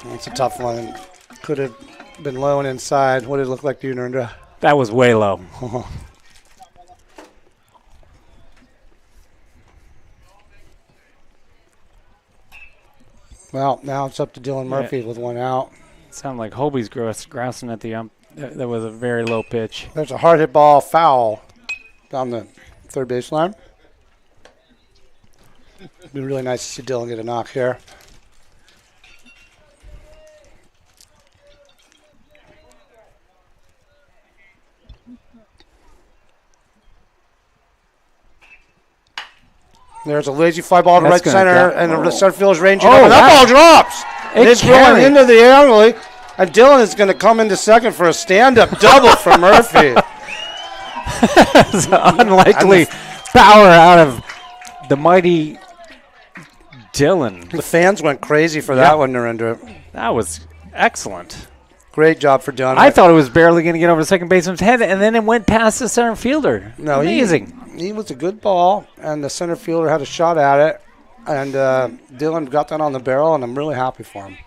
That's a tough one. Could have been low and inside. What did it look like to you, Narendra? That was way low. Well, now it's up to Dylan Murphy with 1 out. Sounded like Holby's grousing at the ump. That was a very low pitch. There's a hard hit ball foul down the third baseline. It'd be really nice to see Dylan get a knock here. There's a lazy fly ball to That's right gonna center, drop. and the center field is ranging Oh, up, and that wow. ball drops. It's carried. going into the alley, and Dylan is going to come into second for a stand-up double for Murphy. It's unlikely power out of the mighty Dylan. The fans went crazy for that one, Narendra. That was excellent. Great job for Dylan. I thought it was barely going to get over the second baseman's head, and then it went past the center fielder. No, amazing. He was a good ball, and the center fielder had a shot at it, and Dylan got that on the barrel, and I'm really happy for him.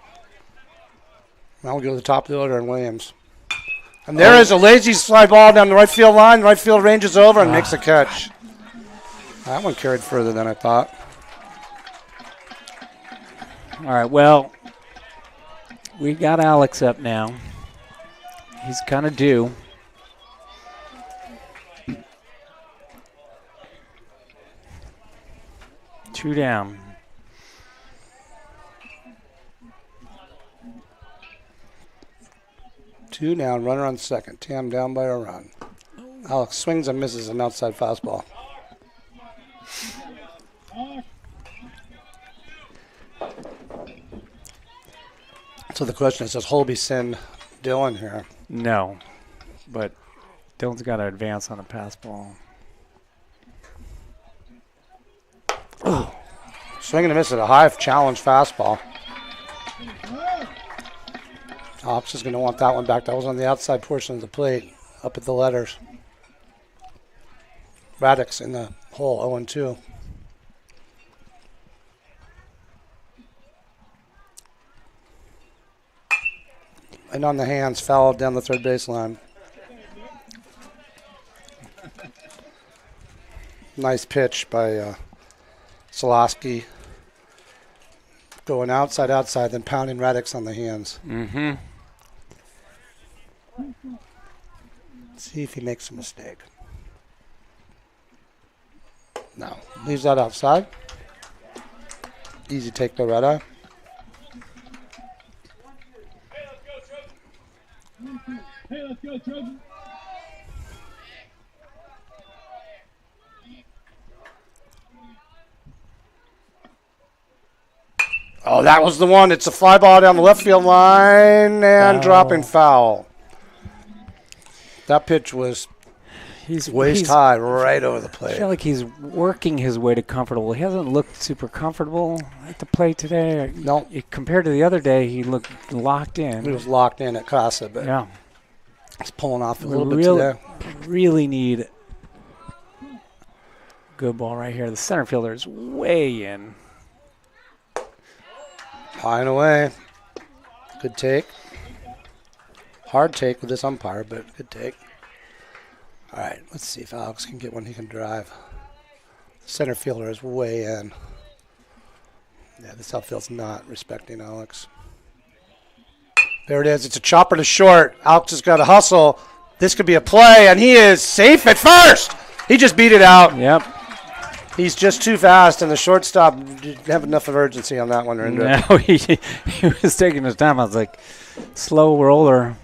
Now we'll go to the top of the order and Williams. And there is a lazy fly ball down the right field line. The right field ranges over and makes a catch. That one carried further than I thought. All right, well, we got Alex up now. He's kind of due. Two down. Two down, runner on second. Tam down by a run. Alex swings and misses an outside fastball. So the question is, does Holby send Dylan here? No, but Dylan's got to advance on a pass ball. Swing and a miss at a high challenge fastball. Alex is going to want that one back. That was on the outside portion of the plate, up at the letters. Raddick's in the hole, 0-2. And on the hands, foul down the third baseline. Nice pitch by Solosky. Going outside, then pounding Raddick's on the hands. Mm-hmm. See if he makes a mistake. No. Leaves that outside. Easy take to red eye. Hey, let's go, Trojan. Oh, that was the one. It's a fly ball down the left field line and dropping foul. That pitch was waist high right over the I plate. feel like he's working his way to comfortable. He hasn't looked super comfortable at the plate today. No. Compared to the other day, he looked locked He in. was locked in at Casa, but Yeah. he's pulling off a We little bit today. really need good ball right here. The center fielder is way in. High and away. Good take. Hard take with this umpire, but good take. All right, let's see if Alex can get one he can drive. The center fielder is way in. Yeah, this outfield's not respecting Alex. There it is. It's a chopper to short. Alex has got to hustle. This could be a play, and he is safe at first. He just beat it out. Yep. He's just too fast, and the shortstop didn't have enough of urgency on that one. Rinder. No, he was taking his time. I was like, slow roller.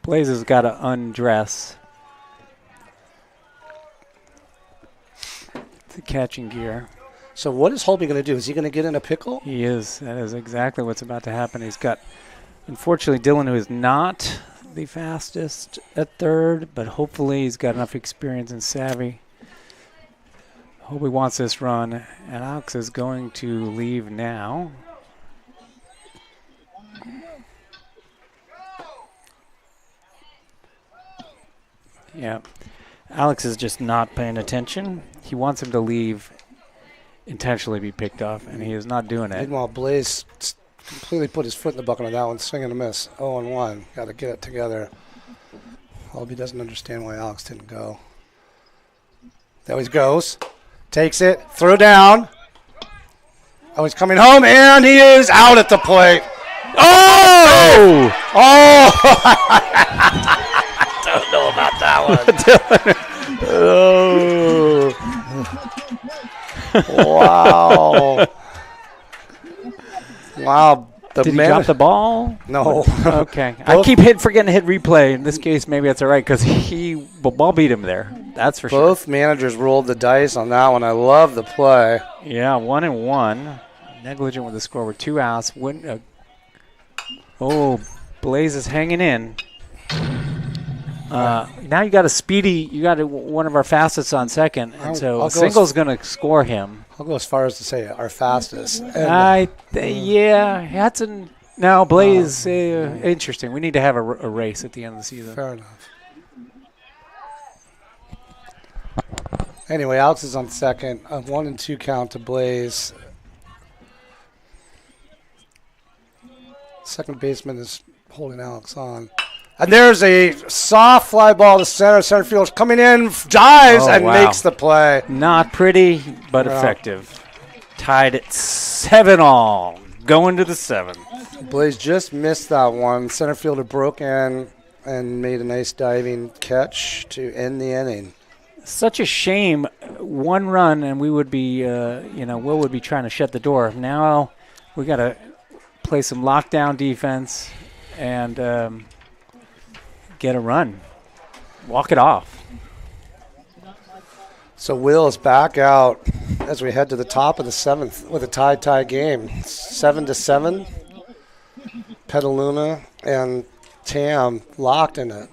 Blaze has got to undress. The catching gear. So what is Holby going to do? Is he going to get in a pickle? He is. That is exactly what's about to happen. He's got, unfortunately, Dylan, who is not the fastest at third, but hopefully he's got enough experience and savvy. Hope he wants this run, and Alex is going to leave now. Yeah, Alex is just not paying attention. He wants him to leave, intentionally be picked off, and he is not doing it. Meanwhile, Blaze completely put his foot in the bucket on that one, swing and a miss. 0-1. Got to get it together. Holby doesn't understand why Alex didn't go. There he goes. Takes it. Throw down. Oh, he's coming home, and he is out at the plate. Oh! Oh! I don't know about that one. Oh. Wow. Wow. Did he drop the ball? No. Okay. I keep forgetting to hit replay. In this case, maybe that's all right because the ball beat him there. That's for sure. Both managers rolled the dice on that one. I love the play. Yeah, 1-1. Negligent with the score with 2 outs. Blaze is hanging in. Now you got a speedy. You got one of our fastest on second, and so a single's going to score him. I'll go as far as to say our fastest. Hudson. No, Blaze. Interesting. We need to have a race at the end of the season. Fair enough. Anyway, Alex is on second. A 1-2 count to Blaze. Second baseman is holding Alex on. And there's a soft fly ball to center. Center field's coming in, dives, and makes the play. Not pretty, but effective. Tied at 7-all. Going to the 7th. Blaze just missed that one. Center fielder broke in and made a nice diving catch to end the inning. Such a shame. 1 run, and we would be, Will would be trying to shut the door. Now we got to play some lockdown defense and get a run. Walk it off. So Will is back out as we head to the top of the 7th with a tie game. 7-7. Petaluma and Tam locked in a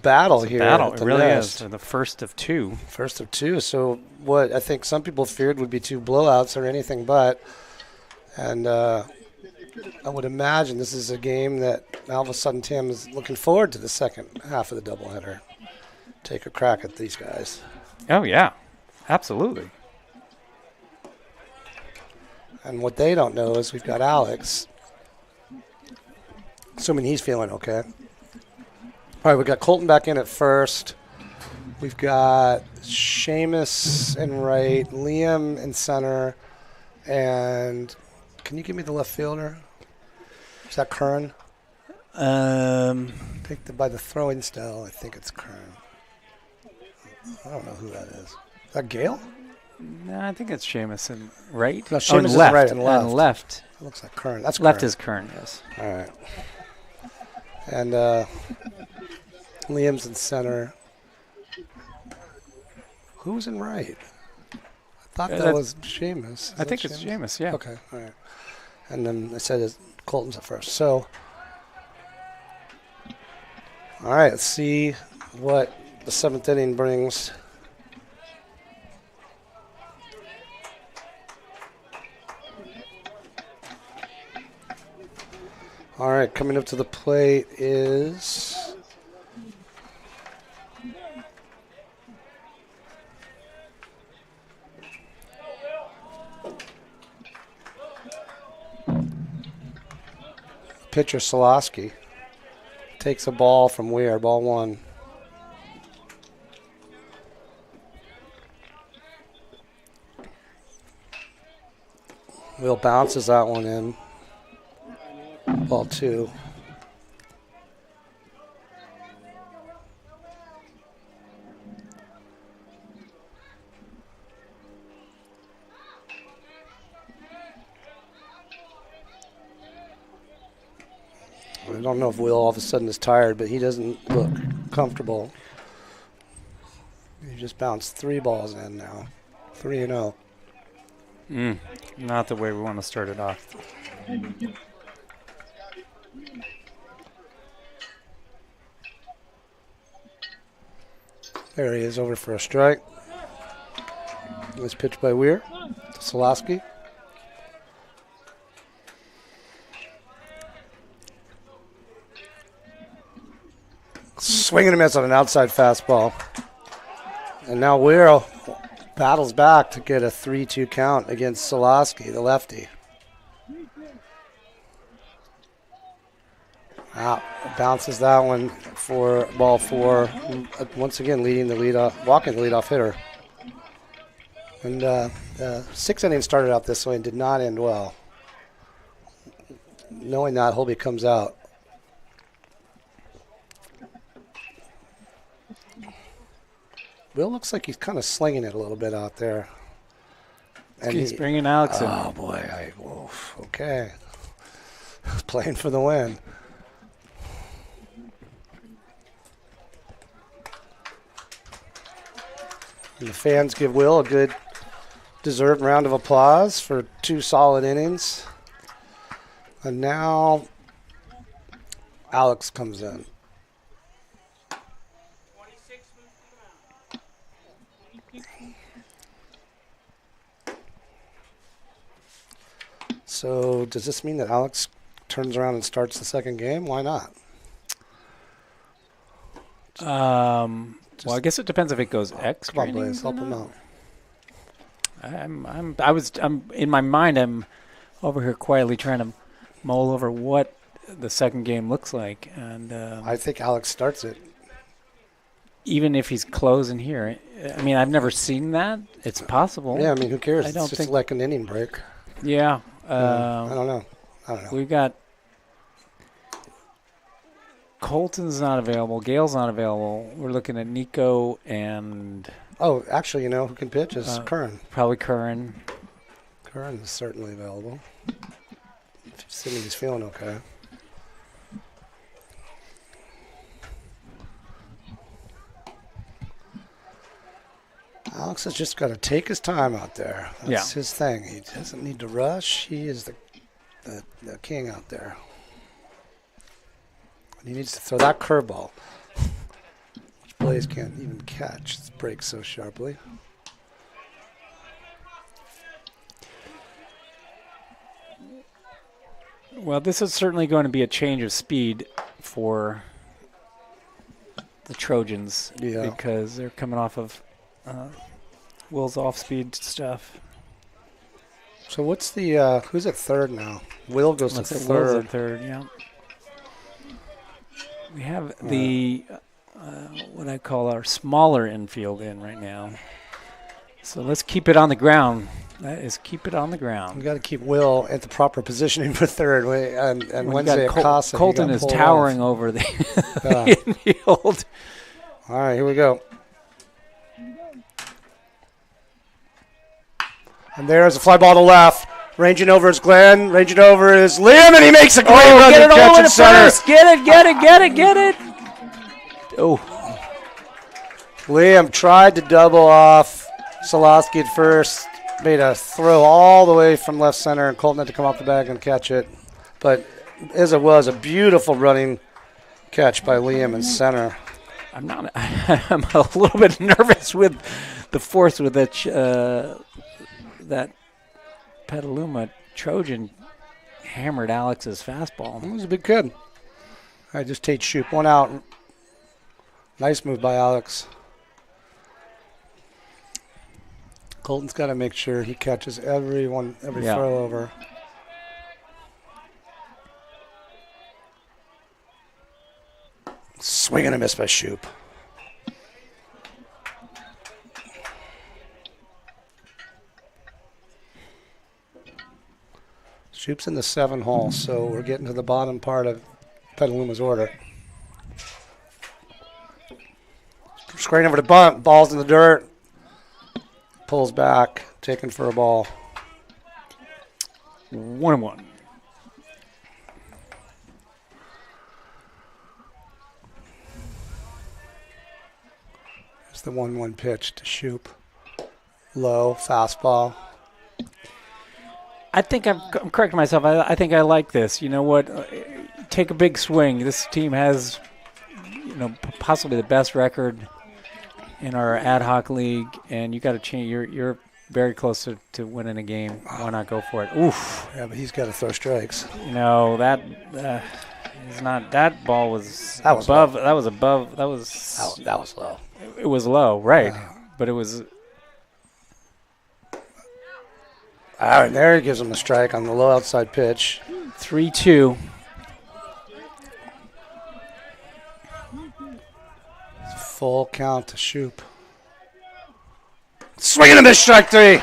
battle here. Battle. At It the really nest. is. They're the first of two. First of two. So what I think some people feared would be 2 blowouts or anything but. And I would imagine this is a game that all of a sudden Tam is looking forward to the second half of the doubleheader. Take a crack at these guys. Oh, yeah. Absolutely. And what they don't know is we've got Alex. Assuming he's feeling okay. All right, we've got Colton back in at first. We've got Seamus in right, Liam in center, and can you give me the left fielder? Is that Kern? I think by the throwing style, I think it's Kern. I don't know who that is. Is that Gale? No, I think it's Seamus and right. No, Oh, Seamus and is left. right and left. And left. It looks like Kern. That's Left Kern. is Kern, yes. All right. And Liam's in center. Who's in right? I thought that was Seamus. I think it's Seamus, yeah. Okay, all right. And then I said Colton's at first. So, all right, let's see what the 7th inning brings. All right, coming up to the plate is pitcher Solosky. Takes a ball from Weir, ball 1. Will bounces that one in. Ball 2. I don't know if Will all of a sudden is tired, but he doesn't look comfortable. He just bounced 3 balls in now. 3-0. Not the way we want to start it off. There he is, over for a strike. Nice pitch by Weir to Solosky. Swing and a miss on an outside fastball. And now Weir battles back to get a 3-2 count against Solosky, the lefty. Out. Bounces that one for ball 4. Once again, walking the leadoff hitter. And the 6th inning started out this way and did not end well. Knowing that, Holby comes out. Will looks like he's kind of slinging it a little bit out there. And He's bringing Alex in. Oh, boy. Okay. Playing for the win. And the fans give Will a good deserved round of applause for 2 solid innings. And now Alex comes in. So does this mean that Alex turns around and starts the second game? Why not? Well, I guess it depends if it goes extra. Come on, Blaze, innings or help him not. out. I'm in my mind. I'm over here quietly trying to mull over what the second game looks like, and I think Alex starts it. even if he's closing here, I mean, I've never seen that. It's possible. Yeah, I mean, who cares? I don't It's just think- like an inning break. Yeah. I don't know. We've got Colton's not available. Gale's not available. We're looking at Nico and Oh, actually, you know who can pitch is Kern. probably Curran. Kern is certainly available. Assuming he's feeling okay. Alex has just got to take his time out there. That's Yeah. his thing. He doesn't need to rush. He is the king out there. And he needs to throw that curveball, which Blaze can't even catch. It breaks so sharply. Well, this is certainly going to be a change of speed for the Trojans Yeah. because they're coming off of Will's off-speed stuff. So what's the who's at third now? Will goes to Will's at third. third, yeah. We have the what I call our smaller infield in right now. So let's keep it on the ground. That is keep it on the We ground. got to keep Will at the proper position for third. And We Wednesday got at Casa, he Colton got is pulled towering off. over the Yeah. infield. All right, here we go. And there's a fly ball to left. Ranging over is Glenn. Ranging over is Liam, and he makes a great run Get to it all catch the way in to center. first. Get it. Oh, Liam tried to double off Solosky at first. Made a throw all the way from left center, and Colton had to come off the bag and catch it. But as it was, a beautiful running catch by Liam in center. I'm a little bit nervous with the fourth with that that Petaluma Trojan hammered Alex's fastball. It was a big kid. All right, just Tate Shoop. One out. Nice move by Alex. Colton's got to make sure he catches every Yeah. throw over. Swing and a miss by Shoop. Shoop's in the 7 hole, so we're getting to the bottom part of Petaluma's order. Straight over to bunt. Ball's in the dirt. Pulls back, taken for a ball. 1-1. It's the 1-1 pitch to Shoop. Low, fastball. I think I'm correcting myself. I think I like this. You know what? Take a big swing. This team has, possibly the best record in our ad hoc league, and you got to change. You're very close to winning a game. Why not go for it? Oof. Yeah, but he's got to throw strikes. That is not. That ball was That was above. low. That was above. That was. That was low. It was low, right? But it was. All right, there he gives him a strike on the low outside pitch. 3-2. Full count to Shoop. Swinging a miss, strike 3.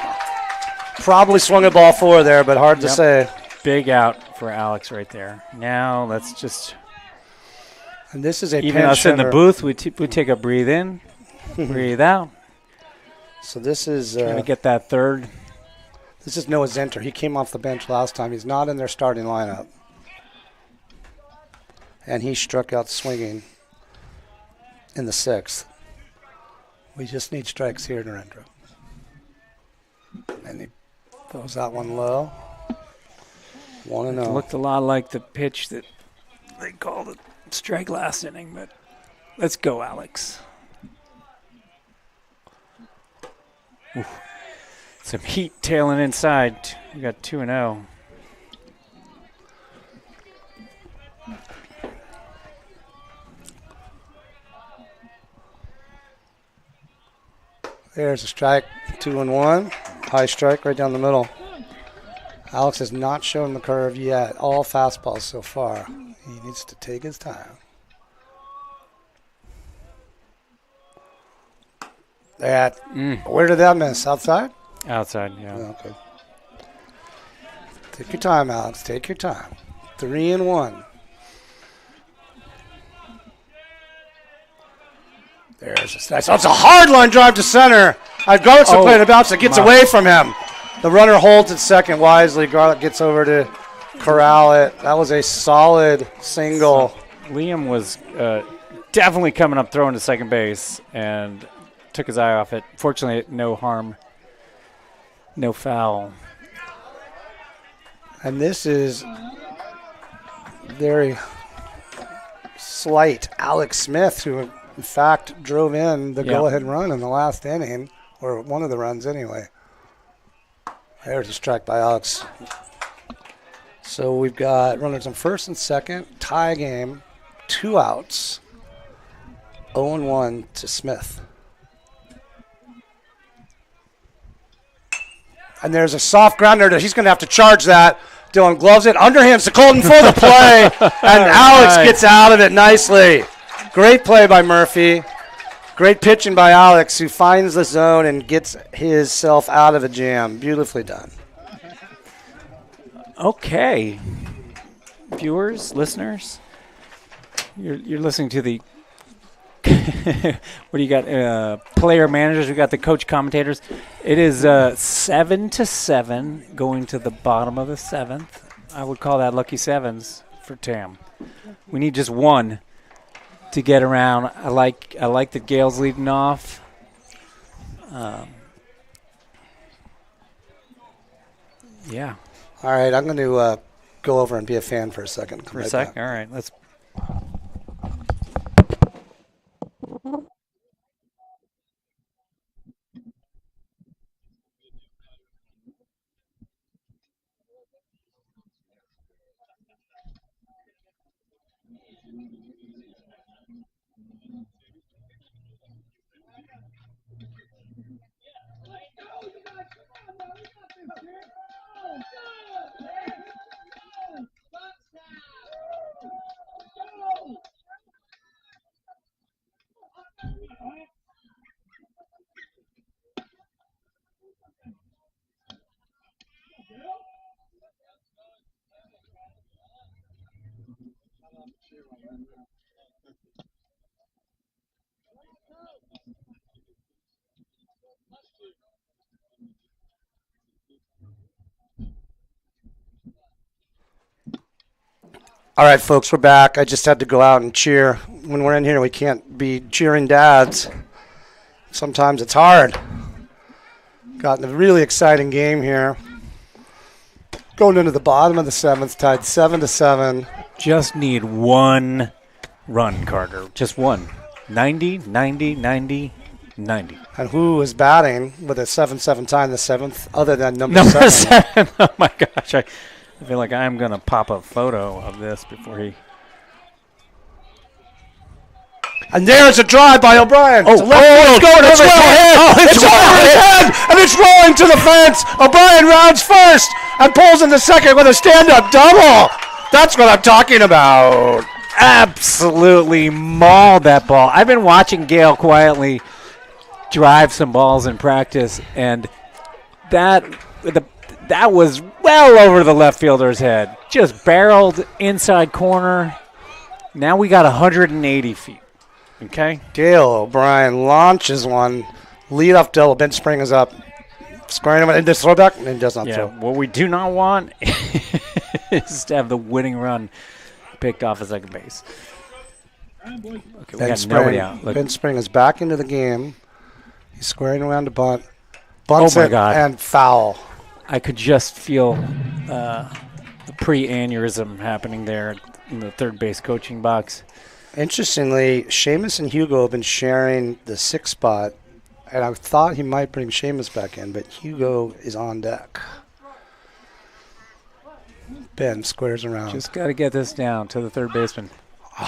Probably swung a ball 4 there, but hard to Yep. say. Big out for Alex right there. Now let's just. And this is a Even pinch us in the hitter. booth, we take a breathe in, breathe out, So this is trying to get that third. this is Noah Zenter. He came off the bench last time. He's not in their starting lineup. And he struck out swinging in the 6th. We just need strikes here, Narendra. And he throws that one low. 1-0. It looked a lot like the pitch that they called it strike last inning, but let's go, Alex. Ooh. Some heat tailing inside. We got 2-0. There's a strike, 2-1. High strike right down the middle. Alex has not shown the curve yet. All fastballs so far. He needs to take his time. Where did that miss? Outside? Outside, yeah. Okay. Take your time, Alex. Take your time. 3-1. There's a strike. So it's a hard line drive to center. Garlick's playing it bounce. It gets away from him. The runner holds at second wisely. Garlick gets over to corral it. That was a solid single. Liam was definitely coming up throwing to second base, and took his eye off it. Fortunately, no harm, no foul. And this is very slight Alex Smith, who in fact drove in the go-ahead run in the last inning, or one of the runs anyway. There's a strike by Alex. So we've got runners on first and second, tie game, 2 outs, 0-1 to Smith. And there's a soft grounder that he's going to have to charge that. Dylan gloves it, underhands to Colton for the play, and Alex gets out of it nicely. Great play by Murphy. Great pitching by Alex, who finds the zone and gets himself out of a jam. Beautifully done. Okay. Viewers, listeners, you're listening to the what do you got? Player managers. We got the coach commentators. It is 7-7 going to the bottom of the 7th. I would call that lucky sevens for Tam. We need just one to get around. I like that Gale's leading off. Yeah. All right, I'm going to go over and be a fan for a second. For a second. All right, let's. All right, folks, we're back. I just had to go out and cheer. When we're in here, we can't be cheering dads. Sometimes it's hard. Got in a really exciting game here. Going into the bottom of the 7th, tied 7-7. Just need one run, Carter. Just one. 90, 90, 90, 90. And who is batting with a 7-7 tie in the 7th other than number Number 7? 7. Oh, my gosh. I feel like I'm going to pop a photo of this before he... And there's a drive by O'Brien. Oh, it's going. It's well ahead. It's over his head, and it's rolling to the fence. O'Brien rounds first and pulls into second with a stand-up double. That's what I'm talking about. Absolutely mauled that ball. I've been watching Gale quietly drive some balls in practice, and that was well over the left fielder's head. Just barreled inside corner. Now we got 180 feet. Okay. Dale O'Brien launches one. Lead-off double. Ben Spring is up. Squaring him in this throwback, and does not throw. What we do not want is to have the winning run picked off at second base. Okay, we got nobody out. Look. Ben Spring is back into the game. He's squaring around to bunt. Bunts Oh, my it God. and foul. I could just feel the pre-aneurysm happening there in the third base coaching box. Interestingly, Seamus and Hugo have been sharing the 6th spot, and I thought he might bring Seamus back in, but Hugo is on deck. Ben squares around. Just got to get this down to the third baseman.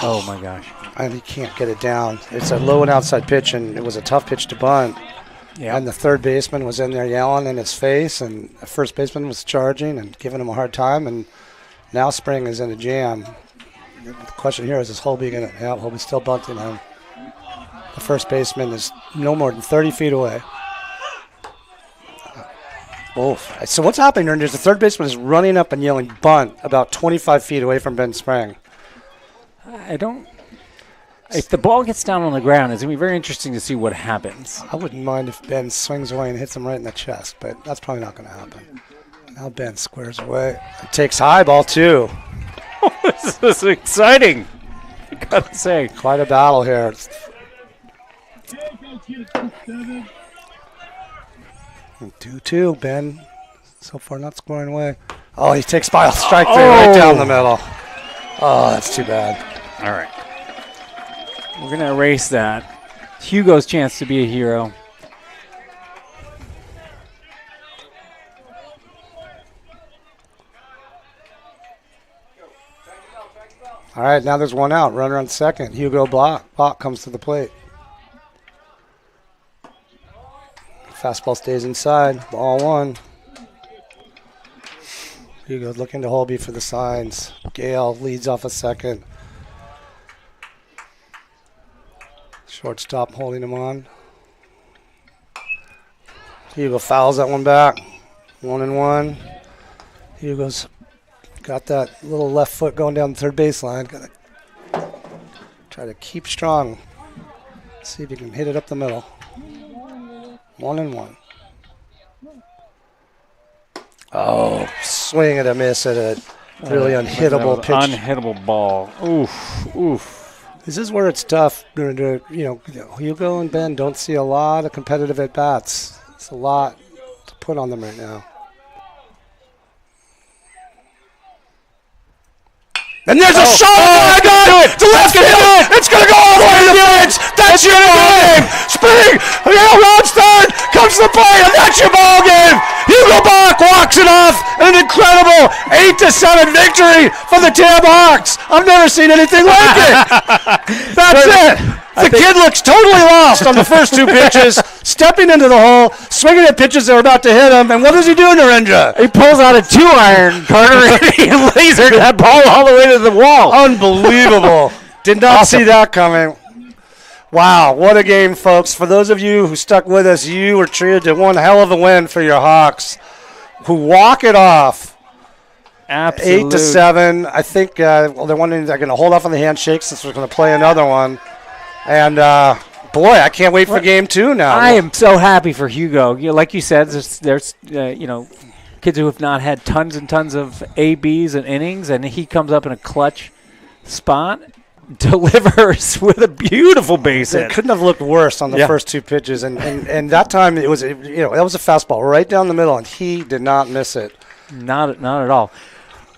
Oh, my gosh. And he can't get it down. It's a low and outside pitch, and it was a tough pitch to bunt. Yeah. And the third baseman was in there yelling in his face, and the first baseman was charging and giving him a hard time, and now Spring is in a jam. The question here is Holby going to – yeah, Holby's still bunting him. The first baseman is no more than 30 feet away. So what's happening here is the third baseman is running up and yelling bunt about 25 feet away from Ben Spring. I don't – if the ball gets down on the ground, it's going to be very interesting to see what happens. I wouldn't mind if Ben swings away and hits him right in the chest, but that's probably not going to happen. Now Ben squares away. It takes high ball, too. This is exciting, I got to say. Quite a battle here. Hey, Coach, get it 2-7. 2-2, Ben. So far not scoring away. Oh, he takes by a strike three right down the middle. Oh, that's too bad. All right. We're going to erase that. Hugo's chance to be a hero. All right, now there's one out. Runner on second. Hugo Block. Block comes to the plate. Fastball stays inside. Ball one. Hugo looking to Holby for the signs. Gale leads off a second. Shortstop holding him on. Hugo fouls that one back. 1-1. Hugo's got that little left foot going down the third baseline. Gotta try to keep strong. See if he can hit it up the middle. 1-1. Oh, swing and a miss at a really unhittable pitch. Unhittable ball. Oof, oof. This is where it's tough. Hugo and Ben don't see a lot of competitive at-bats. It's a lot to put on them right now. And there's a shot! Oh my God! To left field! It's going to go all the way to the fence! That's your ball game! Spring! Rounds third! Comes to the plate! And that's your ball game! Hugo Bach walks it off! An incredible 8-7 victory for the Tam Hawks! I've never seen anything like it! That's it! The kid looks totally lost on the first two pitches, stepping into the hole, swinging at pitches that are about to hit him, and what does he do, Narendra? He pulls out a 2-iron, Carter, and he lasered that ball all the way to the wall. Unbelievable. Did not see that coming. Wow, what a game, folks. For those of you who stuck with us, you were treated to one hell of a win for your Hawks, who walk it off. Absolute. 8-7. I think they're wondering they're going to hold off on the handshake since we're going to play another one. And, boy, I can't wait for game two now. I am so happy for Hugo. Like you said, there's kids who have not had tons and tons of ABs and innings, and he comes up in a clutch spot, delivers with a beautiful base hit. It couldn't have looked worse on the first two pitches. And that time it was, that was a fastball right down the middle, and he did not miss it. Not at all.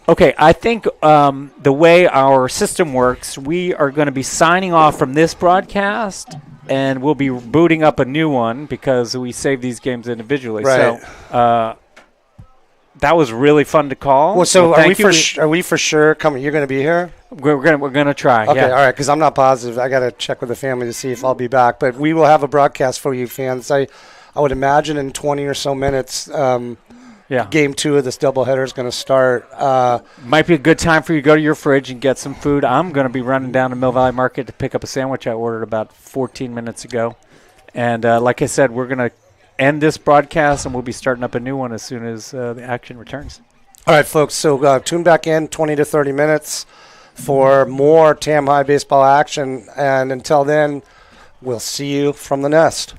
Okay, I think the way our system works, we are going to be signing off from this broadcast, and we'll be booting up a new one because we save these games individually. Right. So that was really fun to call. Well, so are we for sure coming? You're going to be here? We're gonna try. Okay, yeah. all right, because I'm not positive. I got to check with the family to see if I'll be back. But we will have a broadcast for you fans. I would imagine in 20 or so minutes. Game two of this doubleheader is going to start. Might be a good time for you to go to your fridge and get some food. I'm going to be running down to Mill Valley Market to pick up a sandwich I ordered about 14 minutes ago. And like I said, we're going to end this broadcast, and we'll be starting up a new one as soon as the action returns. All right, folks, so tune back in 20 to 30 minutes for more Tam High baseball action. And until then, we'll see you from the nest.